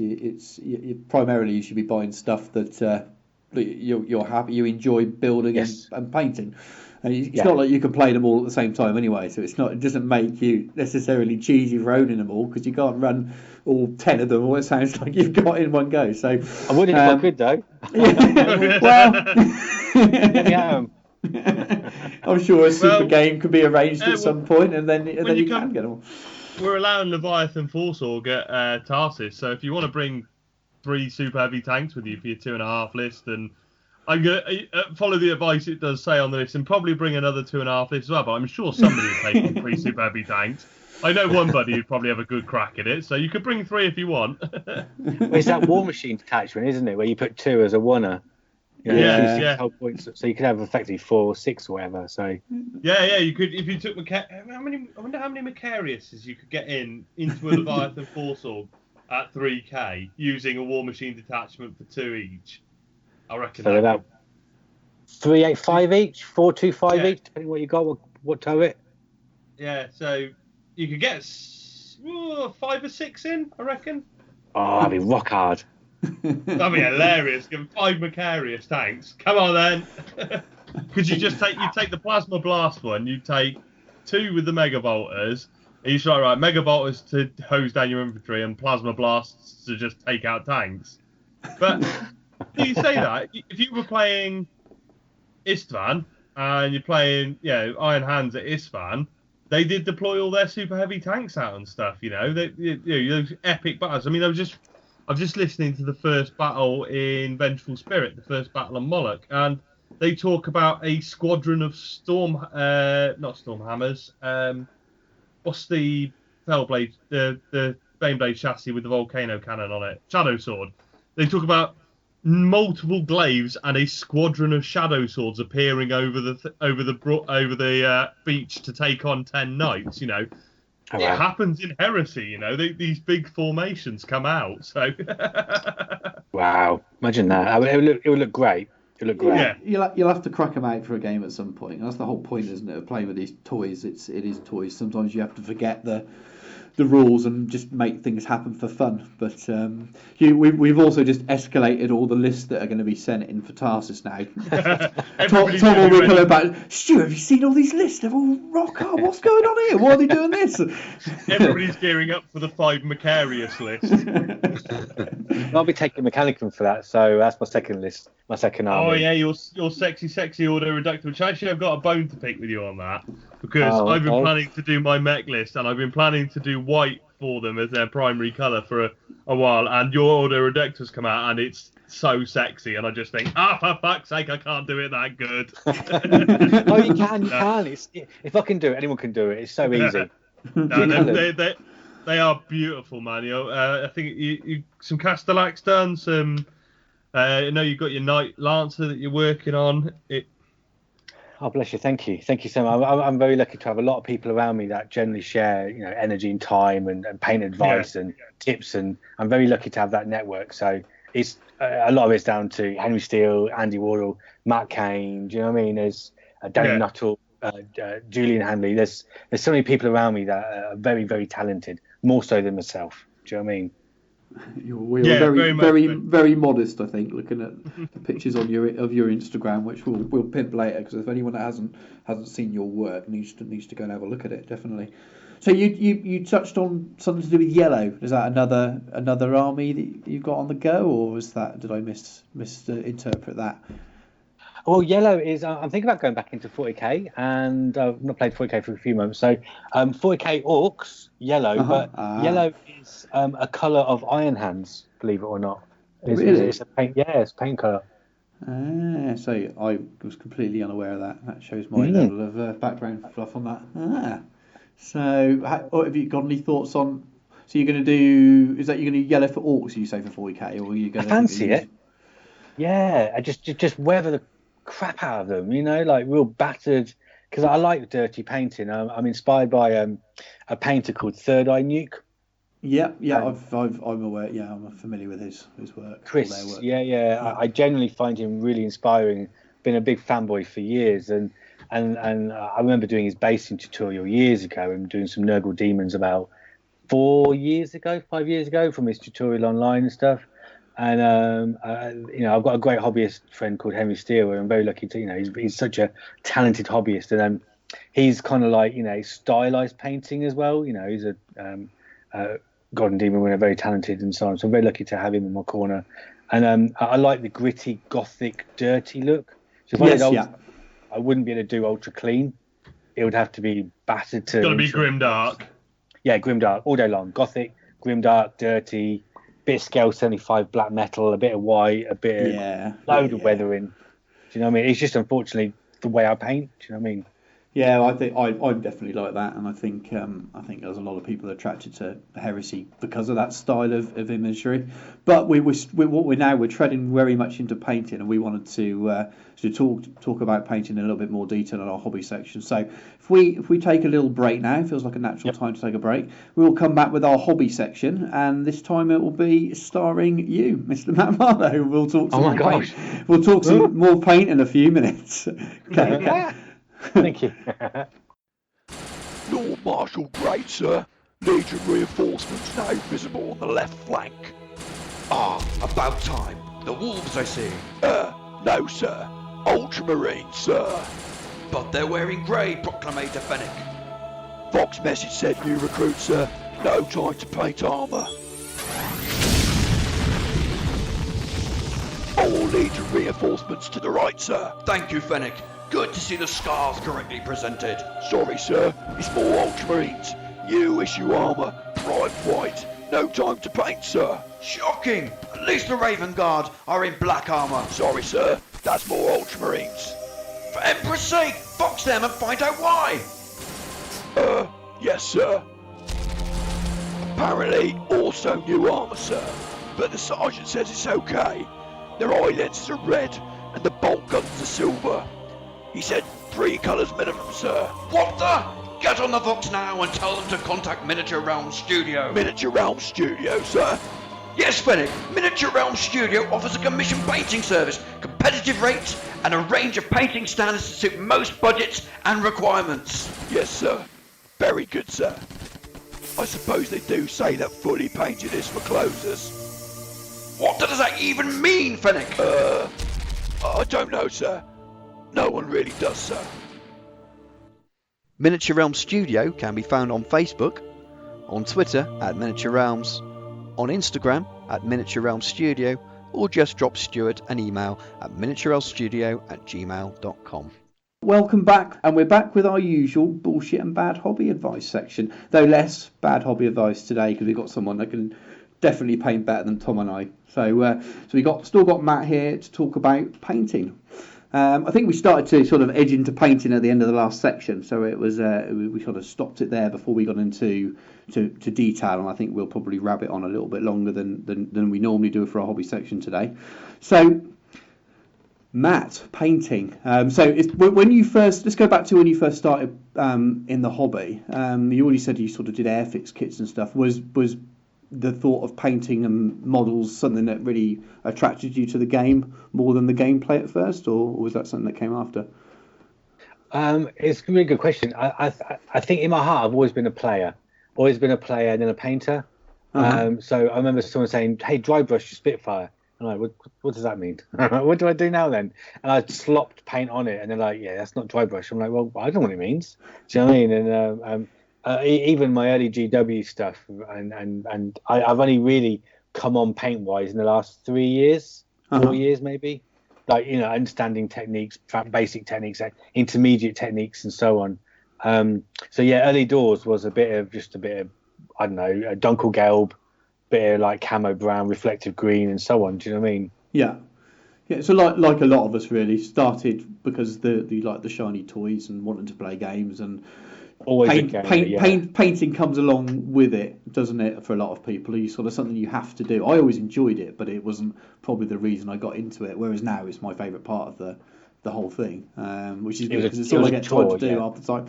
Primarily you should be buying stuff that you're happy, you enjoy building and painting. And it's not like you can play them all at the same time anyway, so it doesn't make you necessarily cheesy for owning them all, because you can't run all 10 of them, or it sounds like you've got in one go. So I wouldn't if I could, though. Well, I'm sure a super game could be arranged at some point, and then you can get them. We're allowing Leviathan Force Org at Tarsus, so if you want to bring 3 super heavy tanks with you for your 2.5 list, and I'm going to follow the advice it does say on the list, and probably bring another 2.5 list as well, but I'm sure somebody would take 3 super heavy tanks. I know one buddy who'd probably have a good crack at it, so you could bring 3 if you want. It's that War Machine detachment, isn't it, where you put 2 as a oneer? Points, so you could have effectively 4 or 6 or whatever. So you could, if you took I wonder how many Macariuses you could get into a Leviathan Force Org at 3k using a War Machine detachment for 2 each. I reckon. So about 385 each, 425 each, depending what you got, what turret. Yeah, so you could get 5 or 6 in, I reckon. Oh, that'd be rock hard. That'd be hilarious. Give 5 Macarius tanks. Come on then. Because you take the plasma blast one, you take 2 with the mega bolters, and you start right mega bolters to hose down your infantry and plasma blasts to just take out tanks. But you say that if you were playing Istvan and you're playing Iron Hands at Istvan, they did deploy all their super heavy tanks out and stuff. Those epic battles. I mean, I was just listening to the first battle in Vengeful Spirit, the first battle on Moloch, and they talk about a squadron of not Stormhammers. What's the Fellblade, the Baneblade chassis with the volcano cannon on it? Shadow Sword. They talk about multiple glaives and a squadron of shadow swords appearing over the beach to take on 10 knights. It happens in Heresy, these big formations come out. So wow, imagine that. It would look great. It look great. Yeah. You'll have to crack them out for a game at some point. That's the whole point, isn't it, of playing with these toys? It is toys. Sometimes you have to forget the rules and just make things happen for fun. But we've also just escalated all the lists that are going to be sent in for Tarsus now. Tom will be coming back. Stu, have you seen all these lists? They're all rock hard. What's going on here? Why are they doing this? Everybody's gearing up for the 5 Macarius list. I'll be taking Mechanicum for that, so that's my second list, my second army. Oh yeah, your sexy order reductive. Which actually I've got a bone to pick with you on that, because I've been planning to do my mech list, and I've been planning to do white for them as their primary colour for a while, and your order reductor's come out and it's so sexy, and I just think, for fuck's sake, I can't do it that good. Oh, you can. If I can do it, anyone can do it. It's so easy. No, they are beautiful, man. I think you some Castellax done, some. I know you've got your Knight Lancer that you're working on. Oh, bless you. Thank you so much. I'm very lucky to have a lot of people around me that generally share, energy and time and paint advice and tips, and I'm very lucky to have that network. So it's a lot of it's down to Henry Steele, Andy Wardle, Matt Kane. Do you know what I mean? There's Danny Nuttall, Julian Hanley. There's so many people around me that are very, very talented, more so than myself. Do you know what I mean? You're Yeah, very, very very, much. very modest. I think looking at the pictures on your Instagram, which we'll pimp later, because if anyone that hasn't seen your work needs to go and have a look at it, definitely. So you touched on something to do with yellow. Is that another army that you've got on the go, or was that, did I misinterpret that? Well, yellow is. I'm thinking about going back into 40k, and I've not played 40k for a few months. So, 40k orcs, yellow, but yellow is a colour of Iron Hands. Believe it or not, Really? It's a paint. Yeah, it's a paint colour. So I was completely unaware of that. That shows my level of background fluff on that. So, have you got any thoughts on? So you're going to do? Is that you're going to do yellow for orcs? You say for 40k, or are you going I to? fancy it. Yeah, I just weather the crap out of them. Like real battered. Because I like dirty painting. I'm inspired by a painter called Third Eye Nuke. Yeah. I'm aware. Yeah, I'm familiar with his work. Chris. Their work. Yeah. I generally find him really inspiring. Been a big fanboy for years, and I remember doing his basing tutorial years ago and doing some Nurgle Demons about 5 years ago from his tutorial online and stuff. And I've got a great hobbyist friend called Henry Steele, and I'm very lucky to he's such a talented hobbyist, and he's kind of like stylized painting as well. He's a God and Demon winner, very talented and so on. So I'm very lucky to have him in my corner, and I like the gritty, gothic, dirty look. So if I wouldn't be able to do ultra clean. It would have to be battered to. Got to be grimdark. Yeah, grimdark all day long. Gothic, grimdark, dirty. Bit of scale 75 black metal, a bit of white, a bit of load of weathering. Do you know what I mean? It's just unfortunately the way I paint. Do you know what I mean? Yeah, I think I'm definitely like that, and I think there's a lot of people attracted to heresy because of that style of imagery. But we're treading very much into painting, and we wanted to talk about painting in a little bit more detail in our hobby section. So if we take a little break now, it feels like a natural time to take a break. We will come back with our hobby section, and this time it will be starring you, Mr. Matt Marlow. We'll talk some paint. We'll talk some more paint in a few minutes. Okay. Thank you. Lord Marshal Great, sir. Legion reinforcements now visible on the left flank. About time. The wolves, I see. No, sir. Ultramarines, sir. But they're wearing grey, Proclamator Fennec. Fox message said new recruit, sir. No time to paint armour. All Legion reinforcements to the right, sir. Thank you, Fennec. Good to see the scars correctly presented. Sorry, sir. It's more Ultramarines. New issue armour. Prime white. No time to paint, sir. Shocking! At least the Raven Guard are in black armour. Sorry, sir. That's more Ultramarines. For Emperor's sake, box them and find out why. Yes, sir. Apparently, also new armour, sir. But the sergeant says it's okay. Their eye lenses are red and the bolt guns are silver. He said 3 colours minimum, sir. What the? Get on the Vox now and tell them to contact Miniature Realm Studio. Miniature Realm Studio, sir? Yes, Fennec. Miniature Realm Studio offers a commission painting service, competitive rates, and a range of painting standards to suit most budgets and requirements. Yes, sir. Very good, sir. I suppose they do say that fully painted is for closers. What does that even mean, Fennec? I don't know, sir. No one really does, sir. Miniature Realm Studio can be found on Facebook, on Twitter at Miniature Realms, on Instagram at Miniature Realm Studio, or just drop Stuart an email at miniaturerealmstudio@gmail.com. Welcome back, and we're back with our usual bullshit and bad hobby advice section, though less bad hobby advice today because we've got someone that can definitely paint better than Tom and I. So we still got Matt here to talk about painting. I think we started to sort of edge into painting at the end of the last section, so it was we sort of stopped it there before we got into detail, and I think we'll probably wrap it on a little bit longer than we normally do for our hobby section today. So, Matt, painting. When you first, let's go back to when you first started in the hobby. You already said you sort of did airfix kits and stuff. Was the thought of painting and models something that really attracted you to the game more than the gameplay at first, or was that something that came after? It's a really good question. I think in my heart I've always been a player, and then a painter. So I remember someone saying, "Hey, dry brush your Spitfire." I'm like, what does that mean? What do I do now then? And I slopped paint on it, and they're like, "Yeah, that's not dry brush." I'm like, "Well, I don't know what it means." Do you know what I mean? And even my early GW stuff, and I've only really come on paint wise in the last 3 years, 4 years maybe. Like, understanding techniques, basic techniques, intermediate techniques, and so on. So yeah, early doors was a bit of I don't know, a Dunkelgelb, bit of like camo brown, reflective green, and so on. Do you know what I mean? Yeah. So like a lot of us really started because the like the shiny toys and wanting to play games, and Always painting comes along with it, doesn't it? For a lot of people, it's sort of something you have to do. I always enjoyed it, but it wasn't probably the reason I got into it. Whereas now it's my favourite part of the whole thing, which is good because it's all I get time to do half the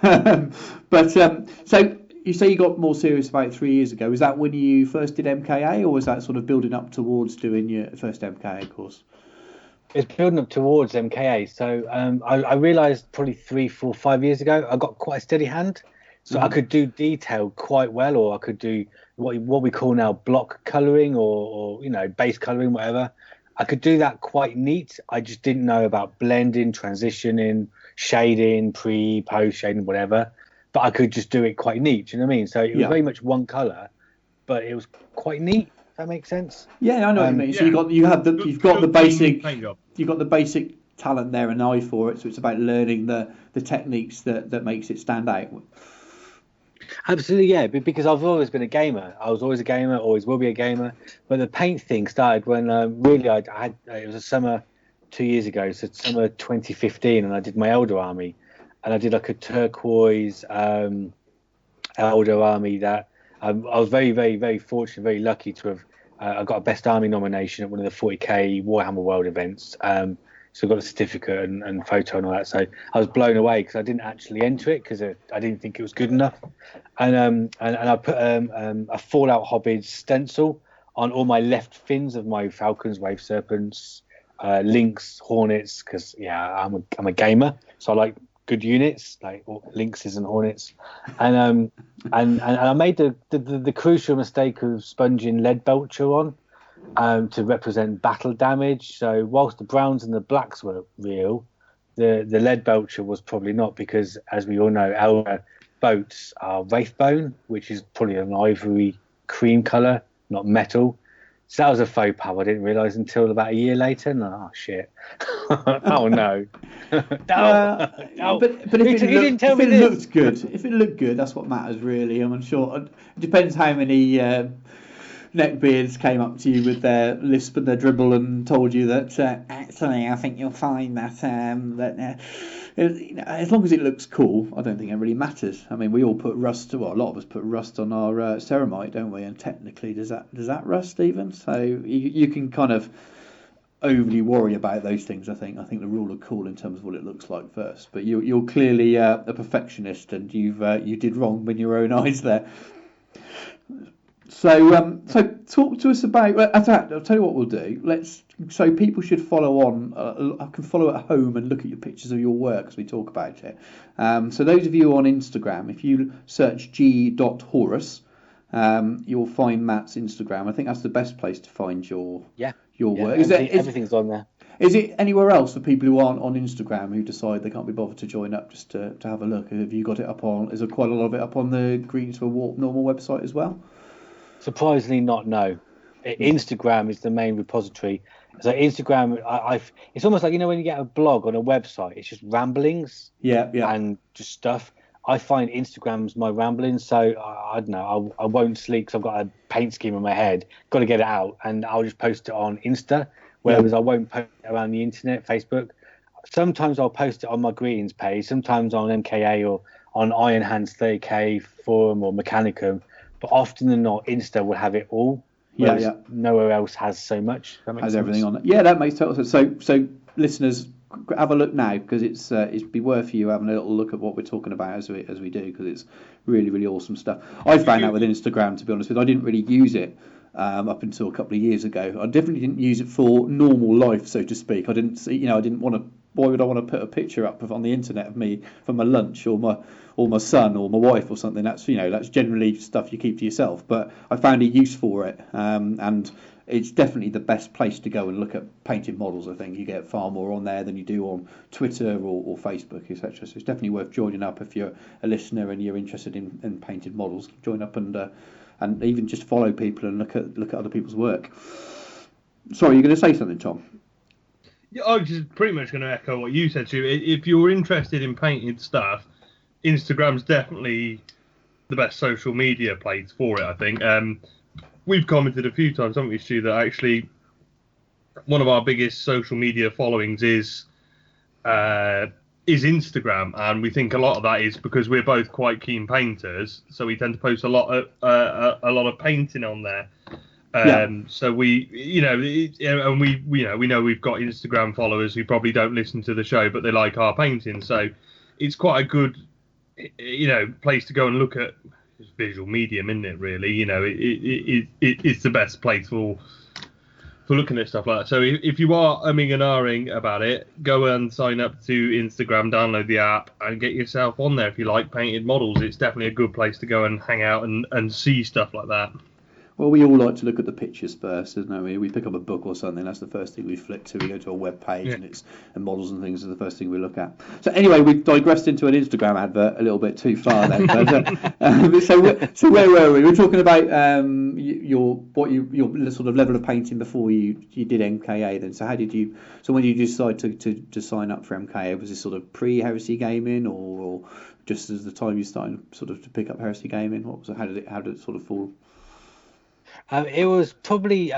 time. But so you say you got more serious about 3 years ago. Was that when you first did MKA, or was that sort of building up towards doing your first MKA course? It's building up towards MKA. So I realised probably 3, 4, 5 years ago I got quite a steady hand, so I could do detail quite well, or I could do what we call now block colouring, or base colouring, whatever. I could do that quite neat. I just didn't know about blending, transitioning, shading, post shading, whatever. But I could just do it quite neat. Do you know what I mean? So it was very much one colour, but it was quite neat. If that makes sense. Yeah, I know what you mean. So you've got the basic talent there, an eye for it. So it's about learning the techniques that makes it stand out. Absolutely, yeah. Because I've always been a gamer. I was always a gamer, always will be a gamer. But the paint thing started when really I had it was a summer 2 years ago, so summer 2015, and I did my Elder Army, and I did like a turquoise Elder Army that. I was very, very, very fortunate, very lucky to have. I got a Best Army nomination at one of the 40k Warhammer World events. So I got a certificate and photo and all that. So I was blown away because I didn't actually enter it because I didn't think it was good enough. And I put a Fallout Hobbit stencil on all my left fins of my Falcons, Wave Serpents, Lynx, Hornets. Because I'm a gamer, so I like good units like Lynxes and Hornets, and I made the crucial mistake of sponging lead belcher on to represent battle damage. So whilst the browns and the blacks were real, the lead belcher was probably not, because as we all know, our boats are wraithbone, which is probably an ivory cream colour, not metal. So that was a faux pas. I didn't realise until about a year later. And oh shit! Oh no! No. But if it looked good, that's what matters really. I'm sure it depends how many neckbeards came up to you with their lisp and their dribble and told you that actually I think you'll find that as long as it looks cool, I don't think it really matters. I mean, we all put rust. Well, a lot of us put rust on our ceramite, don't we? And technically, does that rust even? So you can kind of overly worry about those things. I think the rule of cool in terms of what it looks like first. But you're clearly a perfectionist, and you did wrong in your own eyes there. So talk to us about. I'll tell you what we'll do. So people should follow on. I can follow at home and look at your pictures of your work as we talk about it. So those of you on Instagram, if you search g.horus, you'll find Matt's Instagram. I think that's the best place to find your work. Everything's on there. Is it anywhere else for people who aren't on Instagram who decide they can't be bothered to join up just to have a look? Have you got it up on? Is there quite a lot of it up on the Greetings for Warp normal website as well? Surprisingly not, no. Instagram is the main repository. So Instagram, it's almost like, when you get a blog on a website, it's just ramblings and just stuff. I find Instagram's my ramblings, so I don't know, I won't sleep because I've got a paint scheme in my head, got to get it out, and I'll just post it on Insta, whereas I won't post it around the internet, Facebook. Sometimes I'll post it on my greetings page, sometimes on MKA or on Iron Hands 30k forum or Mechanicum, but often than not, Insta will have it all. Nowhere else has so much. Has everything on it. Yeah, that makes total sense. So listeners, have a look now, because it'd be worth you having a little look at what we're talking about as we do, because it's really, really awesome stuff. I found out with Instagram, to be honest with you, I didn't really use it up until a couple of years ago. I definitely didn't use it for normal life, so to speak. I didn't want to why would I want to put a picture up on the internet of me for my lunch or my son or my wife or something? That's that's generally stuff you keep to yourself. But I found a use for it, and it's definitely the best place to go and look at painted models. I think you get far more on there than you do on Twitter or Facebook, etc. So it's definitely worth joining up if you're a listener and you're interested in painted models. Join up and even just follow people and look at other people's work. Sorry, you're going to say something, Tom? Yeah, I was just pretty much going to echo what you said, Stu. If you're interested in painted stuff, Instagram's definitely the best social media place for it, I think. We've commented a few times, haven't we, Stu, that actually one of our biggest social media followings is Instagram, and we think a lot of that is because we're both quite keen painters, so we tend to post a lot of painting on there. So we know we've got Instagram followers who probably don't listen to the show, but they like our painting. So it's quite a good, place to go and look at. It's visual medium, isn't it? Really, it's the best place for looking at stuff like that. So if you are umming and ahhing about it, go and sign up to Instagram, download the app, and get yourself on there if you like painted models. It's definitely a good place to go and hang out and see stuff like that. Well, we all like to look at the pictures first, isn't it? We pick up a book or something, that's the first thing we flick to. We go to a web page and models and things are the first thing we look at. So anyway, we've digressed into an Instagram advert a little bit too far then. So where were we? We were talking about your sort of level of painting before you did MKA then. So when did you decide to sign up for MKA? Was this sort of pre-Heresy Gaming or just as the time you started sort of to pick up Heresy Gaming? How did it sort of fall? It was probably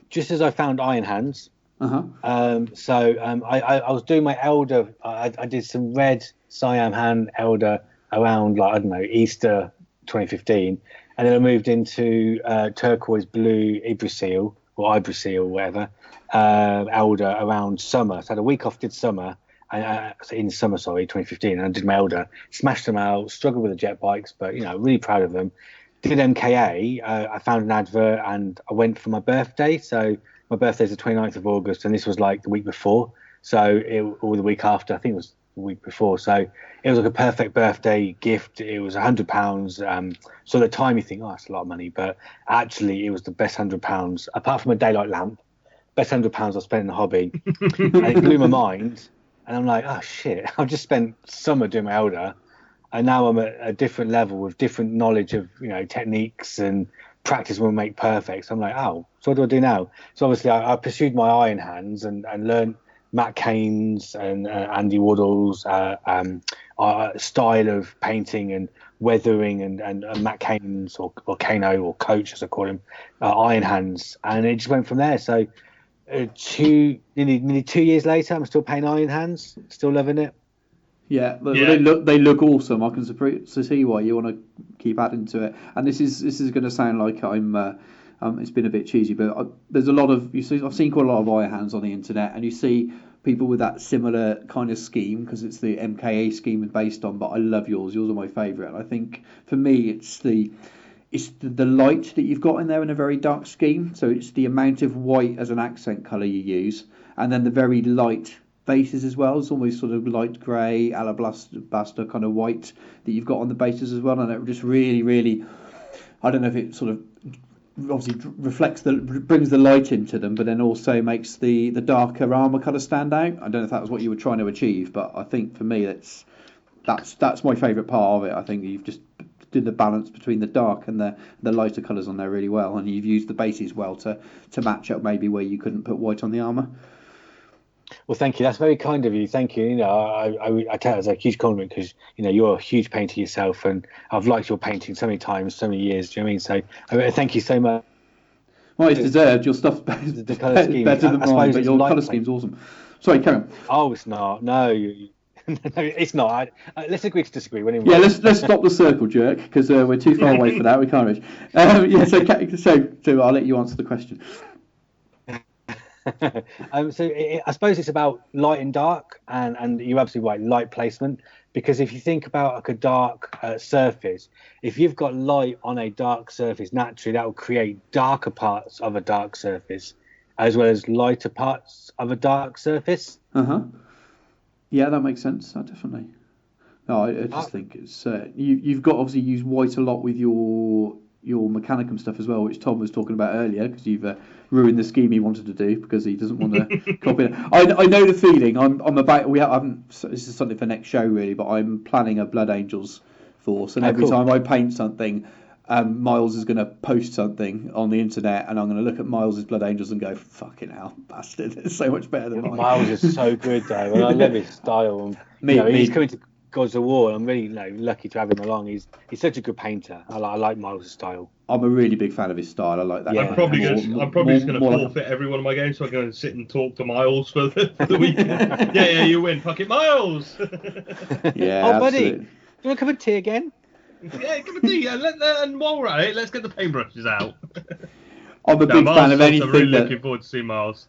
just as I found Iron Hands. I was doing my Elder. I did some red Siam Hand Elder around Easter 2015, and then I moved into turquoise blue Yggdrasil or Yggdrasil, whatever, Elder around summer. So I had a week off, did summer. In summer, 2015, and I did my Elder, smashed them out, struggled with the jet bikes, but really proud of them. Did MKA, I found an advert and I went for my birthday. So my birthday's the 29th of August and this was like the week before. Or the week after, I think it was the week before. So it was like a perfect birthday gift. It was £100. So at the time you think, it's a lot of money. But actually it was the best £100, apart from a daylight lamp, best £100 I spent in the hobby. And it blew my mind. And I'm like, oh shit, I've just spent summer doing my Elder. And now I'm at a different level with different knowledge of, techniques and practice will make perfect. So I'm like, so what do I do now? So obviously I pursued my Iron Hands and learned Matt Cain's and Andy Waddell's style of painting and weathering and Matt Cain's or Kano or Coach, as I call him, Iron Hands. And it just went from there. So nearly 2 years later, I'm still painting Iron Hands, still loving it. Yeah, they look awesome. I can see why you want to keep adding to it. And this is going to sound like it's been a bit cheesy, but there's a lot of I've seen quite a lot of Iron Hands on the internet, and you see people with that similar kind of scheme because it's the MKA scheme based on. But I love yours. Yours are my favourite. I think for me it's the light that you've got in there in a very dark scheme. So it's the amount of white as an accent colour you use, and then the very light bases as well. It's almost sort of light grey, alabaster kind of white that you've got on the bases as well, and it just really, really, I don't know if it sort of obviously brings the light into them, but then also makes the darker armour colour stand out. I don't know if that was what you were trying to achieve, but I think for me that's my favourite part of it. I think you've just did the balance between the dark and the lighter colours on there really well, and you've used the bases well to match up maybe where you couldn't put white on the armour. Well, thank you. That's very kind of you. Thank you. I take it as a huge compliment because you're a huge painter yourself, and I've liked your painting so many times, so many years. Do you know what I mean? So thank you so much. Well, it's deserved. Your stuff's better than mine, but your colour scheme's awesome. Sorry, Karen. Oh, it's not. No, no, it's not. Let's agree to disagree. Let's stop the circle jerk because we're too far away for that. We can't reach. So I'll let you answer the question. I suppose it's about light and dark, and you're absolutely right, light placement, because if you think about like a dark surface, if you've got light on a dark surface, naturally that will create darker parts of a dark surface as well as lighter parts of a dark surface. Yeah, that makes sense. That definitely. No, I just think it's you've got obviously used white a lot with your Mechanicum stuff as well, which Tom was talking about earlier, because you've ruined the scheme he wanted to do because he doesn't want to copy it. I know the feeling. I'm about. I haven't. This is something for next show really, but I'm planning a Blood Angels force, and every time I paint something, Miles is going to post something on the internet, and I'm going to look at Miles's Blood Angels and go, "Fucking hell, bastard! It's so much better than mine." Miles is so good though, and I love his style. And he's coming to Gods of War. I'm really lucky to have him along. He's such a good painter. I like Miles' style. I'm a really big fan of his style. I like that. Yeah. I'm probably just going to forfeit every one of my games, so I'm going to sit and talk to Miles for the weekend. yeah, you win. Fuck it, Miles. Yeah. Oh, buddy, do you want a cup of tea again? Yeah, cup of tea. And while we're at it, let's get the paintbrushes out. I'm a big fan of anything. I'm really looking forward to seeing Miles.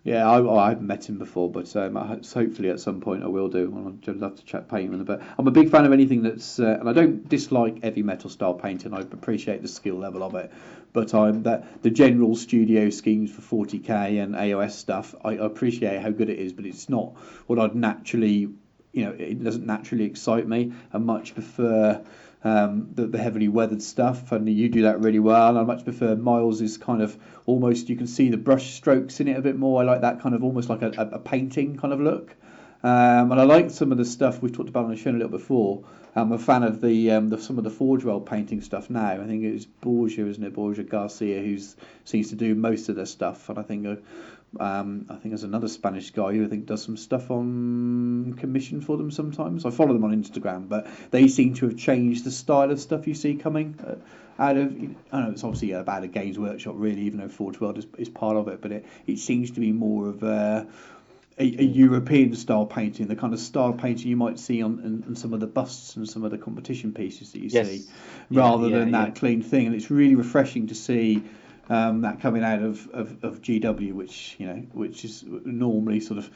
Yeah, I haven't met him before, but hopefully at some point I will do. I'd love to chat paint with him. But I'm a big fan of anything that's, and I don't dislike heavy metal style painting. I appreciate the skill level of it, but the general studio schemes for 40k and AOS stuff, I appreciate how good it is, but it's not what I'd naturally, it doesn't naturally excite me. I much prefer the heavily weathered stuff, and you do that really well. And I much prefer Miles's kind of almost, you can see the brush strokes in it a bit more. I like that kind of almost like a painting kind of look. And I like some of the stuff we've talked about on the show a little before. I'm a fan of some of the Forge World painting stuff now. I think it's Borgia, isn't it? Borgia Garcia, who seems to do most of their stuff, and I think there's another Spanish guy who I think does some stuff on commission for them sometimes. I follow them on Instagram, but they seem to have changed the style of stuff you see coming out of. I know it's obviously about a Games Workshop, really, even though Forge World is part of it, but it seems to be more of a European style painting, the kind of style painting you might see on some of the busts and some of the competition pieces that you see, rather than that clean thing. And it's really refreshing to see that coming out of GW, which is normally sort of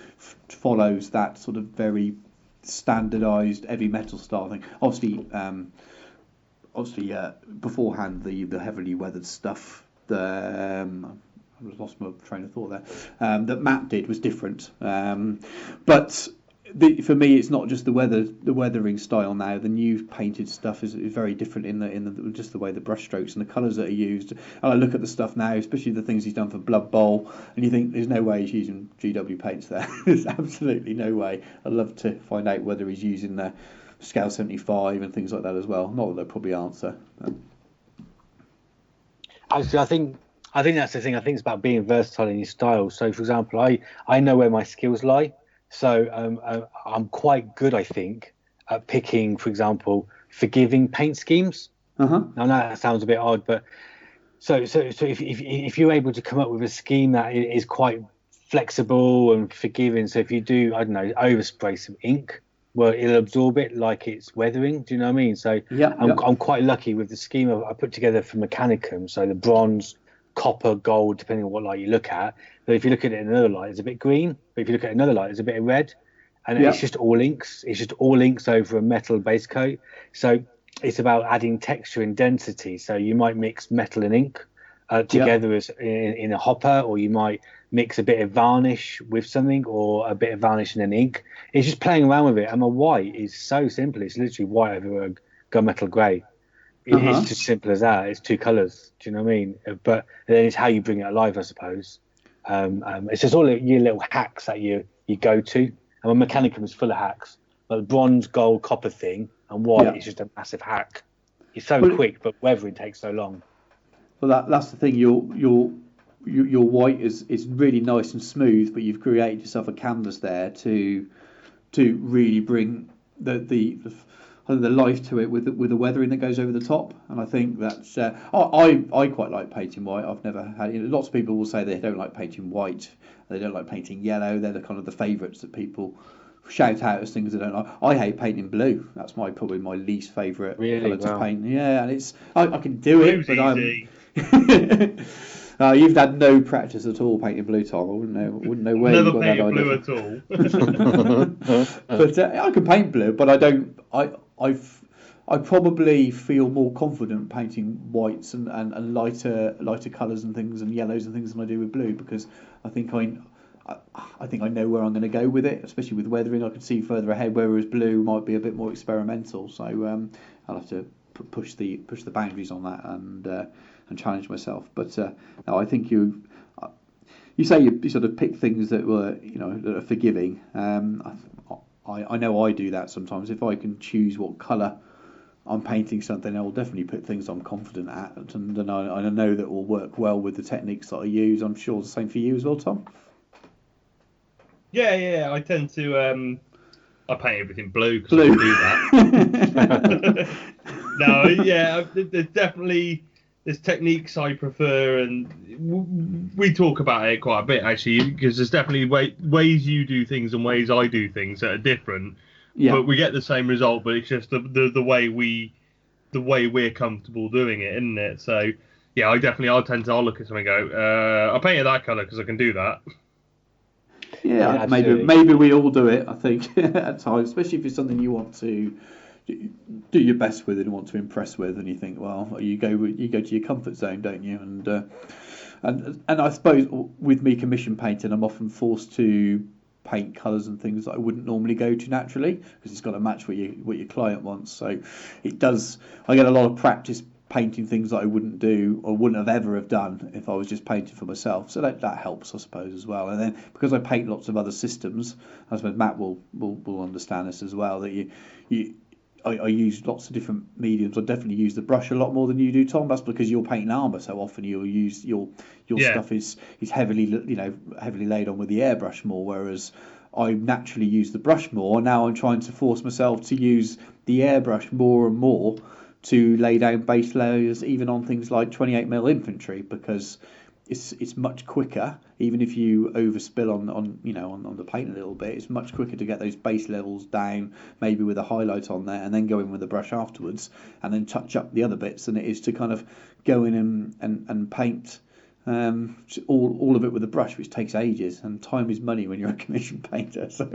follows that sort of very standardised heavy metal style thing. Obviously, beforehand the heavily weathered stuff, I lost my train of thought there. That Matt did was different, but for me, it's not just the weathering style now. The new painted stuff is very different in the just the way the brush strokes and the colours that are used. And I look at the stuff now, especially the things he's done for Blood Bowl, and you think there's no way he's using GW paints there. There's absolutely no way. I'd love to find out whether he's using the Scale 75 and things like that as well. Not that they'll probably answer. Actually, I think that's the thing. I think it's about being versatile in your style. So, for example, I know where my skills lie. So I'm quite good, I think, at picking, for example, forgiving paint schemes. Uh-huh. Now, that sounds a bit odd, but so if you're able to come up with a scheme that is quite flexible and forgiving, so if you do, I don't know, overspray some ink, well, it'll absorb it like it's weathering. Do you know what I mean? So I'm quite lucky with the scheme I put together for Mechanicum. So the bronze, copper, gold, depending on what light you look at. But if you look at it in another light, it's a bit green. But if you look at another light, it's a bit of red. And it's just all inks. It's just all inks over a metal base coat. So it's about adding texture and density. So you might mix metal and ink together as in a hopper, or you might mix a bit of varnish with something, or a bit of varnish and an ink. It's just playing around with it. And the white is so simple. It's literally white over a gunmetal grey. It's just simple as that. It's two colours. Do you know what I mean? But then it's how you bring it alive, I suppose. It's just all your little hacks that you go to. And Mechanicum is full of hacks. Like the bronze, gold, copper thing, and white is just a massive hack. It's so quick, but weathering takes so long. Well, that's the thing. Your white is really nice and smooth, but you've created yourself a canvas there to really bring the life to it with the weathering that goes over the top. And I think that's I quite like painting white. I've never had lots of people will say they don't like painting white, they don't like painting yellow. They're the kind of the favourites that people shout out as things they don't like. I hate painting blue. That's probably my least favourite colour to paint. Yeah, and it's I can do it, but you've had no practice at all painting blue, Tom. I wouldn't know where you got that idea. Never painted blue at all. But I can paint blue, but I don't. I probably feel more confident painting whites and lighter colours and things and yellows and things than I do with blue, because I think I think I know where I'm going to go with it, especially with weathering. I can see further ahead, whereas blue might be a bit more experimental. So I'll have to push the boundaries on that and challenge myself. But no, I think you say you sort of pick things that were that are forgiving. I know I do that sometimes. If I can choose what colour I'm painting something, I'll definitely put things I'm confident at, and I know that will work well with the techniques that I use. I'm sure the same for you as well, Tom. Yeah. I tend to I paint everything blue because Blue. I can do that. No, yeah, there's techniques I prefer, and we talk about it quite a bit actually, because there's definitely ways you do things and ways I do things that are different. Yeah. But we get the same result, but it's just the way we're comfortable doing it, isn't it? So yeah, I'll look at something and go, I painted that colour because I can do that. Yeah, maybe we all do it, I think, at times, especially if it's something you want to do your best with and want to impress with, and you think, well, you go to your comfort zone, don't you? And I suppose with me commission painting, I'm often forced to paint colours and things that I wouldn't normally go to naturally, because it's got to match what your client wants. So I get a lot of practice painting things that I wouldn't do or wouldn't have ever have done if I was just painting for myself. So that helps, I suppose, as well. And then because I paint lots of other systems, I suppose Matt will understand this as well, that I use lots of different mediums. I definitely use the brush a lot more than you do, Tom. That's because you're painting armour so often. You'll use your stuff is heavily laid on with the airbrush more, whereas I naturally use the brush more. Now I'm trying to force myself to use the airbrush more and more to lay down base layers, even on things like 28mm infantry, because it's much quicker. Even if you overspill on the paint a little bit, it's much quicker to get those base levels down, maybe with a highlight on there, and then go in with the brush afterwards, and then touch up the other bits, than it is to kind of go in and paint all of it with a brush, which takes ages, and time is money when you're a commission painter. So it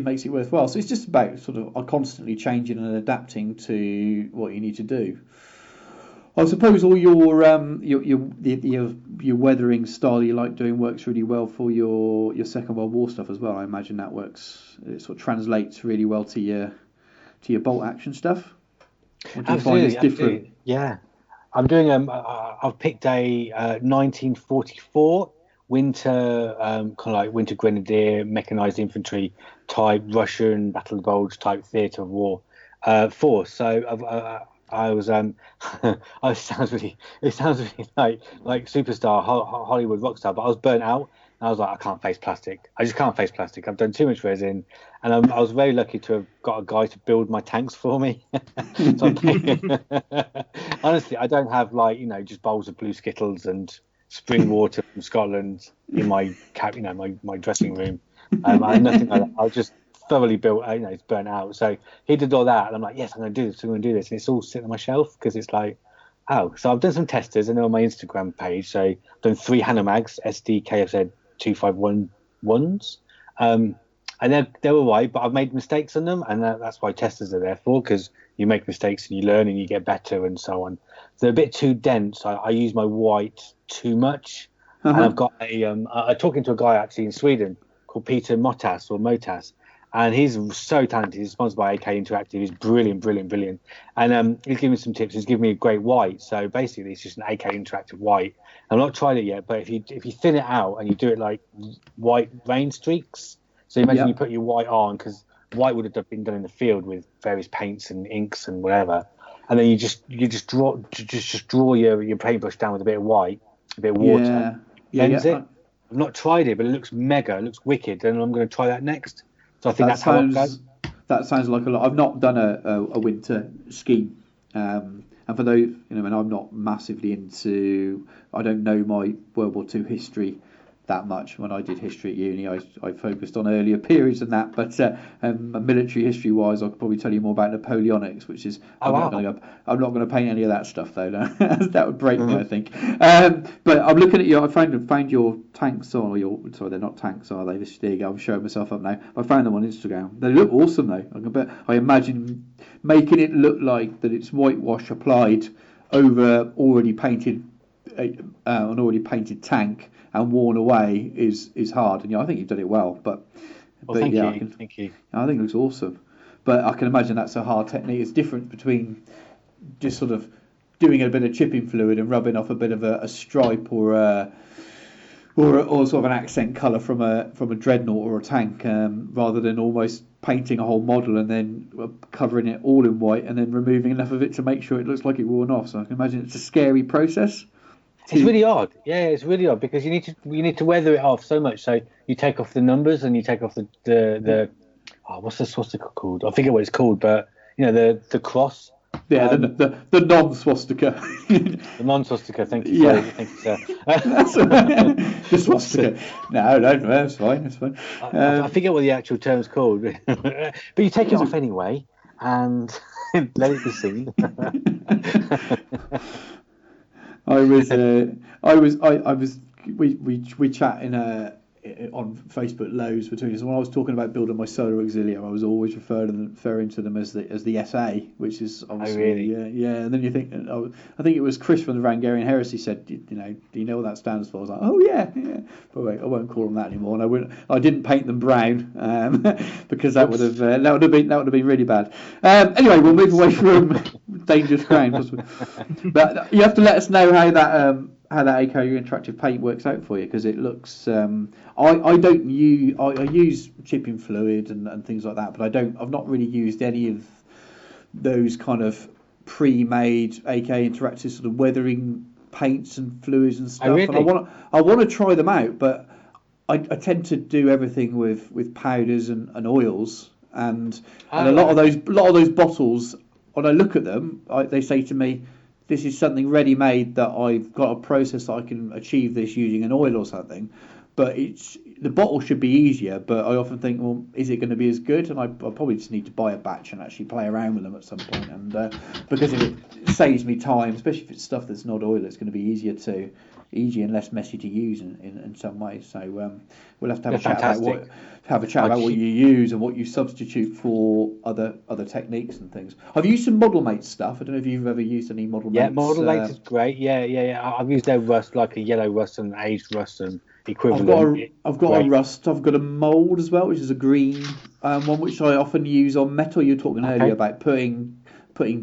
makes it worthwhile. So it's just about sort of constantly changing and adapting to what you need to do. I suppose all your weathering style you like doing works really well for your Second World War stuff as well. I imagine that works. It sort of translates really well to your bolt action stuff. What do you find is different? Absolutely. Yeah. I'm doing I've picked a 1944 winter kind of like winter grenadier mechanized infantry type Russian Battle of the Bulge type theatre of war force. So I was it sounds really like superstar Hollywood rock star, but I was burnt out. And I was like, I can't face plastic. I just can't face plastic. I've done too much resin, and I was very lucky to have got a guy to build my tanks for me. So honestly, I don't have just bowls of blue Skittles and spring water from Scotland in my my dressing room. I had nothing like that. I was just thoroughly built. It's burnt out. So he did all that, and I'm like, yes, I'm going to do this. And it's all sitting on my shelf because it's like, oh. So I've done some testers, and they're on my Instagram page. So I've done 3 Hanamags SD KFZ 251s, and they're all right, but I've made mistakes on them, and that's why testers are there for, because you make mistakes and you learn and you get better and so on. They're a bit too dense. I use my white too much. And I've got I'm talking to a guy actually in Sweden called Peter Motas, and he's so talented. He's sponsored by AK Interactive. He's brilliant. And he's given me some tips. He's given me a great white. So basically, it's just an AK Interactive white. I've not tried it yet, but if you thin it out and you do it like white rain streaks, so imagine you put your white on, because white would have been done in the field with various paints and inks and whatever, and then you just draw your paintbrush down with a bit of white, a bit of water, cleanse it. I've not tried it, but it looks mega. It looks wicked, and I'm going to try that next. So I think that's how it goes. That sounds like a lot. I've not done a winter scheme, and for those, and I'm not massively into. I don't know my World War II history that much. When I did history at uni, I focused on earlier periods than that. But military history wise, I could probably tell you more about Napoleonics, which is I'm not going to paint any of that stuff though. No. That would break me, I think. But I'm looking at you. I found your tanks on sorry, they're not tanks, are they? There you go. I'm showing myself up now. I found them on Instagram. They look awesome though. I imagine making it look like that it's whitewash applied over an already painted tank, and worn away is hard. And I think you've done it well. But Thank yeah, you. Thank you. I think it looks awesome. But I can imagine that's a hard technique. It's different between just sort of doing a bit of chipping fluid and rubbing off a bit of a stripe or sort of an accent colour from a dreadnought or a tank, rather than almost painting a whole model and then covering it all in white and then removing enough of it to make sure it looks like it worn off. So I can imagine it's a scary process. It's really odd. Yeah, it's really odd because you need to weather it off so much. So you take off the numbers and you take off the what's the swastika called? I forget what it's called, but the cross. Yeah, the non-swastika. The non-swastika. Thank you. Yeah. Thank you, sir. That's all right. The swastika. No, that's fine. That's fine. I forget what the actual term's called, but you take it off anyway and let it be seen. We chat on Facebook loads between us. When I was talking about building my solar auxilium, I was always referring to them as the SA, which is obviously yeah. And then you think, I think it was Chris from the Rangarian Heresy said, do you know what that stands for? I was like, oh yeah. But wait, I won't call them that anymore. And I didn't paint them brown because that would have been really bad. Anyway, we'll move away from dangerous ground. But you have to let us know how that AKO interactive paint works out for you, because it looks. I use chipping fluid and things like that, but I've not really used any of those kind of pre-made AKO interactive sort of weathering paints and fluids and stuff. Oh, really? And I want to try them out, but I tend to do everything with powders and oils, and a lot of those bottles. When I look at them, they say to me, this is something ready-made that I've got a process that I can achieve this using an oil or something. But the bottle should be easier, but I often think, well, is it going to be as good? And I probably just need to buy a batch and actually play around with them at some point. And because it saves me time, especially if it's stuff that's not oil, it's going to be easier and less messy to use in some ways. So we'll have to have a chat about what you use and what you substitute for other techniques and things. I've used some Model Mates stuff. I don't know if you've ever used any Model Mates. Yeah, Model Mates is great. Yeah. I've used their rust, like a yellow rust and aged rust and equivalent. I've got a rust. I've got a mould as well, which is a green one, which I often use on metal. You were talking earlier about putting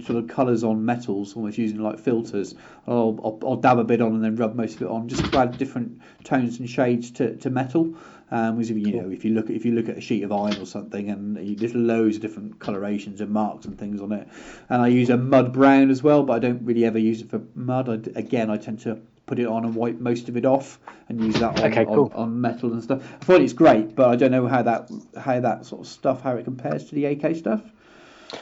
sort of colours on metals, almost using like filters. I'll dab a bit on and then rub most of it on, just to add different tones and shades to metal. Because if you look at a sheet of iron or something, and there's loads of different colorations and marks and things on it. And I use a mud brown as well, but I don't really ever use it for mud. I tend to put it on and wipe most of it off and use that on metal and stuff. I find it's great, but I don't know how that sort of stuff, how it compares to the AK stuff.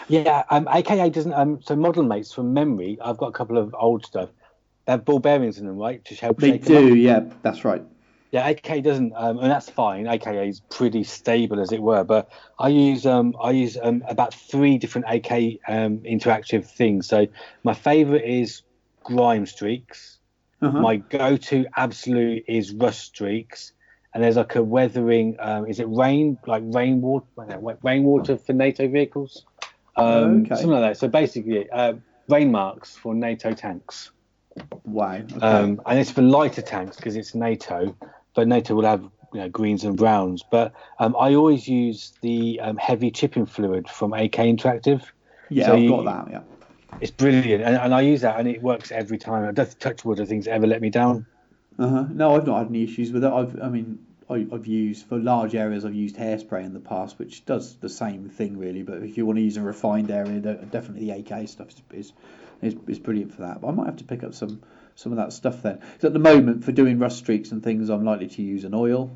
Yeah, AKA doesn't. So Model Mates, from memory, I've got a couple of old stuff. They have ball bearings in them, right? To help. They do, yeah, that's right. Yeah, AKA doesn't, and that's fine. AKA is pretty stable, as it were. But I use about 3 different AK interactive things. So my favourite is grime streaks. Uh-huh. My go-to absolute is rust streaks. And there's like a weathering. Is it rainwater for NATO vehicles? Something like that. So basically, rain marks for NATO tanks. Wow. Okay. And it's for lighter tanks because it's NATO, but NATO will have greens and browns. But I always use the heavy chipping fluid from AK Interactive. Yeah, so I've got that. Yeah. It's brilliant, and I use that, and it works every time. I don't touch wood. I think it's ever let me down. No, I've not had any issues with it. I've used, for large areas, I've used hairspray in the past, which does the same thing really. But if you want to use a refined area, definitely the AK stuff is brilliant for that. But I might have to pick up some of that stuff then. Because at the moment, for doing rust streaks and things, I'm likely to use an oil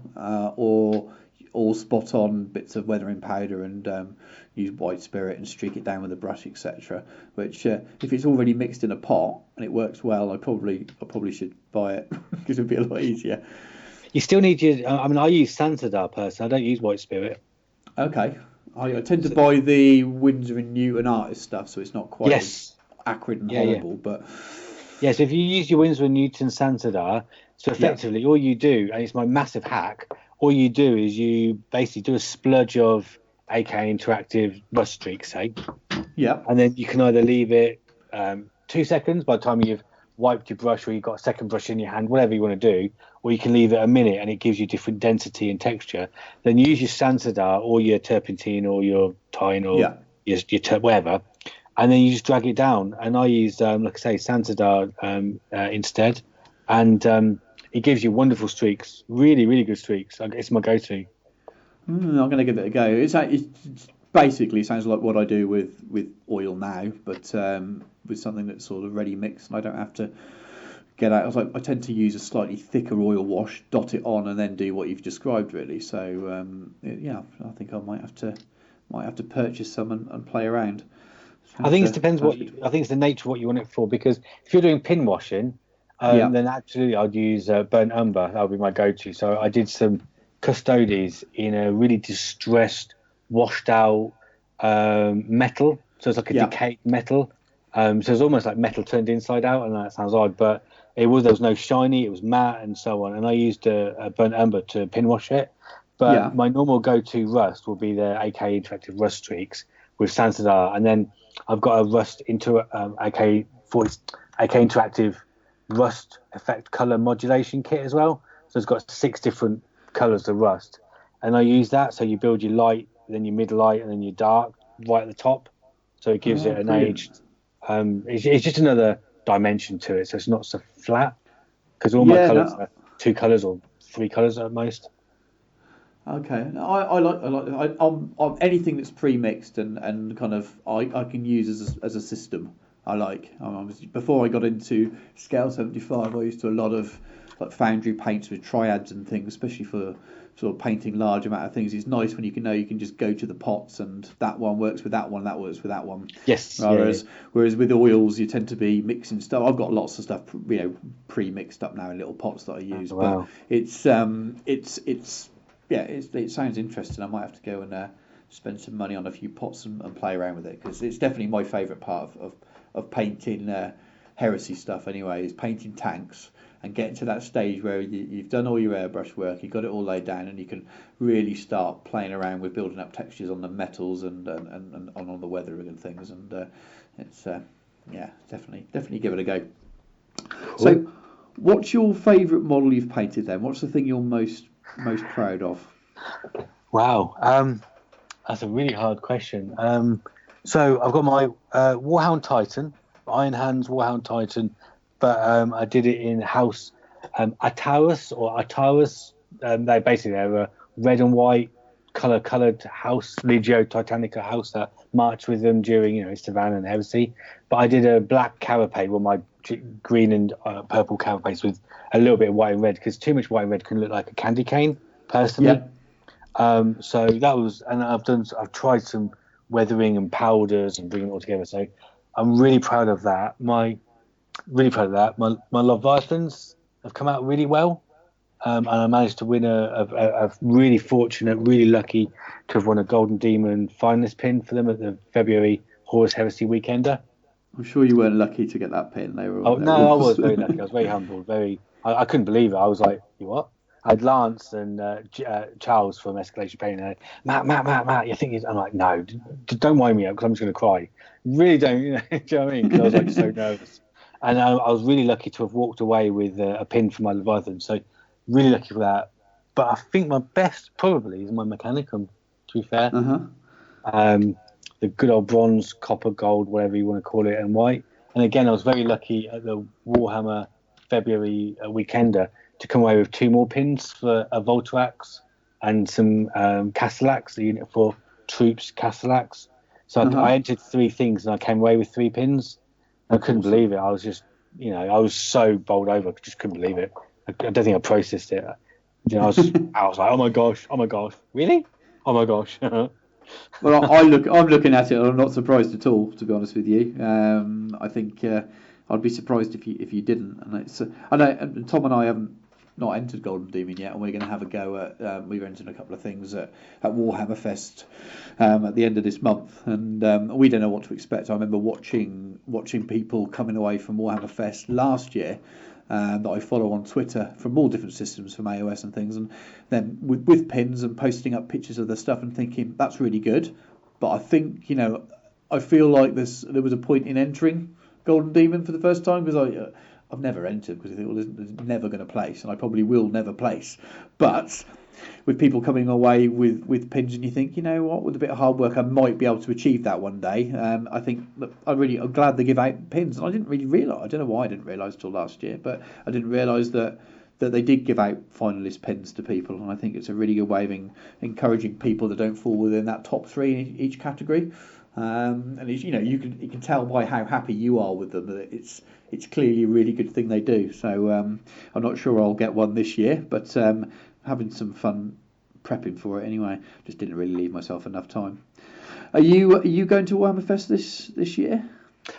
or spot on bits of weathering powder and use white spirit and streak it down with a brush, etc. Which if it's already mixed in a pot and it works well, I probably should buy it because it'd be a lot easier. You still need I use Santadar personally. I don't use white spirit. Okay. I tend to buy the Windsor and Newton artist stuff, so it's not quite as acrid and horrible. But so if you use your Windsor and Newton Santadar, so effectively all you do, and it's my massive hack, all you do is you basically do a spludge of AK Interactive rust streaks, say. Yeah. And then you can either leave it 2 seconds by the time you've wiped your brush, or you've got a second brush in your hand, whatever you want to do, or you can leave it a minute and it gives you different density and texture. Then use your Sansadar or your turpentine or your Tine or your whatever, and then you just drag it down. And I used, like I say, Sansadar instead, and it gives you wonderful streaks, really, really good streaks. It's my go-to. I'm going to give it a go. It's basically sounds like what I do with oil now, but with something that's sort of ready mixed, and I don't have to get out. I tend to use a slightly thicker oil wash, dot it on, and then do what you've described, really. So I think I might have to purchase some and play around. I think it depends I think it's the nature of what you want it for, because if you're doing pin washing, then absolutely I'd use burnt umber. That would be my go-to. So I did some custodies in a really distressed, washed out metal. So it's like a decayed metal. So it's almost like metal turned inside out. And that sounds odd, but there was no shiny. It was matte and so on. And I used a burnt umber to pin wash it. But my normal go-to rust will be the AK Interactive Rust Streaks with Sansadar, and then I've got a rust into AK Interactive Rust Effect Color Modulation Kit as well. So it's got 6 different colors of rust, and I use that. So you build your light, then your mid light, and then your dark right at the top. So it gives it an aged. It's just another dimension to it. So it's not so flat, because all my colors are 2 colors or 3 colors at most. Okay, I like anything that's pre-mixed and kind of I can use as a system. I like. Before I got into Scale 75, I used to do a lot of like foundry paints with triads and things, especially for sort of painting large amount of things. It's nice when you can just go to the pots and that one works with that one, that works with that one. Yes. Whereas with oils, you tend to be mixing stuff. I've got lots of stuff, pre-mixed up now in little pots that I use. Wow. But it sounds interesting. I might have to go and spend some money on a few pots and play around with it, because it's definitely my favourite part of painting heresy stuff anyway, is painting tanks and getting to that stage where you've done all your airbrush work, you've got it all laid down, and you can really start playing around with building up textures on the metals and on the weathering and things. And it's definitely give it a go. Cool. So what's your favourite model you've painted then? What's the thing you're most proud of? Wow, that's a really hard question. So I've got my Warhound Titan, Iron Hands Warhound Titan, but I did it in house Ataurus. They're a red and white coloured house, Legio Titanica house that marched with them during Savannah and Heresy. But I did a black carapace, with my green and purple carapace with a little bit of white and red, because too much white and red can look like a candy cane, personally. So that was, and I've tried some weathering and powders and bringing it all together. So I'm really proud of that. My Leviathans have come out really well, and I managed to win a really fortunate, really lucky to have won a Golden Demon finalist pin for them at the February Horus Heresy Weekender. I'm sure you weren't lucky to get that pin. They were. I was very lucky. I was very humbled. I couldn't believe it. I was like, you what? I had Lance and Charles from Escalation Painting. Matt, you think? I'm like, no, don't wind me up, because I'm just going to cry. Really don't, do you know what I mean? Because I was like so nervous. And I was really lucky to have walked away with a pin for my Leviathan. So really lucky for that. But I think my best probably is my Mechanicum, to be fair. The good old bronze, copper, gold, whatever you want to call it, and white. And again, I was very lucky at the Warhammer February Weekender to come away with 2 more pins for a Voltrax and some Castellax, the unit for troops Castellax. So I entered 3 things and I came away with 3 pins. I couldn't believe it. I was just, I was so bowled over. I just couldn't believe it. I don't think I processed it. I was like, oh my gosh, really? Oh my gosh. Well, I'm looking at it, and I'm not surprised at all, to be honest with you. I think I'd be surprised if you didn't. And I know Tom and I haven't not entered Golden Demon yet, and we're going to have a go at. We've entered a couple of things at Warhammer Fest at the end of this month, and we don't know what to expect. I remember watching people coming away from Warhammer Fest last year. That I follow on Twitter from all different systems, from AOS and things, and then with pins and posting up pictures of their stuff and thinking that's really good, but I think I feel like there was a point in entering Golden Demon for the first time, because I've never entered because I think, well, there's never going to place, and I probably will never place. But with people coming away with pins, and you think, you know what, with a bit of hard work, I might be able to achieve that one day. I think that I'm glad they give out pins, and I didn't really realise. I don't know why I didn't realise till last year, but I didn't realise that they did give out finalist pins to people, and I think it's a really good way of encouraging people that don't fall within that top three in each category. And it's, you can tell by how happy you are with them that it's clearly a really good thing they do. So I'm not sure I'll get one this year, but having some fun prepping for it anyway. Just didn't really leave myself enough time. Are you going to Warhammer Fest this year?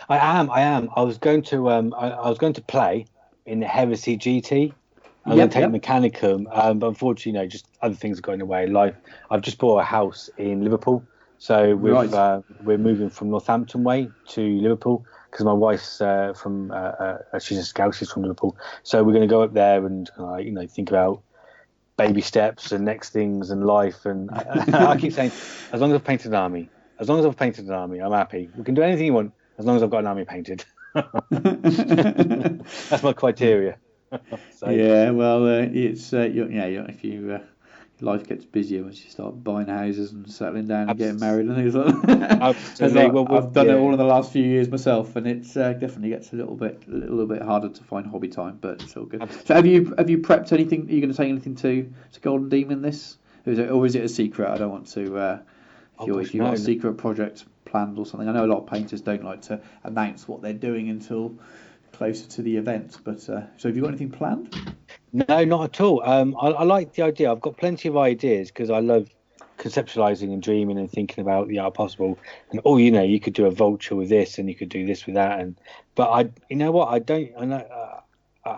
I am. I was going to play in the Heresy GT. I'm going to take Mechanicum, but unfortunately, just other things are going away. Life. I've just bought a house in Liverpool, so we're moving from Northampton way to Liverpool because my wife's from she's a Scout, she's from Liverpool, so we're going to go up there and think about baby steps and next things and life. And I keep saying, as long as I've painted an army, I'm happy. We can do anything you want as long as I've got an army painted. That's my criteria. So. Yeah, well, it's if you life gets busier once you start buying houses and settling down and getting married and things like that. Absolutely. I've done it all in the last few years myself, and it's definitely gets a little bit harder to find hobby time, but it's all good. Absolutely. So have you prepped anything? Are you going to take anything to Golden Demon this, or is it a secret? I don't want to. If you've got a secret project planned or something, I know a lot of painters don't like to announce what they're doing until closer to the event, but so have you got anything planned? No, not at all. I like the idea. I've got plenty of ideas because I love conceptualizing and dreaming and thinking about the art possible. And you could do a vulture with this, and you could do this with that. But I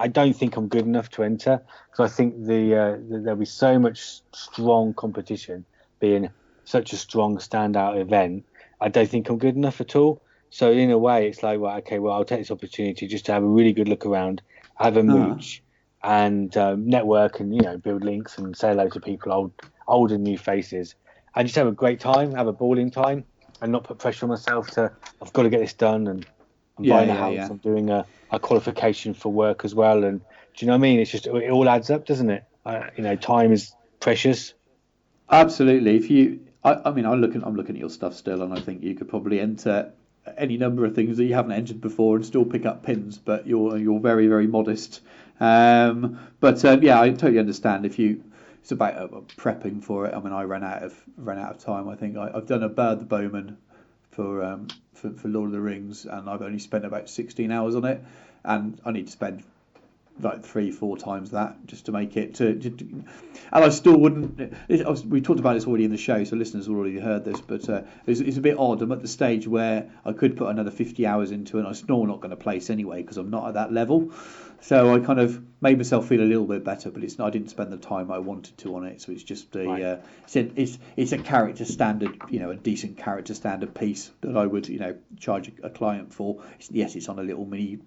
don't think I'm good enough to enter because I think there'll be so much strong competition, being such a strong standout event. I don't think I'm good enough at all. So in a way, it's like, well, okay, I'll take this opportunity just to have a really good look around, have a mooch, and network, and build links and say hello to people, old and new faces, and just have a great time, have a balling time, and not put pressure on myself to I've got to get this done, and I'm buying a house, I'm doing a qualification for work as well, and do you know what I mean? It's just it all adds up, doesn't it? Time is precious. Absolutely. I'm looking at your stuff still, and I think you could probably enter any number of things that you haven't entered before and still pick up pins, but you're very, very modest. I totally understand it's about prepping for it. I mean, I ran out of time. I think I've done a Bird the Bowman for Lord of the Rings, and I've only spent about 16 hours on it, and I need to spend like 3-4 times that just to make it and I still wouldn't. We talked about this already in the show, so listeners have already heard this, but it's a bit odd. I'm at the stage where I could put another 50 hours into it, and I'm still not going to place anyway because I'm not at that level. So I kind of made myself feel a little bit better, but I didn't spend the time I wanted to on it. So it's just it's a character standard, a decent character standard piece that I would charge a client for. It's on a little mini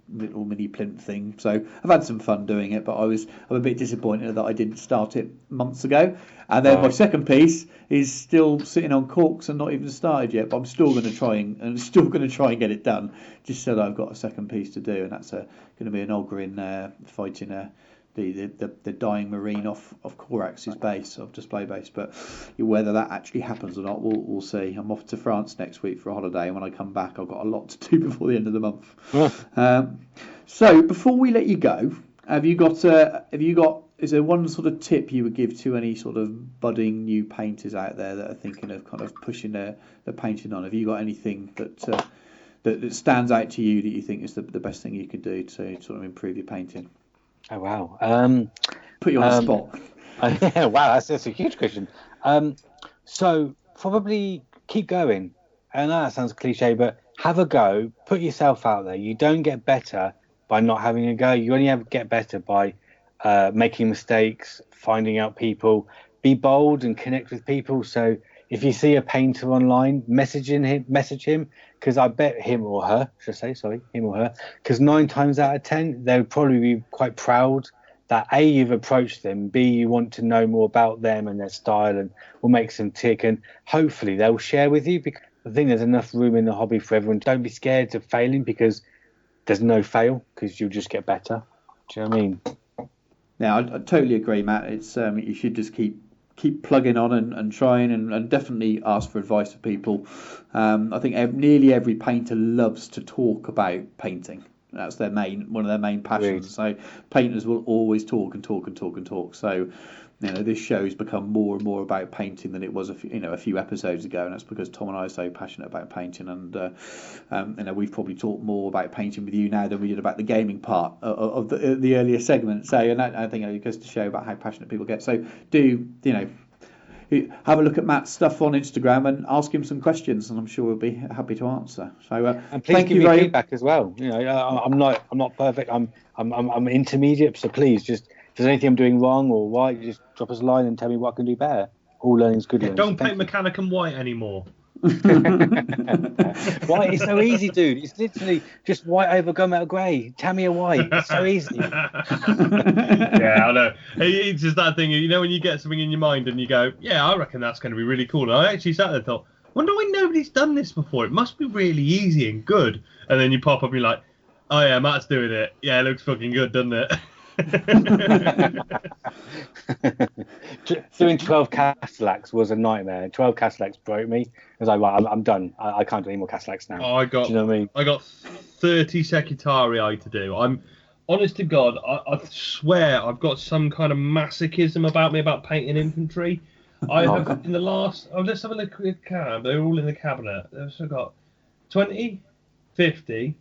plinth thing. So I've had some fun doing it, but I'm a bit disappointed that I didn't start it months ago. And then my second piece is still sitting on corks and not even started yet, but I'm still going to try and get it done, just so that I've got a second piece to do, and that's going to be an Ogryn fighting the dying Marine off Corax's base, of display base. But whether that actually happens or not, we'll see. I'm off to France next week for a holiday, and when I come back, I've got a lot to do before the end of the month. So before we let you go, have you got? Is there one sort of tip you would give to any sort of budding new painters out there that are thinking of kind of pushing their painting on? Have you got anything that stands out to you that you think is the best thing you could do to sort of improve your painting? Oh wow! Put you on the spot. Wow, that's a huge question. So probably keep going. I know that sounds cliche, but have a go. Put yourself out there. You don't get better by not having a go. You only get better by making mistakes, finding out people. Be bold and connect with people. So if you see a painter online, message him, because I bet him or her, because 9 times out of 10 they would probably be quite proud that A, you've approached them, B, you want to know more about them and their style and what makes them tick, and hopefully they'll share with you, because I think there's enough room in the hobby for everyone. Don't be scared of failing, because there's no fail because you'll just get better. Do you know what I mean? Yeah, I totally agree, Matt. It's you should just keep plugging on and trying and definitely ask for advice for people. I think nearly every painter loves to talk about painting. That's one of their main passions. Right. So painters will always talk and talk and talk and talk. So this show's become more and more about painting than it was a few episodes ago, and that's because Tom and I are so passionate about painting, and we've probably talked more about painting with you now than we did about the gaming part of the earlier segment. So, and that, I think it goes to show about how passionate people get. So do have a look at Matt's stuff on Instagram and ask him some questions, and I'm sure we'll be happy to answer. So, and please give me feedback as well. I'm not perfect. I'm intermediate. So please, just if there's anything I'm doing wrong or right, just drop us a line and tell me what I can do better. All learning's good. Don't paint Mechanicum white anymore. White is so easy, dude. It's literally just white over gunmetal grey. Tamiya white. It's so easy. Yeah, I know. It's just that thing, when you get something in your mind and you go, yeah, I reckon that's going to be really cool. And I actually sat there and thought, wonder why nobody's done this before. It must be really easy and good. And then you pop up and you're like, oh yeah, Matt's doing it. Yeah, it looks fucking good, doesn't it? Doing 12 Castellax was a nightmare. 12 Castellax broke me. I was like, right, I'm done. I can't do any more Castellax now. Oh, do you know what I mean? I got 30 Secretarii to do. I'm honest to God, I swear I've got some kind of masochism about me about painting infantry. I have in the last. Oh, let's have a look at the cab. They're all in the cabinet. I've also got 20, 50,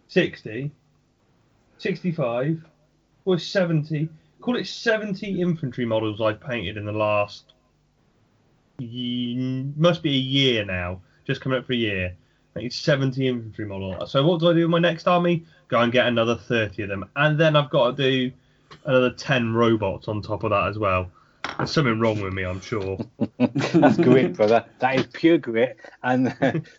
60, 65. Or 70, call it 70 infantry models I've painted in the last, must be a year now, just coming up for a year. Painted 70 infantry models. So what do I do with my next army? Go and get another 30 of them. And then I've got to do another 10 robots on top of that as well. There's something wrong with me, I'm sure. That's grit, brother. That is pure grit. And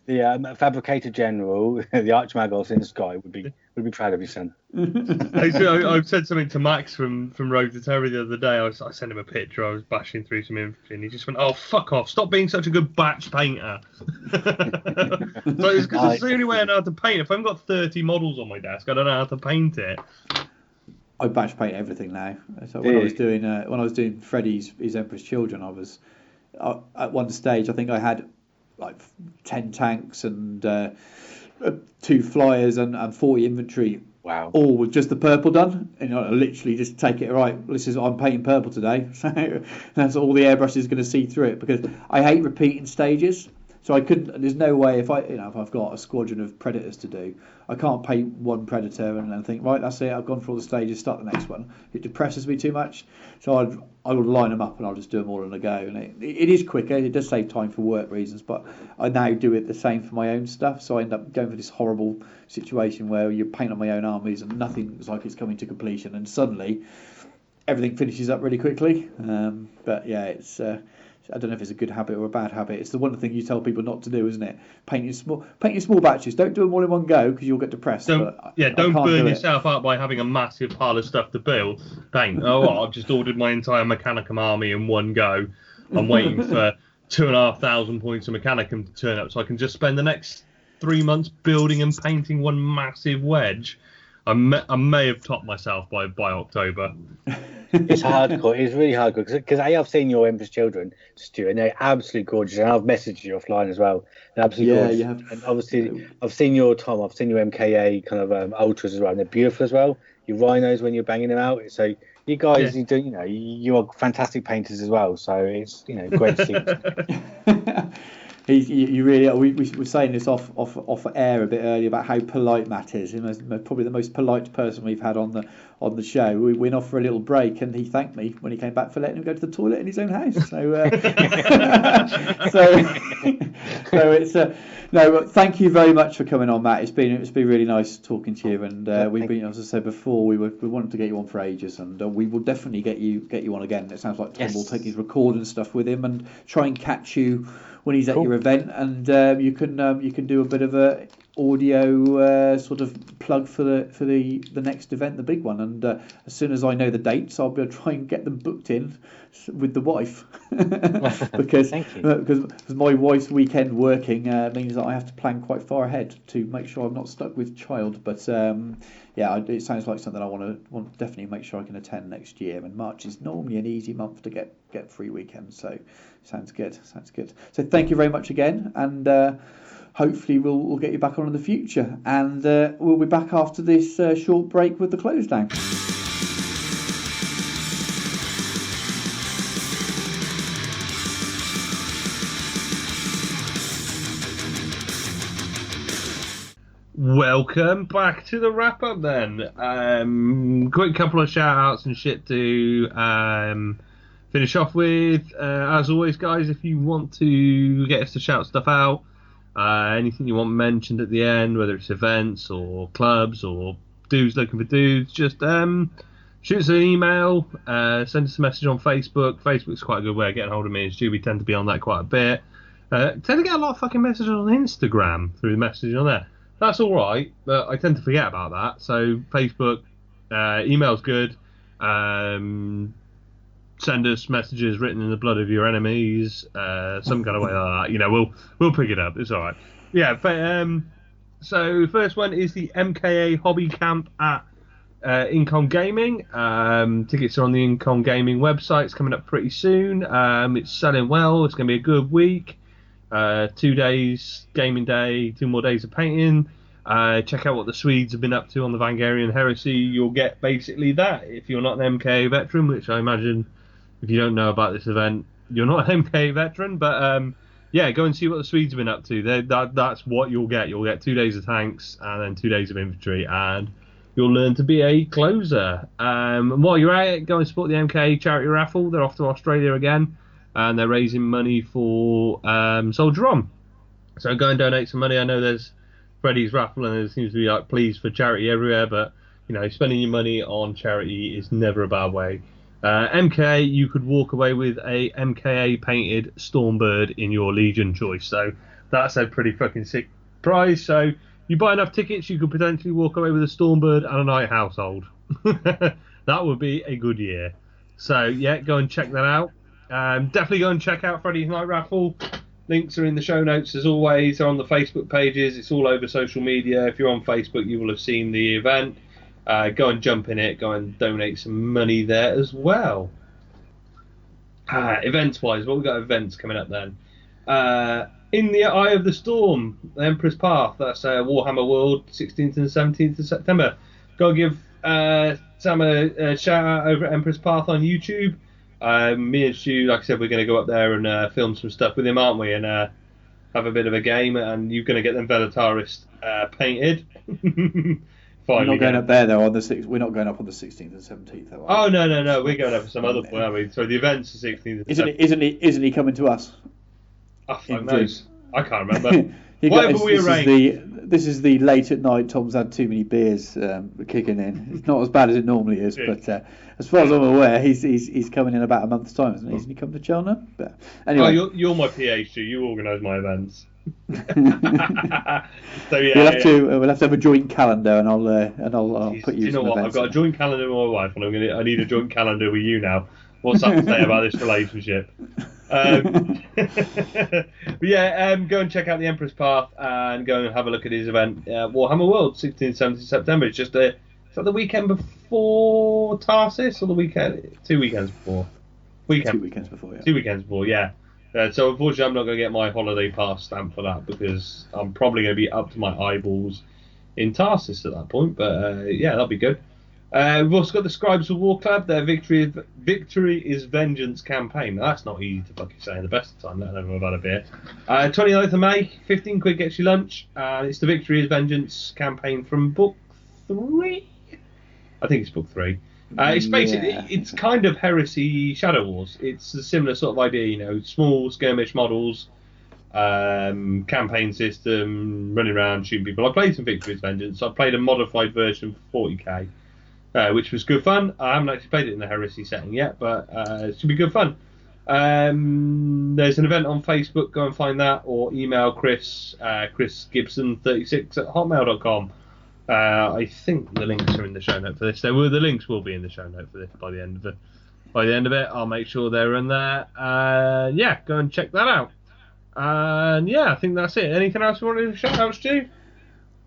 the Fabricator General, the Archmagos in the sky, would be proud of you, son. I said something to Max from Rogue to Terror the other day. I sent him a picture. I was bashing through some infantry, and he just went, "Oh, fuck off! Stop being such a good batch painter." So it's because it's the only way I know how to paint. If I've got 30 models on my desk, I don't know how to paint it. I batch paint everything now. So when I was doing Freddy's His Emperor's Children, I was at one stage. I think I had like 10 tanks and 2 flyers and 40 infantry. Wow! All with just the purple done, and I literally just take it right. I'm painting purple today, so that's all the airbrush is going to see through it because I hate repeating stages. So I couldn't. There's no way if I've got a squadron of predators to do, I can't paint one predator and then think right, that's it. I've gone through all the stages. Start the next one. It depresses me too much. So I would line them up and I'll just do them all in a go. And it is quicker. It does save time for work reasons. But I now do it the same for my own stuff. So I end up going for this horrible situation where you paint on my own armies and nothing looks like it's coming to completion, and suddenly everything finishes up really quickly. But yeah, it's. I don't know if it's a good habit or a bad habit. It's the one thing you tell people not to do, isn't it? Painting small batches. Don't do them all in one go because you'll get depressed. Don't burn yourself out by having a massive pile of stuff to build. Paint. I've just ordered my entire Mechanicum army in one go. I'm waiting for 2,500 points of Mechanicum to turn up so I can just spend the next 3 months building and painting one massive wedge. I may have topped myself by October. It's hardcore. It's really hardcore because I've seen your Emperor's Children, Stu, and they're absolutely gorgeous. And I've messaged you offline as well. They're absolutely gorgeous. You have. And obviously, I've seen your Tom. I've seen your MKA kind of ultras as well, and they're beautiful as well. Your rhinos when you're banging them out. So you guys, you are fantastic painters as well. So it's great to see. You really are. We were saying this off air a bit earlier about how polite Matt is. He's probably the most polite person we've had on the show. We went off for a little break, and he thanked me when he came back for letting him go to the toilet in his own house. So, so it's no. But thank you very much for coming on, Matt. It's been really nice talking to you, and we've been, as I said before, we wanted to get you on for ages, and we will definitely get you on again. It sounds like Tom will take his recording stuff with him and try and catch you when he's at your event, and you can do a bit of audio sort of plug for the next event, the big one. And as soon as I know the dates, I'll be try and get them booked in with the wife because my wife's weekend working means that I have to plan quite far ahead to make sure I'm not stuck with child. But it sounds like something I want to definitely make sure I can attend next year. And March is normally an easy month to get free weekends, so sounds good. So thank you very much again, and hopefully we'll get you back on in the future, and we'll be back after this short break with the close down. Welcome back to the wrap up then. Quick couple of shout outs and shit to finish off with. As always, guys, if you want to get us to shout stuff out, anything you want mentioned at the end, whether it's events or clubs or dudes looking for dudes, just shoot us an email, send us a message on Facebook. Facebook's quite a good way of getting hold of me and Stu. We tend to be on that quite a bit. Tend to get a lot of fucking messages on Instagram through the messaging on there. That's all right, but I tend to forget about that. So Facebook, email's good. Send us messages written in the blood of your enemies, some kind of way like that. You know, we'll pick it up. It's all right. Yeah. But, so first one is the MKA Hobby Camp at Incom Gaming. Tickets are on the Incom Gaming website. It's coming up pretty soon. It's selling well. It's going to be a good week. 2 days gaming day, 2 more days of painting. Check out what the Swedes have been up to on the Vangarian Heresy. You'll get basically that if you're not an MKA veteran, which I imagine if you don't know about this event, you're not an MKA veteran. But go and see what the Swedes have been up to. That's what you'll get. You'll get 2 days of tanks and then 2 days of infantry, and you'll learn to be a closer. And while you're at it, go and support the MKA charity raffle. They're off to Australia again, and they're raising money for Soldier On. So go and donate some money. I know there's Freddie's raffle, and there seems to be like pleas for charity everywhere, but you know, spending your money on charity is never a bad way. MKA, you could walk away with a MKA painted Stormbird in your Legion choice, so that's a pretty fucking sick prize. So you buy enough tickets, you could potentially walk away with a Stormbird and a Knight Household. That would be a good year. So yeah, go and check that out. Definitely go and check out Freddie's Night Raffle. Links are in the show notes as always. They're on the Facebook pages. It's all over social media. If you're on Facebook, you will have seen the event. Go and jump in it. Go and donate some money there as well. Events-wise, what we've got events coming up then. In the Eye of the Storm, the Emperor's Path. That's Warhammer World, 16th and 17th of September. Go and give Sam a shout out over at Emperor's Path on YouTube. Me and Stu, like I said, we're going to go up there and film some stuff with him, aren't we? And have a bit of a game, and you're going to get them Velataris painted. We're not going up there though on the 6th. We're not going up on the 16th and 17th though. Oh no, we're going up for some other point, aren't we? So the event's the 16th. Isn't he coming to us? Oh, fuck knows. I can't remember. Whatever we arrange. This is the late at night. Tom's had too many beers kicking in. It's not as bad as it normally is, but as far as I'm aware, he's coming in about a month's time, isn't he? Isn't he coming to Cheltenham? But anyway, you're my PA, Stu. You organise my events. So yeah, we'll have to have a joint calendar, and I'll put you. Do you know what? I've got a joint calendar with my wife, and I need a joint calendar with you now. What's that to say about this relationship? But yeah, go and check out the Emperor's Path and go and have a look at his event, Warhammer World, 16th, 17th September. It's just is that the weekend before Tarsus or the weekend? 2 weekends before. 2 weekends before, yeah. 2 weekends before, yeah. So unfortunately, I'm not going to get my holiday pass stamp for that because I'm probably going to be up to my eyeballs in Tarsus at that point. But yeah, that'll be good. We've also got the Scribes of War Club, their Victory is Vengeance campaign. Now, that's not easy to fucking say in the best of time, let alone I've had a beer. 29th of May, 15 quid gets you lunch. It's the Victory is Vengeance campaign from book 3? I think it's book 3. It's basically, it's kind of Heresy Shadow Wars. It's a similar sort of idea, you know, small skirmish models, campaign system, running around, shooting people. I played some Victory is Vengeance. I played a modified version for 40k. Which was good fun. I haven't actually played it in the Heresy setting yet, but it should be good fun. There's an event on Facebook. Go and find that, or email Chris Gibson36 at hotmail.com. I think the links are in the show note for this. The links will be in the show note for this by the end of it. By the end of it, I'll make sure they're in there. Yeah, go and check that out. And yeah, I think that's it. Anything else you wanted to shout out, Stu?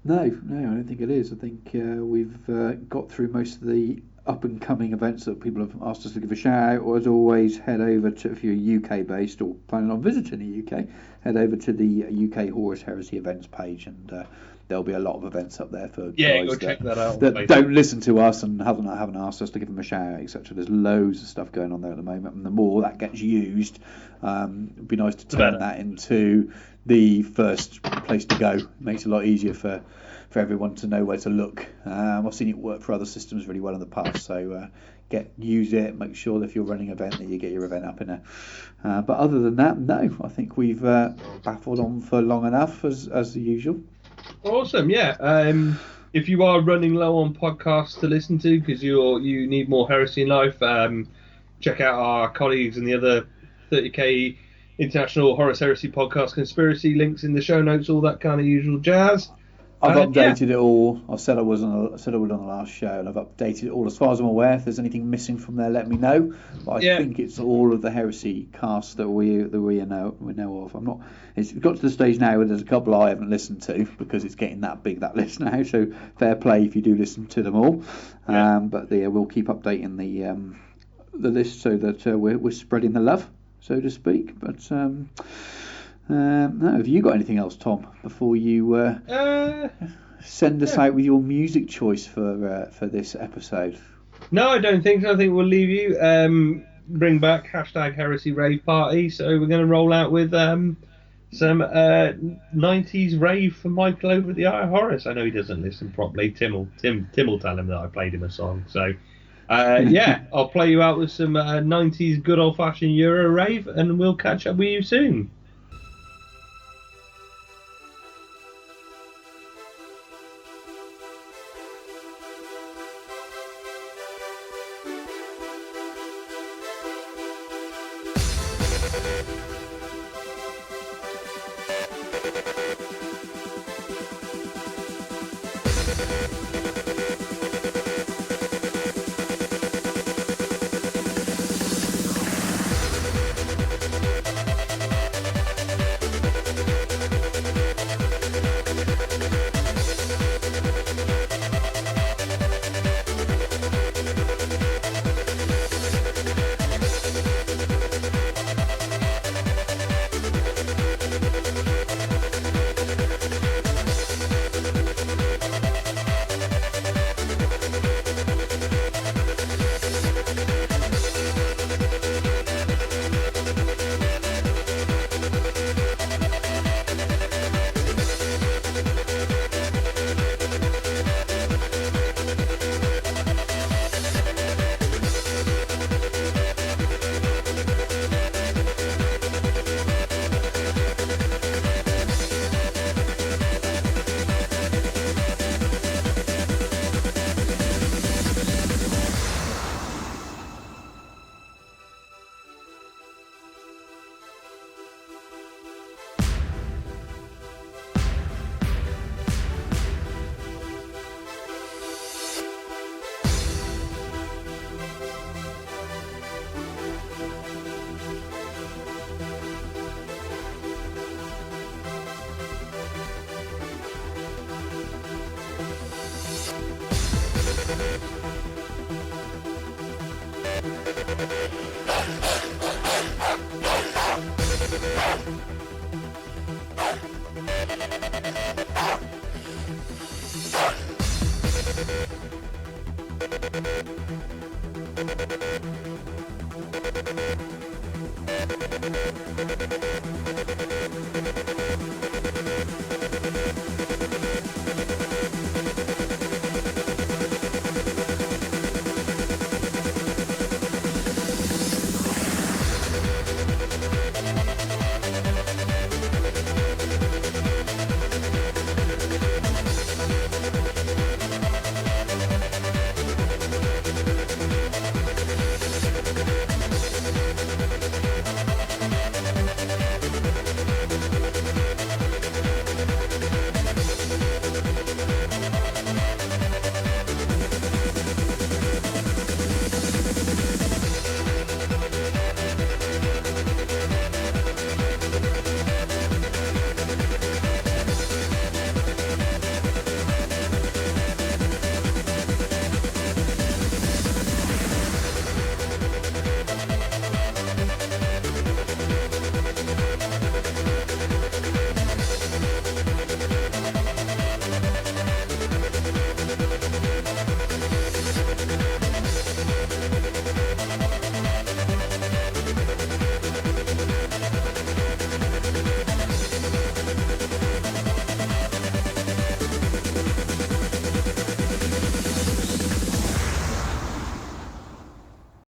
No, I don't think it is. I think we've got through most of the up-and-coming events that people have asked us to give a shout out. Or as always, head over to, if you're UK-based or planning on visiting the UK, head over to the UK Horus Heresy events page, and there'll be a lot of events up there for guys go check that out. that don't listen to us and haven't asked us to give them a shout out, etc. There's loads of stuff going on there at the moment, and the more that gets used, it'd be nice to turn that into the first place to go. It makes it a lot easier for everyone to know where to look. I've seen it work for other systems really well in the past, so use it. Make sure that if you're running an event that you get your event up in there. But other than that, no, I think we've baffled on for long enough as usual. Awesome, yeah. If you are running low on podcasts to listen to because you need more heresy in life, check out our colleagues and the other 30k International Horus Heresy podcast conspiracy links in the show notes, all that kind of usual jazz. I've updated it all. I said I would on the last show, and I've updated it all as far as I'm aware. If there's anything missing from there, let me know. But I think it's all of the heresy casts that we know of. I'm not. It's got to the stage now where there's a couple I haven't listened to because it's getting that big, that list now. So fair play if you do listen to them all. But we'll keep updating the list so that we're spreading the love, so to speak. But no, have you got anything else, Tom, before you send us out with your music choice for this episode? No, I don't think so. I think we'll leave you. Bring back #Heresy Rave Party. So we're going to roll out with some 90s rave for Michael over at the Eye of Horus. I know he doesn't listen properly. Tim will tell him that I played him a song. So I'll play you out with some 90s good old fashioned Euro rave, and we'll catch up with you soon.